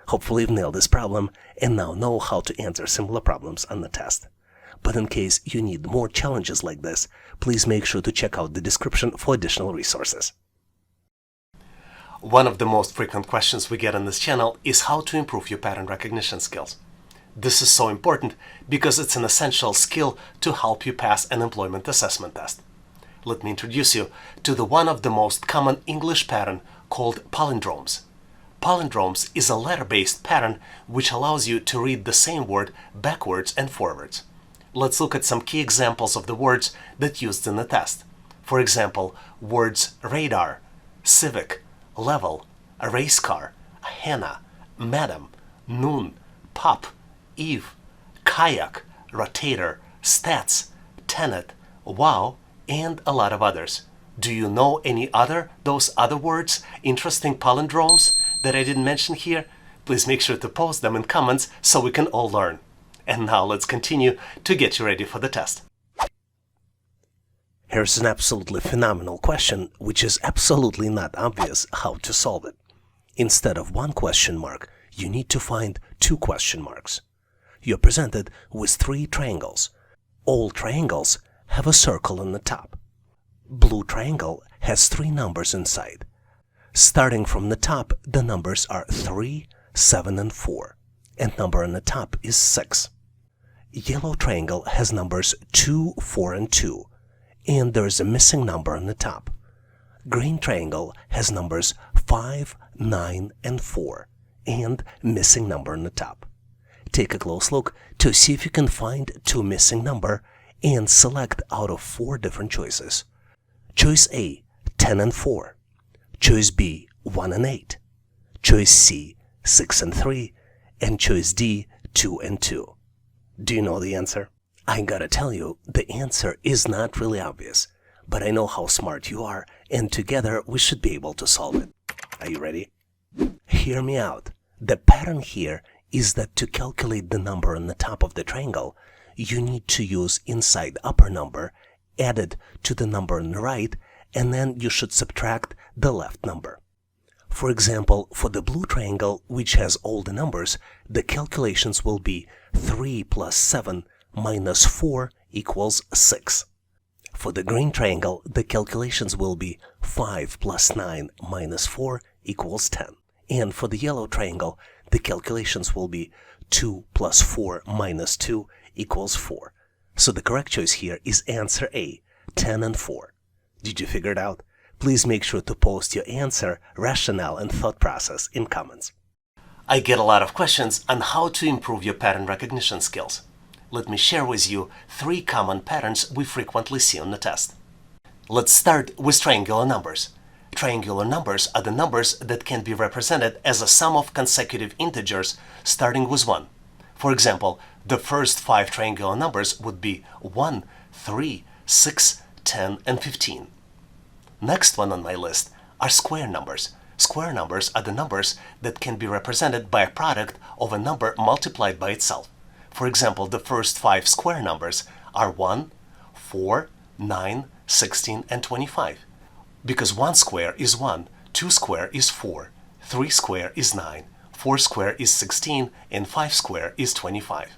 Hopefully you've nailed this problem and now know how to answer similar problems on the test. But in case you need more challenges like this, please make sure to check out the description for additional resources. One of the most frequent questions we get on this channel is how to improve your pattern recognition skills. This is so important because it's an essential skill to help you pass an employment assessment test. Let me introduce you to one of the most common English pattern called palindromes. Palindromes is a letter-based pattern which allows you to read the same word backwards and forwards. Let's look at some key examples of the words that used in the test. For example, words radar, civic, level, a race car, henna, madam, noon, pop, eve, kayak, rotator, stats, tenet, wow, and a lot of others. Do you know those other words, interesting palindromes that I didn't mention here? Please make sure to post them in comments so we can all learn. And now let's continue to get you ready for the test. Here's an absolutely phenomenal question, which is absolutely not obvious how to solve it. Instead of 1 question mark, you need to find 2 question marks. You're presented with 3 triangles. All triangles have a circle on the top. Blue triangle has 3 numbers inside. Starting from the top, the numbers are 3, 7, and 4, and number on the top is 6. Yellow triangle has numbers 2, 4, and 2, and there is a missing number on the top. Green triangle has numbers 5, 9, and 4, and missing number on the top. Take a close look to see if you can find 2 missing number and select out of 4 different choices. Choice A, 10 and 4. Choice B, 1 and 8. Choice C, 6 and 3. And choice D, 2 and 2. Do you know the answer? I gotta tell you, the answer is not really obvious, but I know how smart you are, and together we should be able to solve it. Are you ready? Hear me out. The pattern here is that to calculate the number on the top of the triangle, you need to use inside upper number added to the number on the right, and then you should subtract the left number. For example, for the blue triangle, which has all the numbers, the calculations will be 3 plus 7 minus 4 equals 6. For the green triangle, the calculations will be 5 plus 9 minus 4 equals 10. And for the yellow triangle, the calculations will be 2 plus 4 minus 2 equals 4. So the correct choice here is answer A, 10 and 4. Did you figure it out? Please make sure to post your answer, rationale, and thought process in comments. I get a lot of questions on how to improve your pattern recognition skills. Let me share with you 3 common patterns we frequently see on the test. Let's start with triangular numbers. Triangular numbers are the numbers that can be represented as a sum of consecutive integers starting with 1. For example, the first 5 triangular numbers would be 1, 3, 6, 10, and 15. Next one on my list are square numbers. Square numbers are the numbers that can be represented by a product of a number multiplied by itself. For example, the first 5 square numbers are 1, 4, 9, 16, and 25. Because 1 square is 1, 2 square is 4, 3 square is 9, 4 square is 16, and 5 square is 25.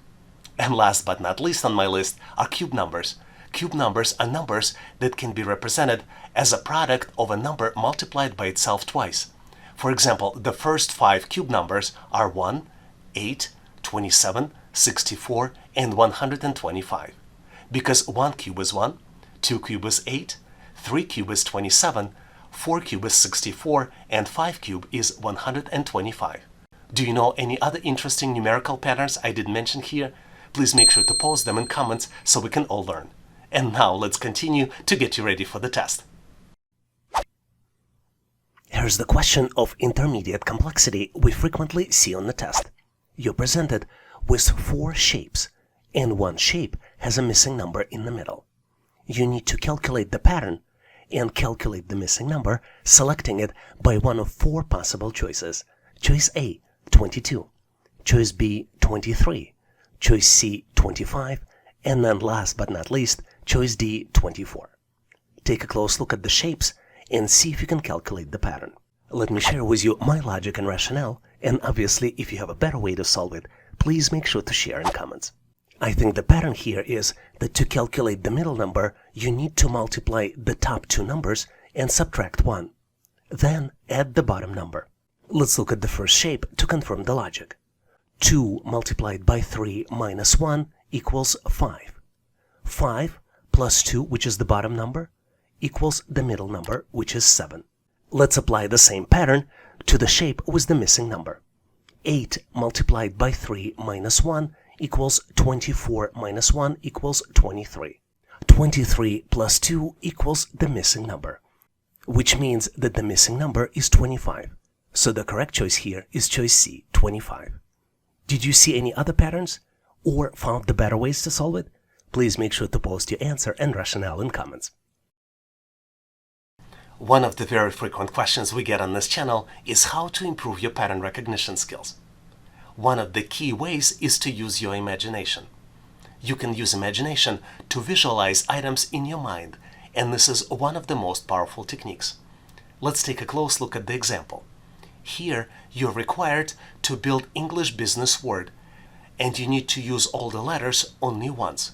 And last but not least on my list are cube numbers. Cube numbers are numbers that can be represented as a product of a number multiplied by itself twice. For example, the first 5 cube numbers are 1, 8, 27, 64, and 125. Because 1 cube is 1, 2 cube is 8, 3 cube is 27, 4 cube is 64, and 5 cube is 125. Do you know any other interesting numerical patterns I didn't mention here? Please make sure to post them in comments so we can all learn. And now let's continue to get you ready for the test. Here's the question of intermediate complexity we frequently see on the test. You're presented with 4 shapes, and one shape has a missing number in the middle. You need to calculate the pattern and calculate the missing number, selecting it by one of 4 possible choices. Choice A, 22. Choice B, 23. Choice C, 25. And then last but not least, choice D, 24. Take a close look at the shapes and see if you can calculate the pattern. Let me share with you my logic and rationale, and obviously if you have a better way to solve it, please make sure to share in comments. I think the pattern here is that to calculate the middle number, you need to multiply the top 2 numbers and subtract 1. Then add the bottom number. Let's look at the first shape to confirm the logic. 2 multiplied by 3 minus 1 equals 5. 5 plus 2, which is the bottom number, equals the middle number, which is 7. Let's apply the same pattern to the shape with the missing number. 8 multiplied by 3 minus 1 equals 24 minus 1 equals 23. 23 plus 2 equals the missing number, which means that the missing number is 25. So the correct choice here is choice C, 25. Did you see any other patterns or found the better ways to solve it? Please make sure to post your answer and rationale in comments. One of the very frequent questions we get on this channel is how to improve your pattern recognition skills. One of the key ways is to use your imagination. You can use imagination to visualize items in your mind, and this is one of the most powerful techniques. Let's take a close look at the example. Here, you're required to build English business word, and you need to use all the letters only once.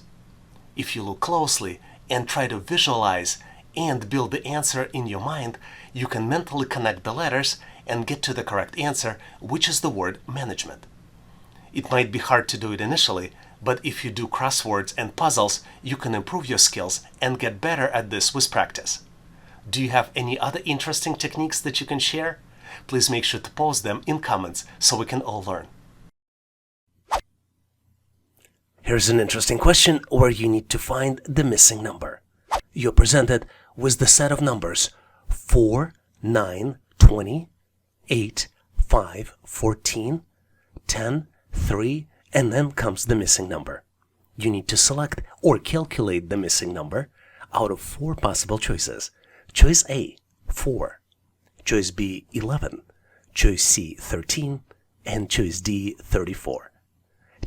If you look closely and try to visualize and build the answer in your mind, you can mentally connect the letters and get to the correct answer, which is the word management. It might be hard to do it initially, but if you do crosswords and puzzles, you can improve your skills and get better at this with practice. Do you have any other interesting techniques that you can share? Please make sure to post them in comments so we can all learn. Here's an interesting question where you need to find the missing number. You're presented with the set of numbers 4, 9, 20, 8, 5, 14, 10, 3, and then comes the missing number. You need to select or calculate the missing number out of 4 possible choices. Choice A, 4. Choice B, 11. Choice C, 13. And choice D, 34.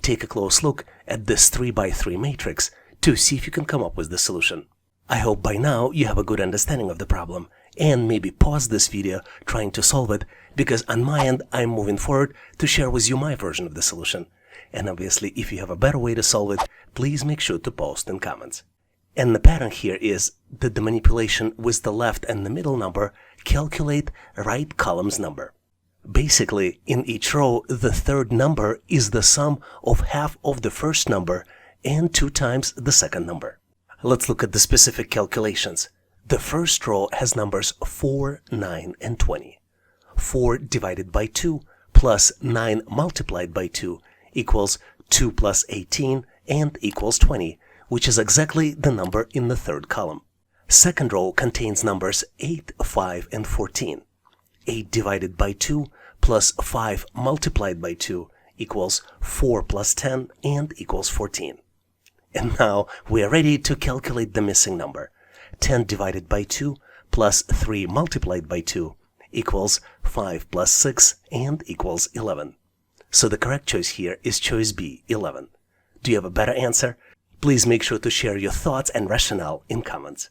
Take a close look at this 3x3 matrix to see if you can come up with the solution. I hope by now you have a good understanding of the problem, and maybe pause this video trying to solve it, because on my end I'm moving forward to share with you my version of the solution. And obviously if you have a better way to solve it, please make sure to post in comments. And the pattern here is that the manipulation with the left and the middle number calculate right column's number. Basically, in each row, the third number is the sum of half of the first number and 2 times the second number. Let's look at the specific calculations. The first row has numbers 4, 9, and 20. 4 divided by 2 plus 9 multiplied by 2 equals 2 plus 18 and equals 20, which is exactly the number in the third column. Second row contains numbers 8, 5, and 14. 8 divided by 2 plus 5 multiplied by 2 equals 4 plus 10 and equals 14. And now we are ready to calculate the missing number. 10 divided by 2 plus 3 multiplied by 2 equals 5 plus 6 and equals 11. So the correct choice here is choice B, 11. Do you have a better answer? Please make sure to share your thoughts and rationale in comments.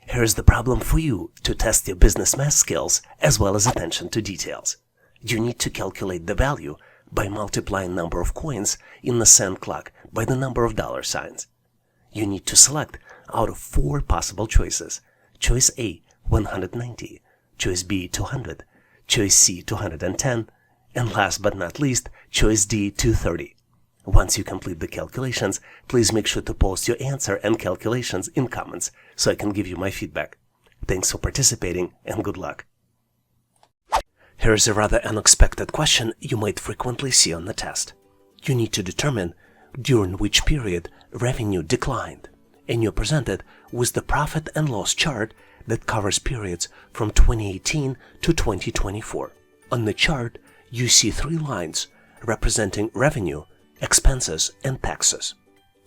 Here's the problem for you to test your business math skills as well as attention to details. You need to calculate the value by multiplying number of coins in the cent clock by the number of dollar signs. You need to select out of 4 possible choices. Choice A, 190. Choice B, 200. Choice C, 210. And last but not least, choice D, 230. Once you complete the calculations, please make sure to post your answer and calculations in comments so I can give you my feedback. Thanks for participating and good luck. Here's a rather unexpected question you might frequently see on the test. You need to determine during which period revenue declined, and you're presented with the profit and loss chart that covers periods from 2018 to 2024. On the chart, you see 3 lines representing revenue, expenses, and taxes.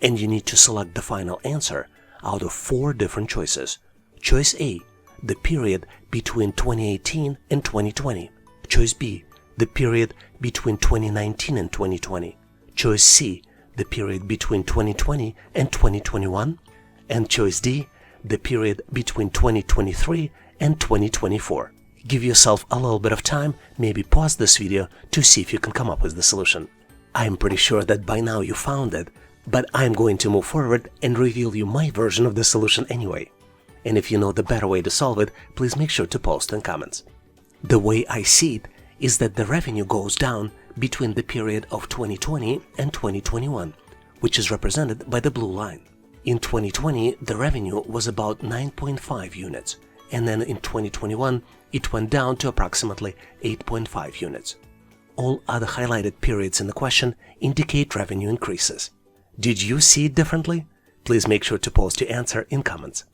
And you need to select the final answer out of 4 different choices. Choice A, the period between 2018 and 2020. Choice B, the period between 2019 and 2020. Choice C, the period between 2020 and 2021. And choice D, the period between 2023 and 2024. Give yourself a little bit of time, maybe pause this video to see if you can come up with the solution. I'm pretty sure that by now you found it, but I'm going to move forward and reveal you my version of the solution anyway. And if you know the better way to solve it, please make sure to post in comments. The way I see it is that the revenue goes down between the period of 2020 and 2021, which is represented by the blue line. In 2020, the revenue was about 9.5 units, and then in 2021, it went down to approximately 8.5 units. All other highlighted periods in the question indicate revenue increases. Did you see it differently? Please make sure to post your answer in comments.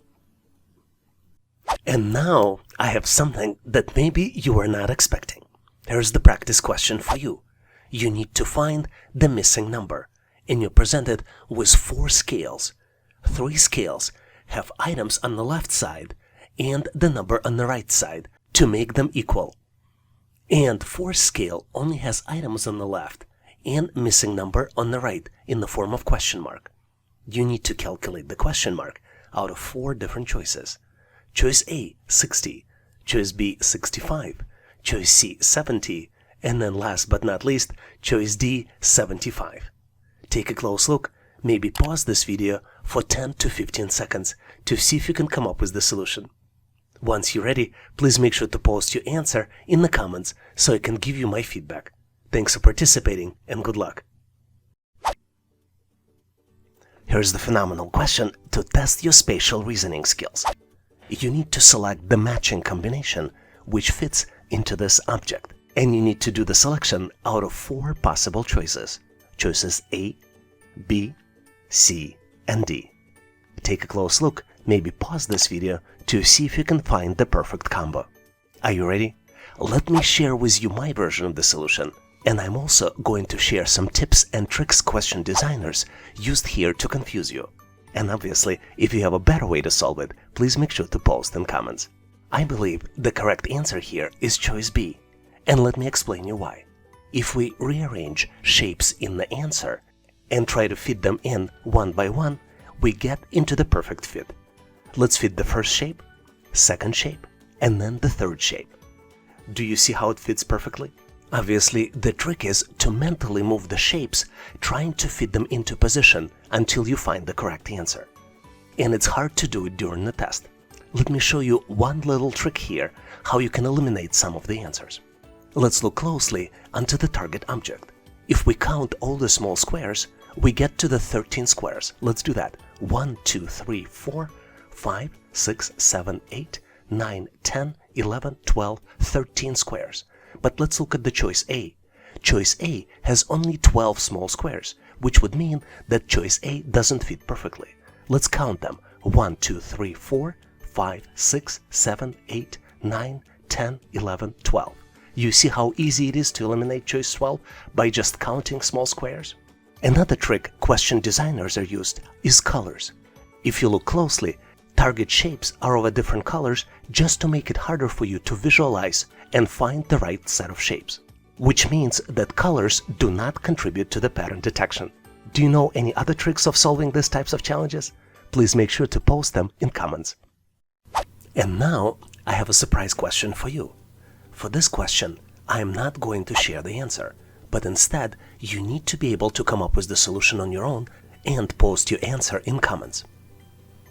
And now I have something that maybe you were not expecting. Here's the practice question for you. You need to find the missing number, and you're presented with 4 scales. 3 scales have items on the left side and the number on the right side to make them equal. And 4th scale only has items on the left and missing number on the right in the form of question mark. You need to calculate the question mark out of 4 different choices. Choice A, 60. Choice B, 65. Choice C, 70. And then last but not least, choice D, 75. Take a close look, maybe pause this video for 10 to 15 seconds to see if you can come up with the solution. Once you're ready, please make sure to post your answer in the comments so I can give you my feedback. Thanks for participating and good luck. Here's the phenomenal question to test your spatial reasoning skills. You need to select the matching combination which fits into this object, and you need to do the selection out of 4 possible choices. Choices A, B, C, and D. Take a close look, maybe pause this video to see if you can find the perfect combo. Are you ready? Let me share with you my version of the solution, and I'm also going to share some tips and tricks question designers used here to confuse you. And obviously, if you have a better way to solve it, please make sure to post in comments. I believe the correct answer here is choice B, and let me explain you why. If we rearrange shapes in the answer and try to fit them in one by one, we get into the perfect fit. Let's fit the first shape, second shape, and then the third shape. Do you see how it fits perfectly? Obviously, the trick is to mentally move the shapes, trying to fit them into position until you find the correct answer. And it's hard to do it during the test. Let me show you one little trick here, how you can eliminate some of the answers. Let's look closely onto the target object. If we count all the small squares, we get to the 13 squares. Let's do that. 1, 2, 3, 4, 5, 6, 7, 8, 9, 10, 11, 12, 13 squares. But let's look at the choice A. Choice A has only 12 small squares, which would mean that choice A doesn't fit perfectly. Let's count them. 1, 2, 3, 4, 5, 6, 7, 8, 9, 10, 11, 12. You see how easy it is to eliminate choice 12 by just counting small squares? Another trick question designers are used is colors. If you look closely, target shapes are of a different colors just to make it harder for you to visualize and find the right set of shapes. Which means that colors do not contribute to the pattern detection. Do you know any other tricks of solving these types of challenges? Please make sure to post them in comments. And now I have a surprise question for you. For this question, I am not going to share the answer, but instead you need to be able to come up with the solution on your own and post your answer in comments.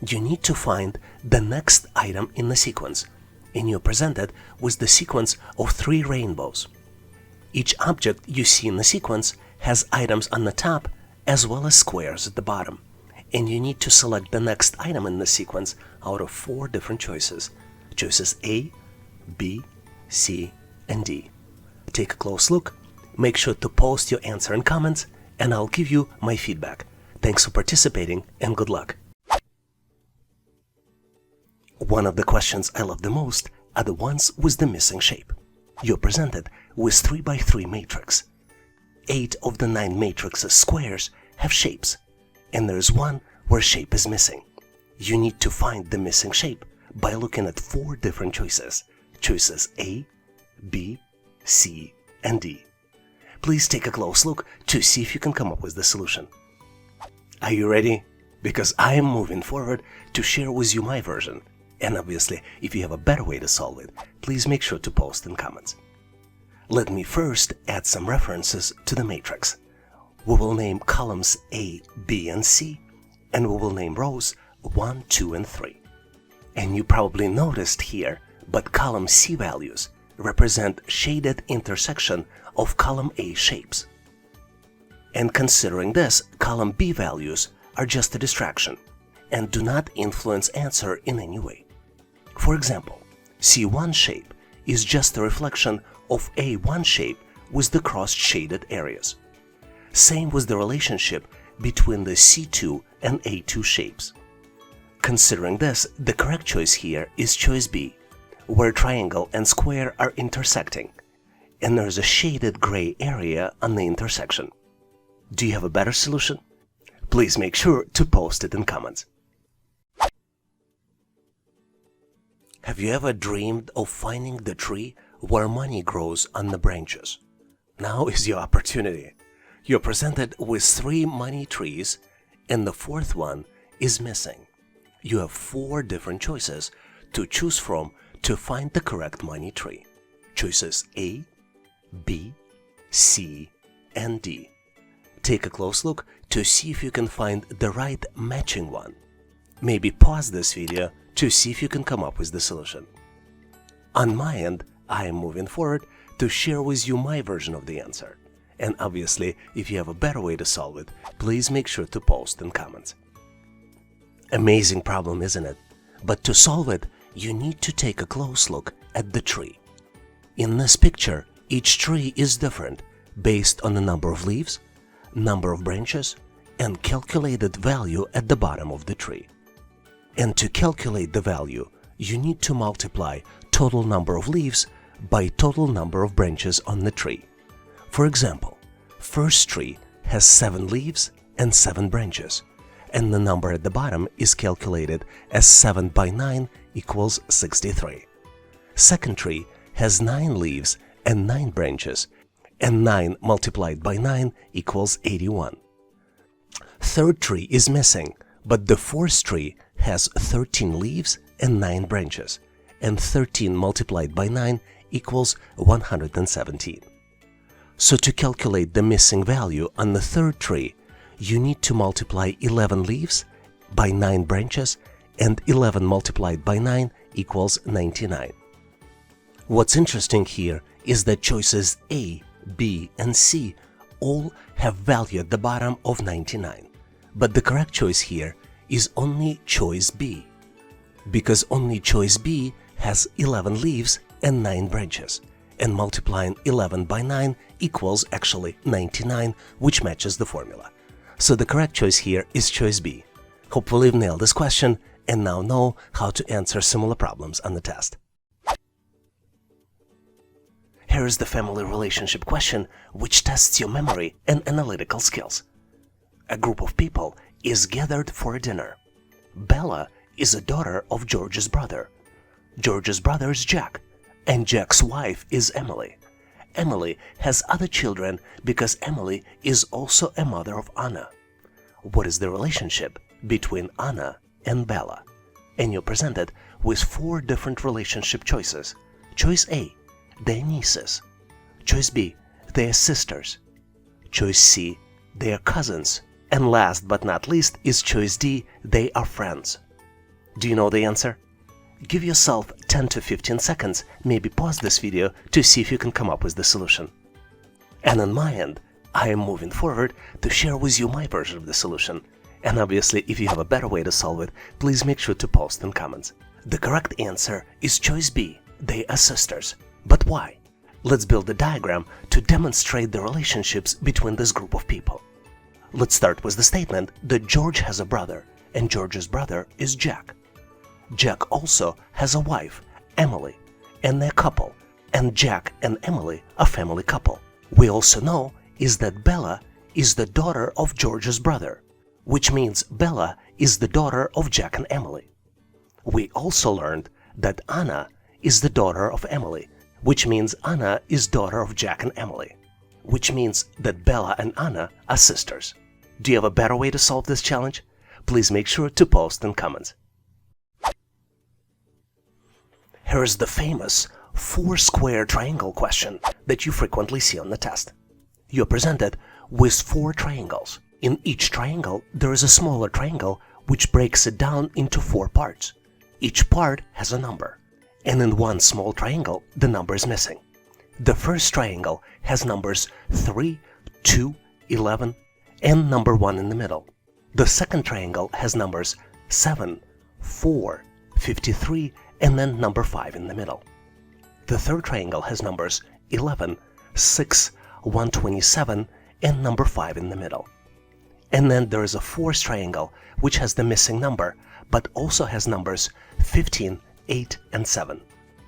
You need to find the next item in the sequence, and you're presented with the sequence of 3 rainbows. Each object you see in the sequence has items on the top as well as squares at the bottom, and you need to select the next item in the sequence out of 4 different choices. Choices A, B, C, and D. Take a close look, make sure to post your answer in comments, and I'll give you my feedback. Thanks for participating and good luck. One of the questions I love the most are the ones with the missing shape. You're presented with 3 by 3 matrix. 8 of the 9 matrix's squares have shapes, and there's one where shape is missing. You need to find the missing shape by looking at 4 different choices. Choices A, B, C, and D. Please take a close look to see if you can come up with the solution. Are you ready? Because I am moving forward to share with you my version. And obviously, if you have a better way to solve it, please make sure to post in comments. Let me first add some references to the matrix. We will name columns A, B, and C, and we will name rows 1, 2, and 3. And you probably noticed here, but column C values represent shaded intersection of column A shapes. And considering this, column B values are just a distraction and do not influence answer in any way. For example, C1 shape is just a reflection of A1 shape with the crossed shaded areas. Same with the relationship between the C2 and A2 shapes. Considering this, the correct choice here is choice B, where triangle and square are intersecting, and there's a shaded gray area on the intersection. Do you have a better solution? Please make sure to post it in comments. Have you ever dreamed of finding the tree where money grows on the branches? Now is your opportunity. You're presented with 3 money trees, and the 4th one is missing. You have 4 different choices to choose from to find the correct money tree. Choices A, B, C, and D. Take a close look to see if you can find the right matching one. Maybe pause this video to see if you can come up with the solution. On my end, I am moving forward to share with you my version of the answer. And obviously, if you have a better way to solve it, please make sure to post in comments. Amazing problem, isn't it? But to solve it, you need to take a close look at the tree. In this picture, each tree is different based on the number of leaves, number of branches, and calculated value at the bottom of the tree. And to calculate the value, you need to multiply total number of leaves by total number of branches on the tree. For example, first tree has 7 leaves and 7 branches, and the number at the bottom is calculated as 7 by 9 equals 63. Second tree has 9 leaves and 9 branches, and 9 multiplied by 9 equals 81. Third tree is missing, but the fourth tree has 13 leaves and 9 branches, and 13 multiplied by 9 equals 117. So to calculate the missing value on the third tree, you need to multiply 11 leaves by 9 branches, and 11 multiplied by 9 equals 99. What's interesting here is that choices A, B, and C all have value at the bottom of 99. But the correct choice here is only choice B, because only choice B has 11 leaves and 9 branches, and multiplying 11 by 9 equals actually 99, which matches the formula. So the correct choice here is choice B. Hopefully you've nailed this question and now know how to answer similar problems on the test. Here is the family relationship question, which tests your memory and analytical skills. A group of people is gathered for a dinner. Bella is a daughter of George's brother. George's brother is Jack, and Jack's wife is Emily. Emily has other children because Emily is also a mother of Anna. What is the relationship between Anna and Bella? And you're presented with 4 different relationship choices. Choice A, they're nieces. Choice B, they're sisters. Choice C, they're cousins. And last but not least is choice D, they are friends. Do you know the answer? Give yourself 10 to 15 seconds, maybe pause this video to see if you can come up with the solution. And on my end, I am moving forward to share with you my version of the solution. And obviously, if you have a better way to solve it, please make sure to post in comments. The correct answer is choice B, they are sisters. But why? Let's build a diagram to demonstrate the relationships between this group of people. Let's start with the statement that George has a brother, and George's brother is Jack. Jack also has a wife, Emily, and they're a couple, and Jack and Emily are a family couple. We also know is that Bella is the daughter of George's brother, which means Bella is the daughter of Jack and Emily. We also learned that Anna is the daughter of Emily, which means Anna is daughter of Jack and Emily, which means that Bella and Anna are sisters. Do you have a better way to solve this challenge? Please make sure to post in comments. Here is the famous 4-square triangle question that you frequently see on the test. You're presented with 4 triangles. In each triangle, there is a smaller triangle which breaks it down into 4 parts. Each part has a number, and in one small triangle, the number is missing. The first triangle has numbers 3, 2, 11, and number 1 in the middle. The second triangle has numbers 7, 4, 53, and then number 5 in the middle. The third triangle has numbers 11, 6, 127, and number 5 in the middle. And then there is a fourth triangle which has the missing number, but also has numbers 15, 8, and 7.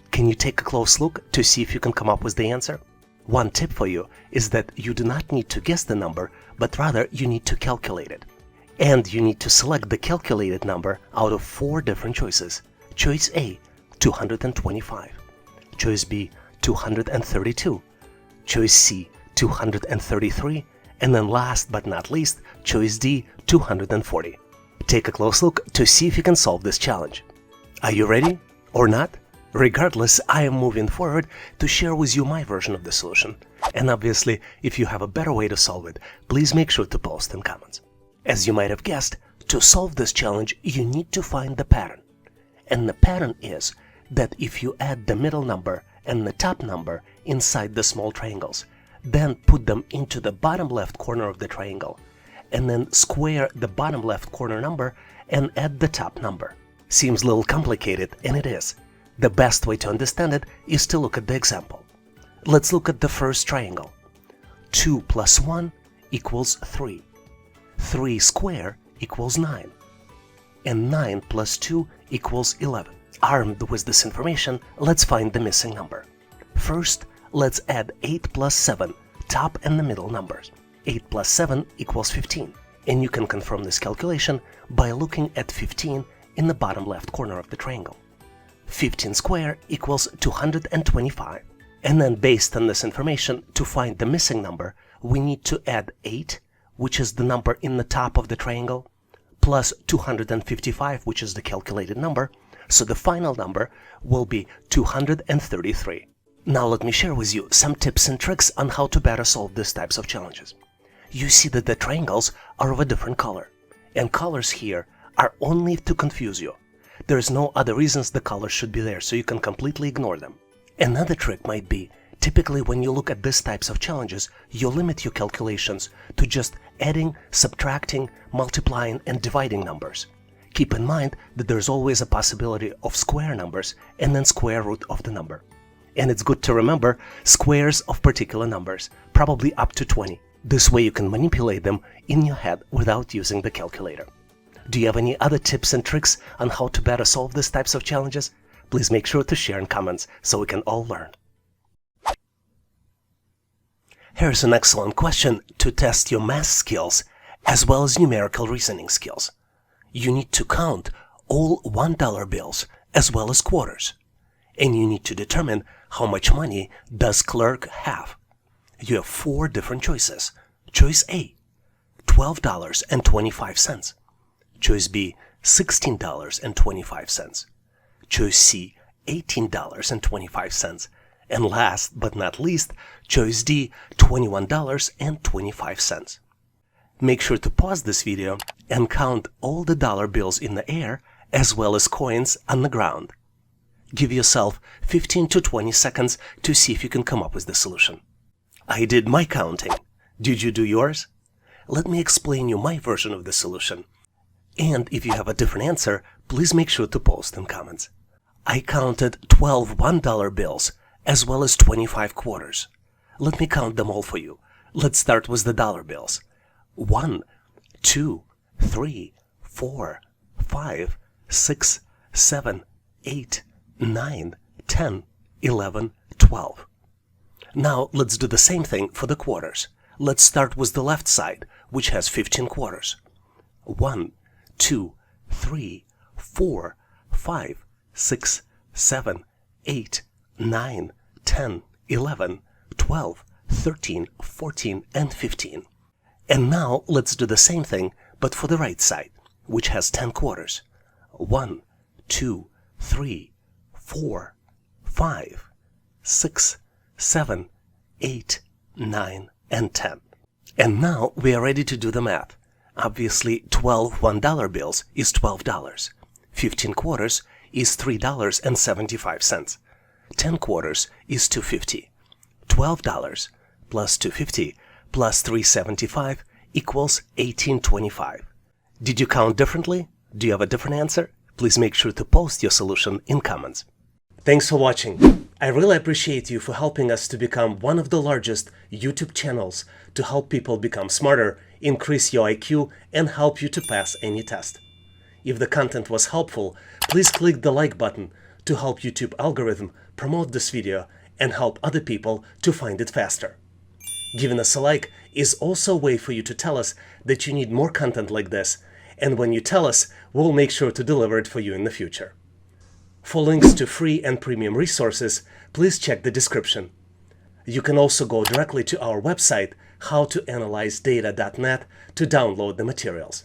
Can you take a close look to see if you can come up with the answer? One tip for you is that you do not need to guess the number, but rather you need to calculate it. And you need to select the calculated number out of 4 different choices. Choice A, 225. Choice B, 232. Choice C, 233. And then last but not least, choice D, 240. Take a close look to see if you can solve this challenge. Are you ready or not? Regardless, I am moving forward to share with you my version of the solution. And obviously, if you have a better way to solve it, please make sure to post in comments. As you might have guessed, to solve this challenge, you need to find the pattern. And the pattern is that if you add the middle number and the top number inside the small triangles, then put them into the bottom left corner of the triangle, and then square the bottom left corner number and add the top number. Seems a little complicated, and it is. The best way to understand it is to look at the example. Let's look at the first triangle. 2 plus 1 equals 3. 3 square equals 9. And 9 plus 2 equals 11. Armed with this information, let's find the missing number. First, let's add 8 plus 7, top and the middle numbers. 8 plus 7 equals 15, and you can confirm this calculation by looking at 15 in the bottom left corner of the triangle. 15 squared equals 225. And then based on this information, to find the missing number, we need to add 8, which is the number in the top of the triangle, plus 255, which is the calculated number, so the final number will be 233. Now let me share with you some tips and tricks on how to better solve these types of challenges. You see that the triangles are of a different color, and colors here are only to confuse you. There is no other reasons the colors should be there, so you can completely ignore them. Another trick might be, typically when you look at these types of challenges, you limit your calculations to just adding, subtracting, multiplying, and dividing numbers. Keep in mind that there's always a possibility of square numbers and then square root of the number. And it's good to remember squares of particular numbers, probably up to 20. This way you can manipulate them in your head without using the calculator. Do you have any other tips and tricks on how to better solve these types of challenges? Please make sure to share in comments so we can all learn. Here's an excellent question to test your math skills as well as numerical reasoning skills. You need to count all $1 bills as well as quarters, and you need to determine how much money does clerk have. You have 4 different choices. Choice A, $12.25. Choice B, $16.25. Choice C, $18.25. And last but not least, choice D, $21.25. Make sure to pause this video and count all the dollar bills in the air as well as coins on the ground. Give yourself 15 to 20 seconds to see if you can come up with the solution. I did my counting. Did you do yours? Let me explain you my version of the solution. And if you have a different answer, please make sure to post in comments. I counted 12 $1 bills as well as 25 quarters. Let me count them all for you. Let's start with the dollar bills. 1, 2, 3, 4, 5, 6, 7, 8, 9, 10, 11, 12. Now let's do the same thing for the quarters. Let's start with the left side, which has 15 quarters. 1, 2, 3, 4, 5, 6, 7, 8, 9, 10, 11, 12, 13, 14, and 15. And now let's do the same thing, but for the right side, which has 10 quarters. 1, 2, 3, 4, 5, 6, 7, 8, 9, and 10. And now we are ready to do the math. Obviously, 12 $1 bills is $12. 15 quarters is $3.75. 10 quarters is $2.50. $12 plus $2.50 plus $3.75 equals $18.25. Did you count differently? Do you have a different answer? Please make sure to post your solution in comments. Thanks for watching. I really appreciate you for helping us to become one of the largest YouTube channels to help people become smarter, increase your IQ, and help you to pass any test. If the content was helpful, please click the like button to help YouTube algorithm promote this video and help other people to find it faster. Giving us a like is also a way for you to tell us that you need more content like this, and when you tell us, we'll make sure to deliver it for you in the future. For links to free and premium resources, please check the description. You can also go directly to our website, howtoanalyzedata.net, to download the materials.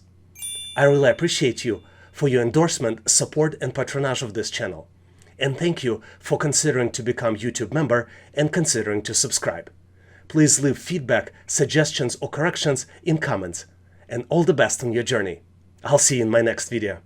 I really appreciate you for your endorsement, support, and patronage of this channel. And thank you for considering to become YouTube member and considering to subscribe. Please leave feedback, suggestions, or corrections in comments. And all the best on your journey. I'll see you in my next video.